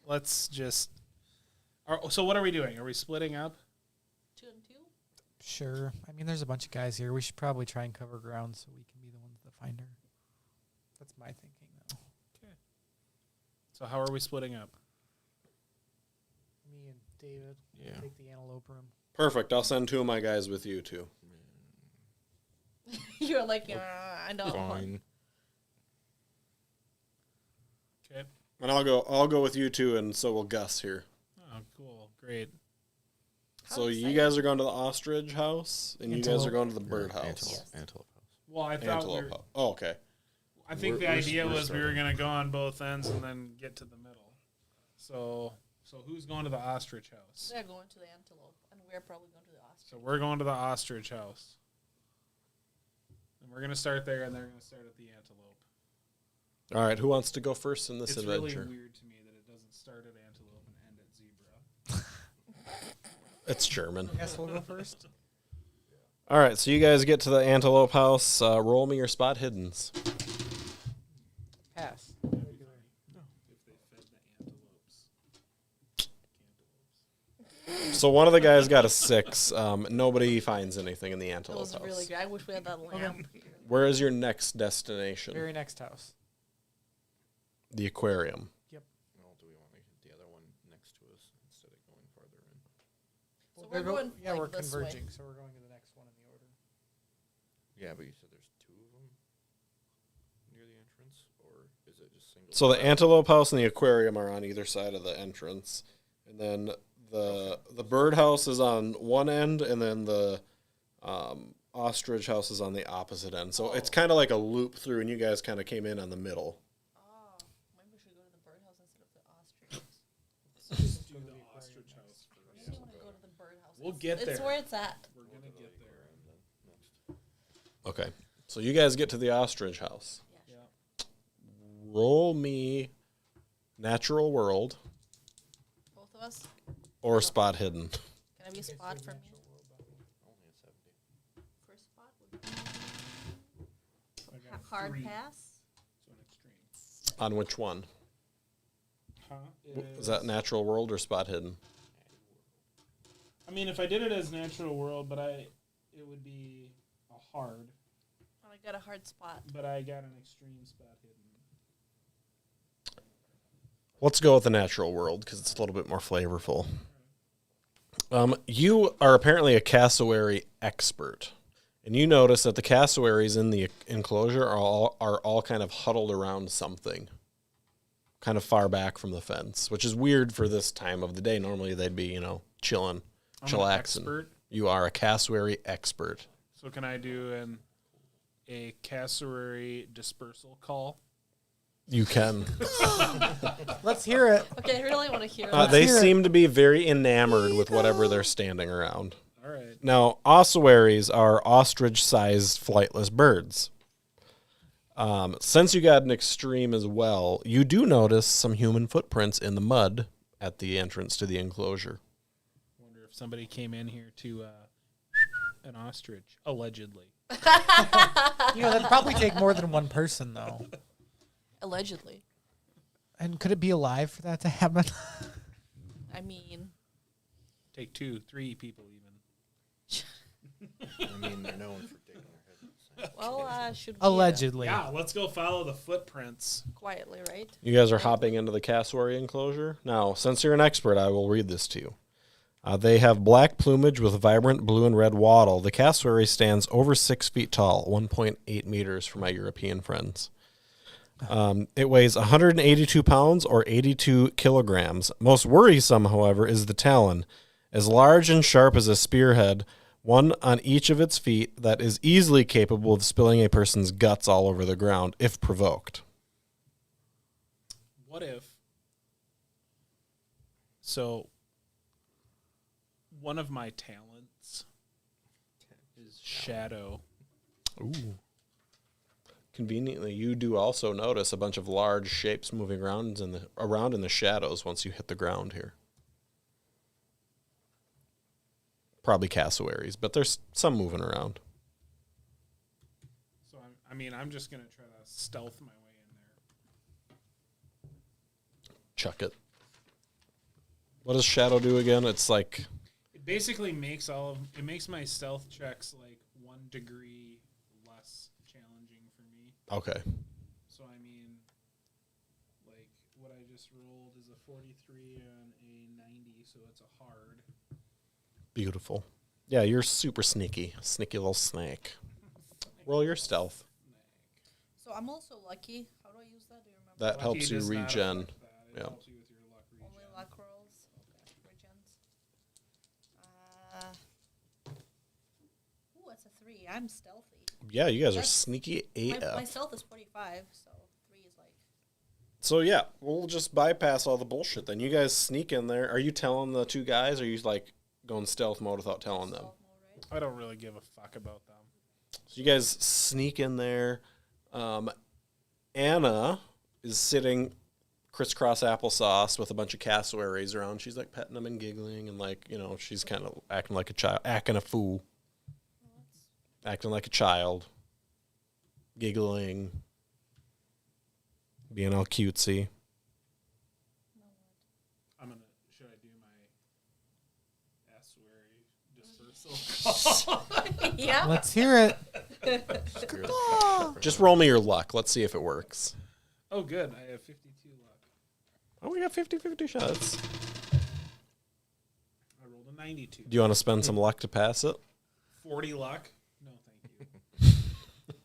let's just. So what are we doing? Are we splitting up?
2 and 2?
Sure. I mean, there's a bunch of guys here. We should probably try and cover ground so we can be the ones that find her. That's my thinking, though.
So how are we splitting up?
Me and David
Yeah.
take the antelope room.
Perfect. I'll send 2 of my guys with you, too.
You're like, I don't want.
Fine.
Okay.
And I'll go with you, too, and so will Gus here.
Oh, cool. Great.
How
So you
exciting.
guys are going to the Ostrich House, and you guys are
Antelope.
going to the Bird House.
Antelope,
Yes.
antelope house.
Well, I thought we
Antelope
were,
House. Oh, okay.
I think the
We're
idea was we were
starting.
going to go on both ends and then get to the middle. So who's going to the ostrich house?
They're going to the antelope, and we're probably going to the ostrich.
So we're going to the ostrich house. And we're going to start there, and they're going to start at the antelope.
All right. Who wants to go first in this
It's
adventure?
really weird to me that it doesn't start at antelope and end at zebra.
It's German.
I guess we'll go first.
All right. So you guys get to the Antelope House. Roll me your spot hiddens.
Pass.
If they fed the antelopes.
So one of the guys got a 6. Nobody finds anything in the
That
Antelope
was
House.
really good. I wish we had that lamp.
Where is your next destination?
Very next house.
The aquarium.
Well, do we want to get the other one next to us instead of going farther in?
So
Well,
we're
they're
going
yeah,
like
we're
this way.
converging, so we're going to the next one in the order.
Yeah, but you said there's 2 of them near the entrance, or is it just single?
So the Antelope House and the aquarium are on either side of the entrance, and then the Bird House is on one end, and then the Ostrich House is on the opposite end. So it's kind of like a loop through, and you guys kind of came in on the middle.
Oh, maybe we should go to the birdhouse instead of the ostrich.
Just do the ostrich house
I
first.
really want to go to the birdhouse.
We'll get
It's
there.
where it's at.
We're going to get there.
Okay. So you guys get to the Ostrich House.
Yeah.
Roll me Natural World
Both of us.
or Spot Hidden.
Can I be a spot for me?
Only a 70.
First spot would be
I got
hard
3,
pass.
so an extreme.
On which one?
Huh?
Is that Natural World or Spot Hidden?
I mean, if I did it as natural world, it would be a hard,
And I got a hard spot.
but I got an extreme spot hidden.
Let's go with the Natural World because it's a little bit more flavorful. You are apparently a cassowary expert, and you notice that the cassowaries in the enclosure are all kind of huddled around something, kind of far back from the fence, which is weird for this time of the day. Normally they'd be, chilling,
I'm an
chillaxing.
expert,
You are a cassowary expert.
so can I do a cassowary dispersal call?
You can.
Let's hear it.
Okay, I really want to hear
They
hear it.
seem to be very enamored with whatever they're standing around.
All right.
Now, ossuaries are ostrich-sized flightless birds. Since you got an extreme as well, you do notice some human footprints in the mud at the entrance to the enclosure.
Wonder if somebody came in here to an ostrich, allegedly.
That'd probably take more than one person, though.
Allegedly.
And could it be alive for that to happen?
I mean,
Take 2, 3 people even.
I mean, they're known for digging their heads in the sand.
well, should we
Allegedly.
Yeah, let's go follow the footprints.
quietly, right?
You guys are hopping into the cassowary enclosure. Now, since you're an expert, I will read this to you. They have black plumage with vibrant blue and red wattle. The cassowary stands over 6 feet tall, 1.8 meters for my European friends. It weighs 182 pounds or 82 kilograms. Most worrisome, however, is the talon. As large and sharp as a spearhead, one on each of its feet, that is easily capable of spilling a person's guts all over the ground, if provoked.
What if? So, one of my talents is shadow.
Ooh. Conveniently, you do also notice a bunch of large shapes moving around in the shadows once you hit the ground here. Probably cassowaries, but there's some moving around.
So, I'm just going to try to stealth my way in there.
Chuck it. What does shadow do again? It's like...
It basically makes my stealth checks like 1 degree less challenging for me.
Okay.
So like what I just rolled is a 43 and a 90, so it's a hard.
Beautiful. Yeah, you're super sneaky. Sneaky little snake. Roll your stealth.
So I'm also lucky. How do I use that? Do you remember?
That helps you
does not
regen.
affect that. It
Yeah.
helps you with your luck regen.
Only luck rolls. Okay, regens. Ooh, that's a 3. I'm stealthy.
Yeah, you guys are
That's-
sneaky
My
AF.
stealth is 45, so 3 is like.
So yeah, we'll just bypass all the bullshit then. You guys sneak in there. Are you telling the two guys, or are you like going stealth mode without telling them?
Stealth mode, right?
I don't really give a fuck about them.
So you guys sneak in there. Anna is sitting crisscross applesauce with a bunch of cassowaries around. She's like petting them and giggling, and like, she's kind of acting like a child, acting a fool, acting like a child, giggling, being all cutesy.
Should I do my cassowary dispersal?
Yeah.
Let's hear it.
Just roll me your luck. Let's see if it works.
Oh, good. I have 52 luck.
Oh, we got 50-50 shots.
I rolled a 92.
Do you want to spend some luck to pass it?
40 luck? No, thank you.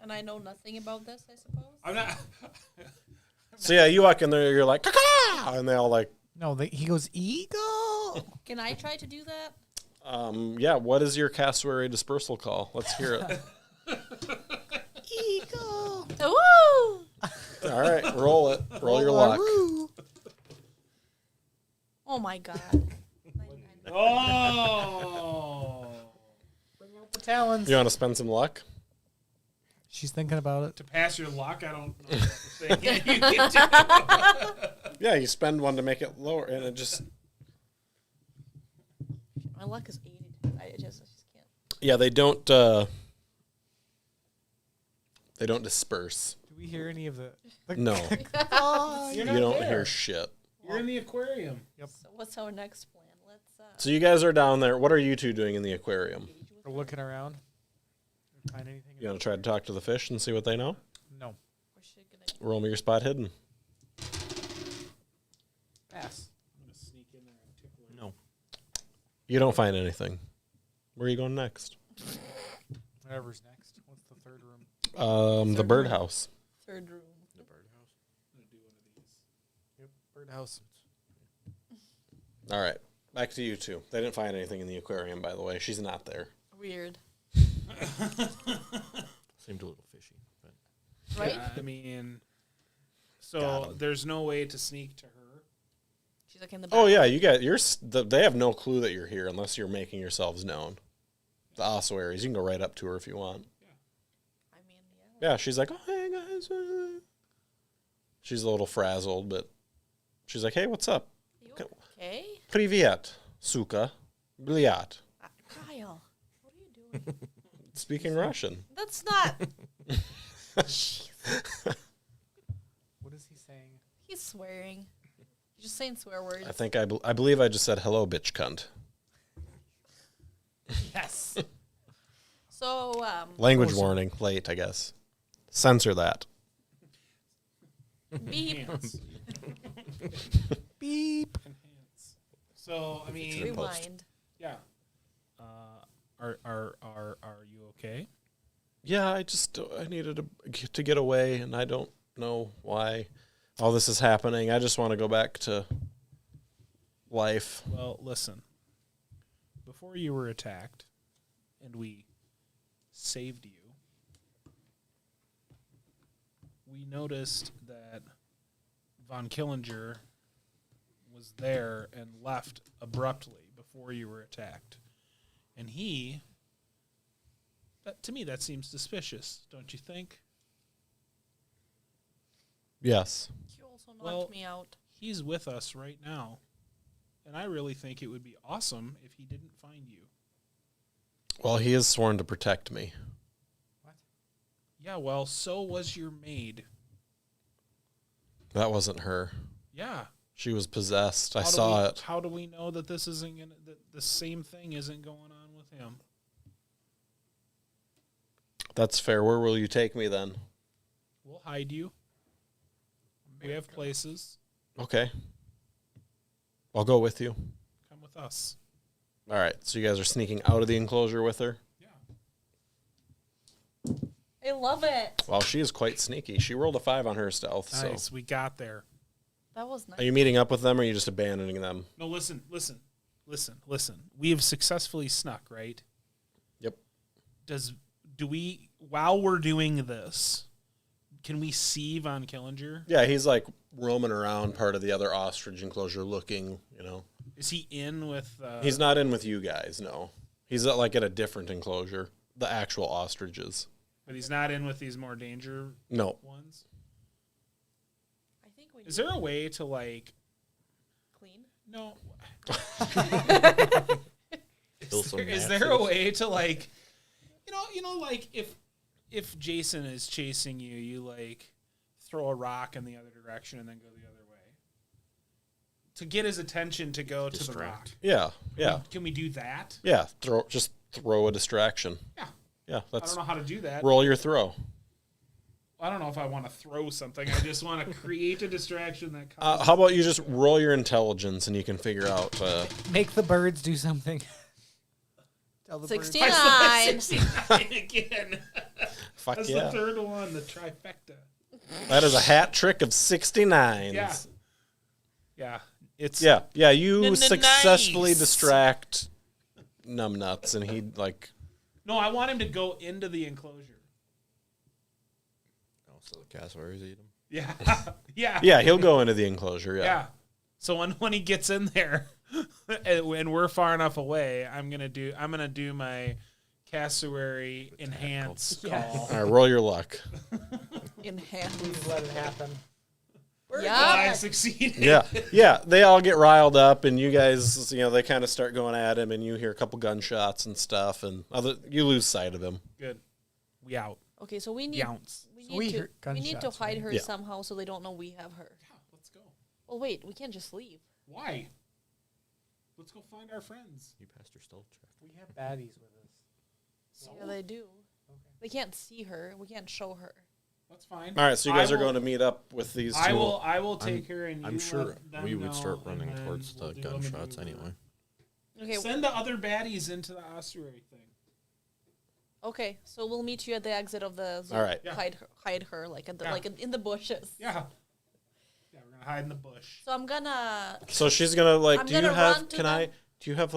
And I know nothing about this, I suppose.
I'm not.
So yeah, you walk in there, you're like, caca! And they all like,
No, he goes, eagle.
Can I try to do that?
yeah, what is your cassowary dispersal call? Let's hear it.
Eagle.
Woo!
All right, roll it. Roll your luck.
Oh my god.
Oh!
Bring out the talons.
You want to spend some luck?
She's thinking about it.
To pass your luck, I don't know what the thing you can do.
Yeah, you spend one to make it lower, and it just...
My luck is 80. I just can't.
Yeah, they don't disperse.
Do we hear any of the...
No,
Oh,
You're
you
not
don't
there.
hear shit.
You're in the aquarium.
So what's our next plan? Let's
So you guys are down there. What are you two doing in the aquarium?
we're looking around. Find anything?
You want to try to talk to the fish and see what they know?
No.
Where's she gonna
Roll me your spot hidden.
Pass.
I'm going to sneak in there and tickle her.
No.
You don't find anything. Where are you going next?
Whatever's next. What's the third room?
The birdhouse.
third room?
The birdhouse.
I'm going to do one of these.
Yep. Birdhouse.
All right, back to you two. They didn't find anything in the aquarium, by the way. She's not there.
Weird.
Seemed a little fishy. But
Right?
Yeah, I mean,
Got
so
'em.
there's no way to sneak to her.
She's like in the back.
Oh yeah, you got they have no clue that you're here unless you're making yourselves known. The ossuaries, you can go right up to her if you want.
I mean, yeah.
Yeah, she's like, oh hey guys. She's a little frazzled, but she's like, hey, what's up?
You okay?
Privyet, suka, bliat.
Kyle, what are you doing?
Speaking Russian.
That's not.
What is he saying?
He's swearing. He's just saying swear words.
I think I believe I just said hello, bitch cunt.
Yes.
So,
Language warning. Late, I guess. Censor that.
beep.
Enhance.
Beep.
Enhance. So I mean,
Rewind.
yeah. Are you okay?
Yeah, I needed to get away, and I don't know why all this is happening. I just want to go back to life.
Well, listen. Before you were attacked, and we saved you, we noticed that Von Killinger was there and left abruptly before you were attacked. And to me, that seems suspicious, don't you think?
Yes.
He also knocked
Well-
me out.
He's with us right now. And I really think it would be awesome if he didn't find you.
Well, he is sworn to protect me.
Yeah, well, so was your maid.
That wasn't her.
Yeah.
She was possessed. I saw it.
How do we know that this isn't that the same thing isn't going on with him?
That's fair. Where will you take me then?
We'll hide you. We have places.
Okay. I'll go with you.
Come with us.
All right. So you guys are sneaking out of the enclosure with her?
Yeah.
I love it.
Well, she is quite sneaky. She rolled a 5 on her stealth.
Nice.
So,
We got there.
That was nice.
are you meeting up with them, or are you just abandoning them?
No, listen. We have successfully snuck, right?
Yep.
While we're doing this, can we see Von Killinger?
Yeah, he's like roaming around part of the other ostrich enclosure, looking.
Is he in with?
He's not in with you guys. No, he's like at a different enclosure. The actual ostriches.
But he's not in with these more danger
No.
ones.
I think we
Is there a way to
clean.
No.
Kill some
Is there a
nazis.
way to if Jason is chasing you, you throw a rock in the other direction and then go the other way to get his attention to go to the rock.
Distract.
Yeah.
Can we do that?
Yeah. Throw a distraction.
Yeah.
Yeah.
I
Let's
don't know how to do that.
roll your throw.
I don't know if I want to throw something. I just want to create a distraction that causes.
How about you just roll your intelligence and you can figure out.
Make the birds do something. Tell the birds.
69.
69 again.
Fuck
That's
yeah.
the third one, the trifecta.
That is a hat trick of 69s.
Yeah. Yeah. It's
Yeah. You successfully
Nice.
distract Numbnuts, and he
No, I want him to go into the enclosure.
Oh, so the cassowaries eat them.
Yeah. Yeah.
Yeah, he'll go into the enclosure. Yeah.
Yeah. So when he gets in there, and we're far enough away, I'm gonna do my cassowary enhance call.
All right, roll your luck.
Enhance.
Please let it happen.
I
Yeah.
succeeded.
Yeah. They all get riled up, and you guys, they kind of start going at him, and you hear a couple gunshots and stuff, and you lose sight of him.
Good. We out.
Okay, so we need
Younce.
we
heard
need to
gunshots,
hide
right?
her
Yeah.
somehow so they don't know we have her.
Yeah, let's go.
Well, wait, we can't just leave.
Why? Let's go find our friends.
You passed your stealth check.
We have baddies with us.
So
Yeah, they do.
Okay.
They can't see her. We can't show her.
that's fine.
All right, so you guys
I
are
will-
going to meet up with these two.
I will take her and
I'm
you
sure
let them
we would
know,
start
and
running
then
towards
we'll
the
do a
gunshots
maneuver.
anyway.
Okay.
Send the other baddies into the ossuary thing.
Okay, so we'll meet you at the exit of the zoo.
All right.
Yeah.
Hide her at the,
Yeah.
in the bushes.
Yeah. Yeah, we're gonna hide in the bush.
So I'm gonna.
So she's gonna
I'm
do you
gonna
have?
run to
Can I?
them.
Do you have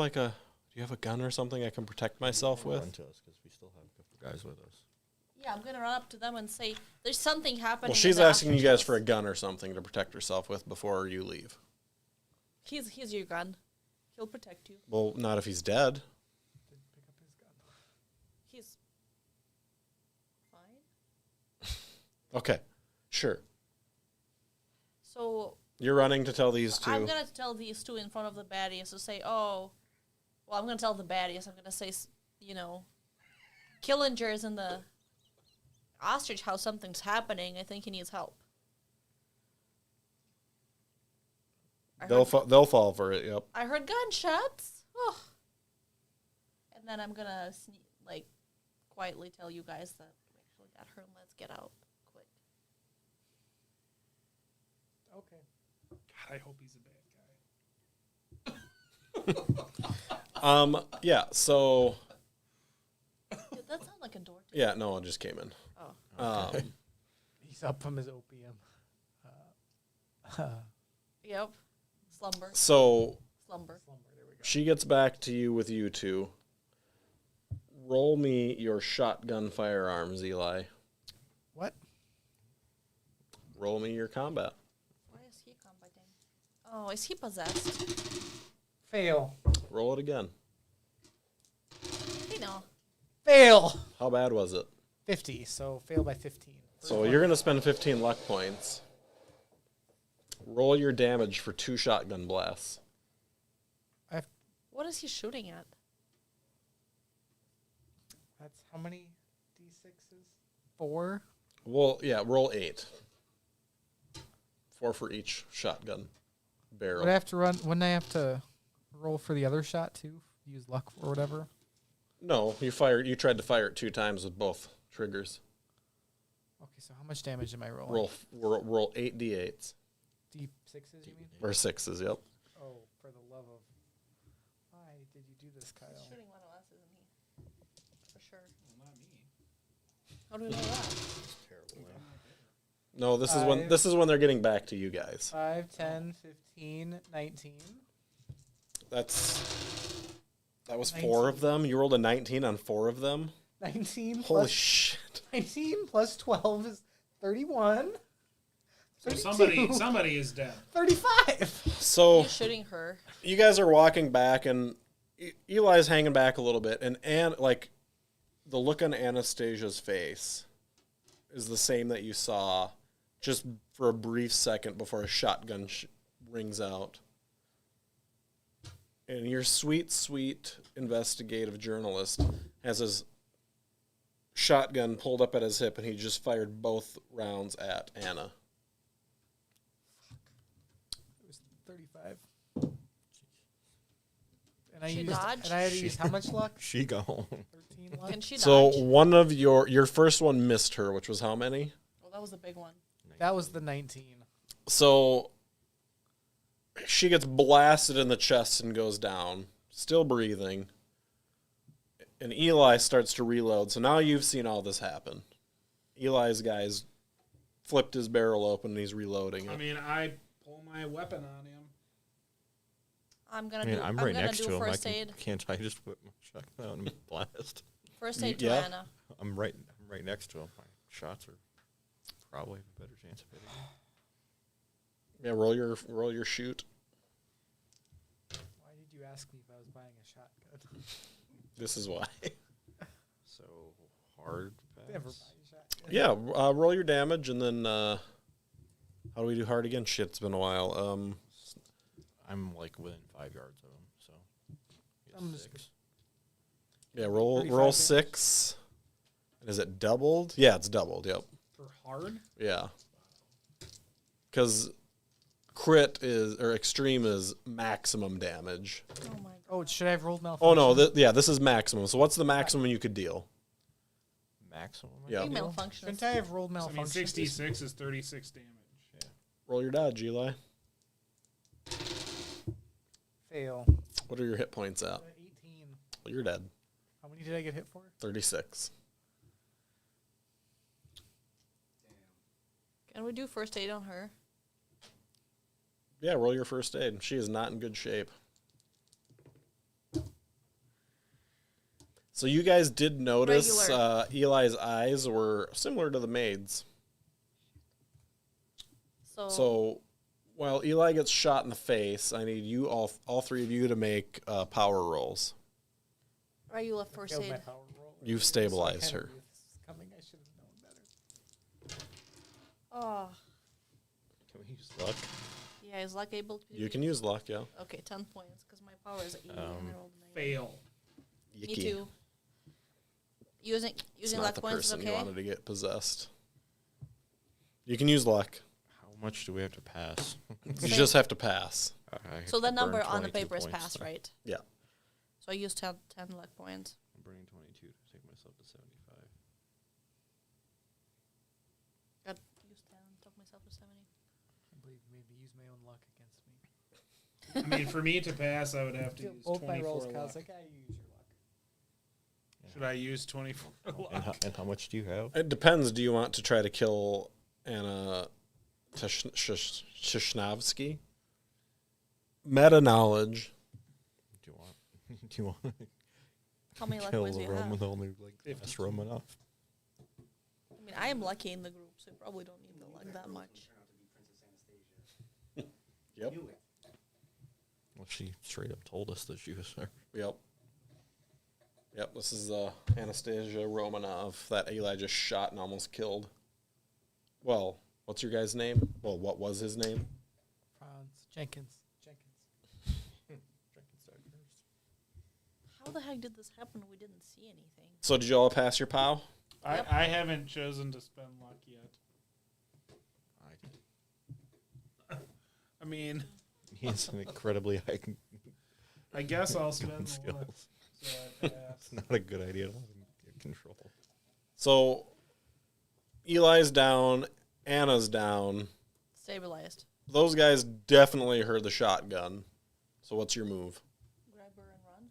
a gun or something I can protect myself
Run
with?
to us because we still have a couple guys with us.
Yeah, I'm gonna run up to them and say, "There's something happening."
Well,
in
she's
the
asking you guys
ostriches."
for a gun or something to protect herself with before you leave.
He's your gun. He'll protect you.
Well, not if he's dead.
Pick up his gun.
He's fine.
Okay, sure.
So
You're running to tell these two.
I'm gonna tell these two in front of the baddies to say, "Oh, well, I'm gonna tell the baddies. I'm gonna say, Killinger is in the ostrich house, something's happening. I think he needs help.
They'll fall for it. Yep.
I heard gunshots. Oh. And then I'm gonna quietly tell you guys that we actually got her and let's get out quick.
Okay.
God, I hope he's a bad guy.
Yeah. So.
Did that sound like a door?
Yeah. No, it just came in.
Oh.
He's up from his opium.
Yep. Slumber.
So
Slumber.
There we go.
she gets back to you with you two. Roll me your shotgun firearms, Eli.
What?
Roll me your combat.
Why is he combating? Oh, is he possessed?
Fail.
Roll it again.
Hey, no.
Fail.
How bad was it?
50, so fail by 15.
So you're going to spend 15 luck points. Roll your damage for 2 shotgun blasts.
What is he shooting at?
That's how many D6s? 4?
Well, yeah, roll 8. 4 for each shotgun barrel.
Would I have to run? Wouldn't I have to roll for the other shot too? Use luck or whatever.
No, you tried to fire it 2 times with both triggers.
Okay, so how much damage am I rolling?
Roll 8 d8s.
D6s, you mean?
Or 6s, yep.
Oh, for the love of... Why did you do this, Kyle?
He's shooting one of us, isn't he? For sure.
Well, not me.
How do we know that?
Terrible.
No,
Five.
this is when they're getting back to you guys.
5, 10, 15, 19.
That was
19.
4 of them. You rolled a 19 on 4 of them.
19
Holy
plus
shit.
19 plus 12 is 31.
So
32,
somebody is dead.
35.
So
He's shooting her.
you guys are walking back, and Eli's hanging back a little bit, and the look on Anastasia's face is the same that you saw just for a brief second before a shotgun rings out. And your sweet, sweet investigative journalist has his shotgun pulled up at his hip, and he just fired both rounds at Anna.
It was 35. And
She
used,
dodged?
and I had to use how much luck?
She gone.
13 luck.
Can she
So
dodge?
one of your first one missed her, which was how many?
Well, that was a big one.
That was the 19.
So she gets blasted in the chest and goes down, still breathing. And Eli starts to reload. So now you've seen all this happen. Eli's guy's flipped his barrel open and he's reloading
I
it.
mean, I pull my weapon on him.
I'm gonna
I mean,
do.
I'm
I'm
right
gonna
next
do
to him.
first aid.
Can't I just whip my shotgun out and blast?
First aid to
Yeah.
Anna.
I'm right next to him. My shots are probably a better chance of hitting him.
Yeah, roll your shoot.
Why did you ask me if I was buying a shotgun?
This is why.
So hard
Never
pass.
buy a shotgun.
Yeah, roll your damage and then how do we do hard again? Shit, it's been a while.
I'm like within 5 yards of him, so
I'm
yes,
just
6.
Yeah, roll
35 damage.
6. And is it doubled? Yeah, it's doubled. Yep.
For hard?
Yeah. Because crit or extreme is maximum damage.
Oh my god.
Oh, should I have rolled malfunction?
Oh no, this is maximum. So what's the maximum you could deal?
Maximum. I
Yeah.
Big
think?
malfunction.
Shouldn't I have rolled
So, I
malfunction?
mean, 66 is 36 damage.
Roll your dodge, Eli.
Fail.
What are your hit points at?
18.
Well, you're dead.
How many did I get hit for?
36.
Can we do first aid on her?
Yeah, roll your first aid. She is not in good shape. So you guys did notice
Regular.
Eli's eyes were similar to the maid's. So while Eli gets shot in the face, I need you all 3 of you to make power rolls.
regular first
Failed
aid.
my power roll.
You've stabilized
So I
her.
kinda knew this was coming. I should have known better.
Oh,
Can we use luck?
yeah. Is luck able to?
You can use luck, yeah.
Okay, 10 points because my power is 80. And I rolled 90.
Fail.
Me too. Using
It's not
luck
the
points is
person you
okay.
wanted to get possessed. You can use luck.
How much do we have to pass?
You
Same.
just have to pass.
I have
So the
to burn
number on the
22
paper is
points.
passed, right?
Yeah.
So I used 10 luck points.
I'm burning 22 to take myself to 75.
Got used 10, took myself to 70.
I believe you made me use my own luck against me.
I mean, for me to pass, I would have to use
Both my
24
rolls,
luck.
Kyle's like, you use your luck.
Should I use 24 luck?
And how much do you have?
It depends. Do you want to try to kill Anna Shishnovsky? Meta knowledge.
Do you want? Do you want to
How many luck
kill
points do
the
you have?
Roman? Only like last Romanov.
I mean, I am lucky in the group, so you probably don't need the luck that much.
Yep.
Well, she straight up told us that she was her.
Yep. Yep. This is Anastasia Romanov that Eli just shot and almost killed. Well, what's your guy's name? Well, what was his name?
Franz Jenkins.
How the heck did this happen? We didn't see anything.
So did you all pass your POW?
Yep.
I haven't chosen to spend luck yet. I mean,
He has an incredibly high
I guess I'll spend the luck.
skills.
So I pass.
It's not a good idea to let him get control.
So Eli's down, Anna's down.
Stabilized.
Those guys definitely heard the shotgun. So what's your move?
Grab her and run.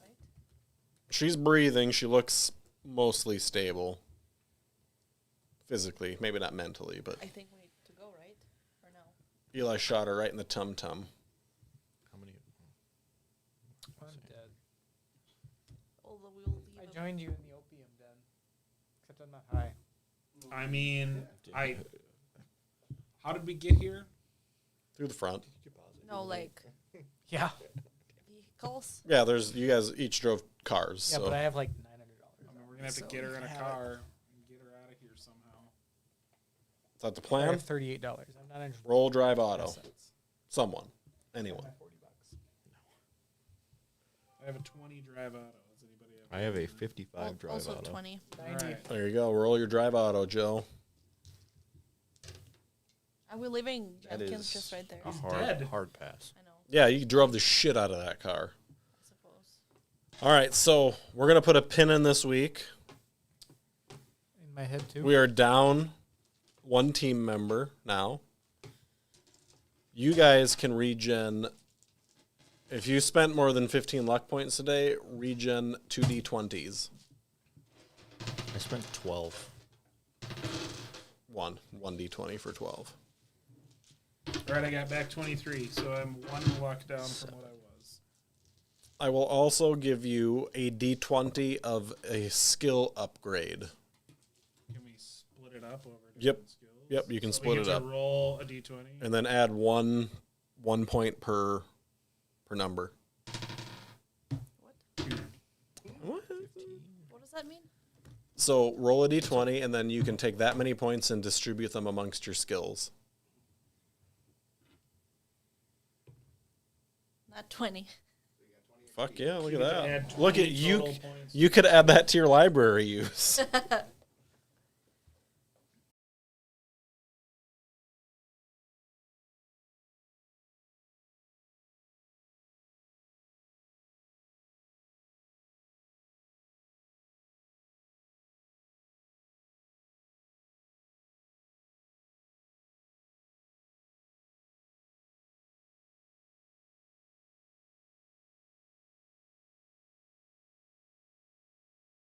Right?
She's breathing. She looks mostly stable. Physically, maybe not mentally, but
I think we need to go, right? Or no?
Eli shot her right in the tum-tum.
How many?
I'm dead.
Although we'll leave
I
him.
joined you in the opium den. Except I'm not high.
I mean, how did we get here?
Through the front.
No, like
Yeah.
vehicles.
Yeah, you guys each drove cars.
Yeah,
so.
but I have like $900.
I mean, we're gonna have to
So
get her
we
in a
have
car and get her out of here somehow.
Is that the
I
plan?
have $38. I'm not interested.
Roll, drive, auto.
Assets.
Someone. Anyone.
My $40.
I have a 20 drive auto. Does anybody have?
I have a 55 drive
Also
auto.
20.
90.
Alright.
There you go. Roll your drive auto, Joe.
Are we leaving
That
Jenkins
is
just right there?
a
He's
hard,
dead.
hard pass.
I know,
Yeah, you drove the shit out of that car.
I suppose.
All right, so we're going to put a pin in this week.
In my head, too.
We are down one team member now. You guys can regen. If you spent more than 15 luck points today, regen 2d20s.
I spent 12.
1d20 for 12.
All right, I got back 23, so I'm one luck down from what I was.
I will also give you a d20 of a skill upgrade.
Can we split it up over
Yep.
different skills?
Yep, you can
So
split
we
it
get
up.
to roll a d20.
And then add one point per number.
What?
What?
What does that mean?
So roll a d20, and then you can take that many points and distribute them amongst your skills.
Not 20.
Fuck yeah, look at
You get to
that.
add
Look
20
at you.
total points.
You could add that to your library use.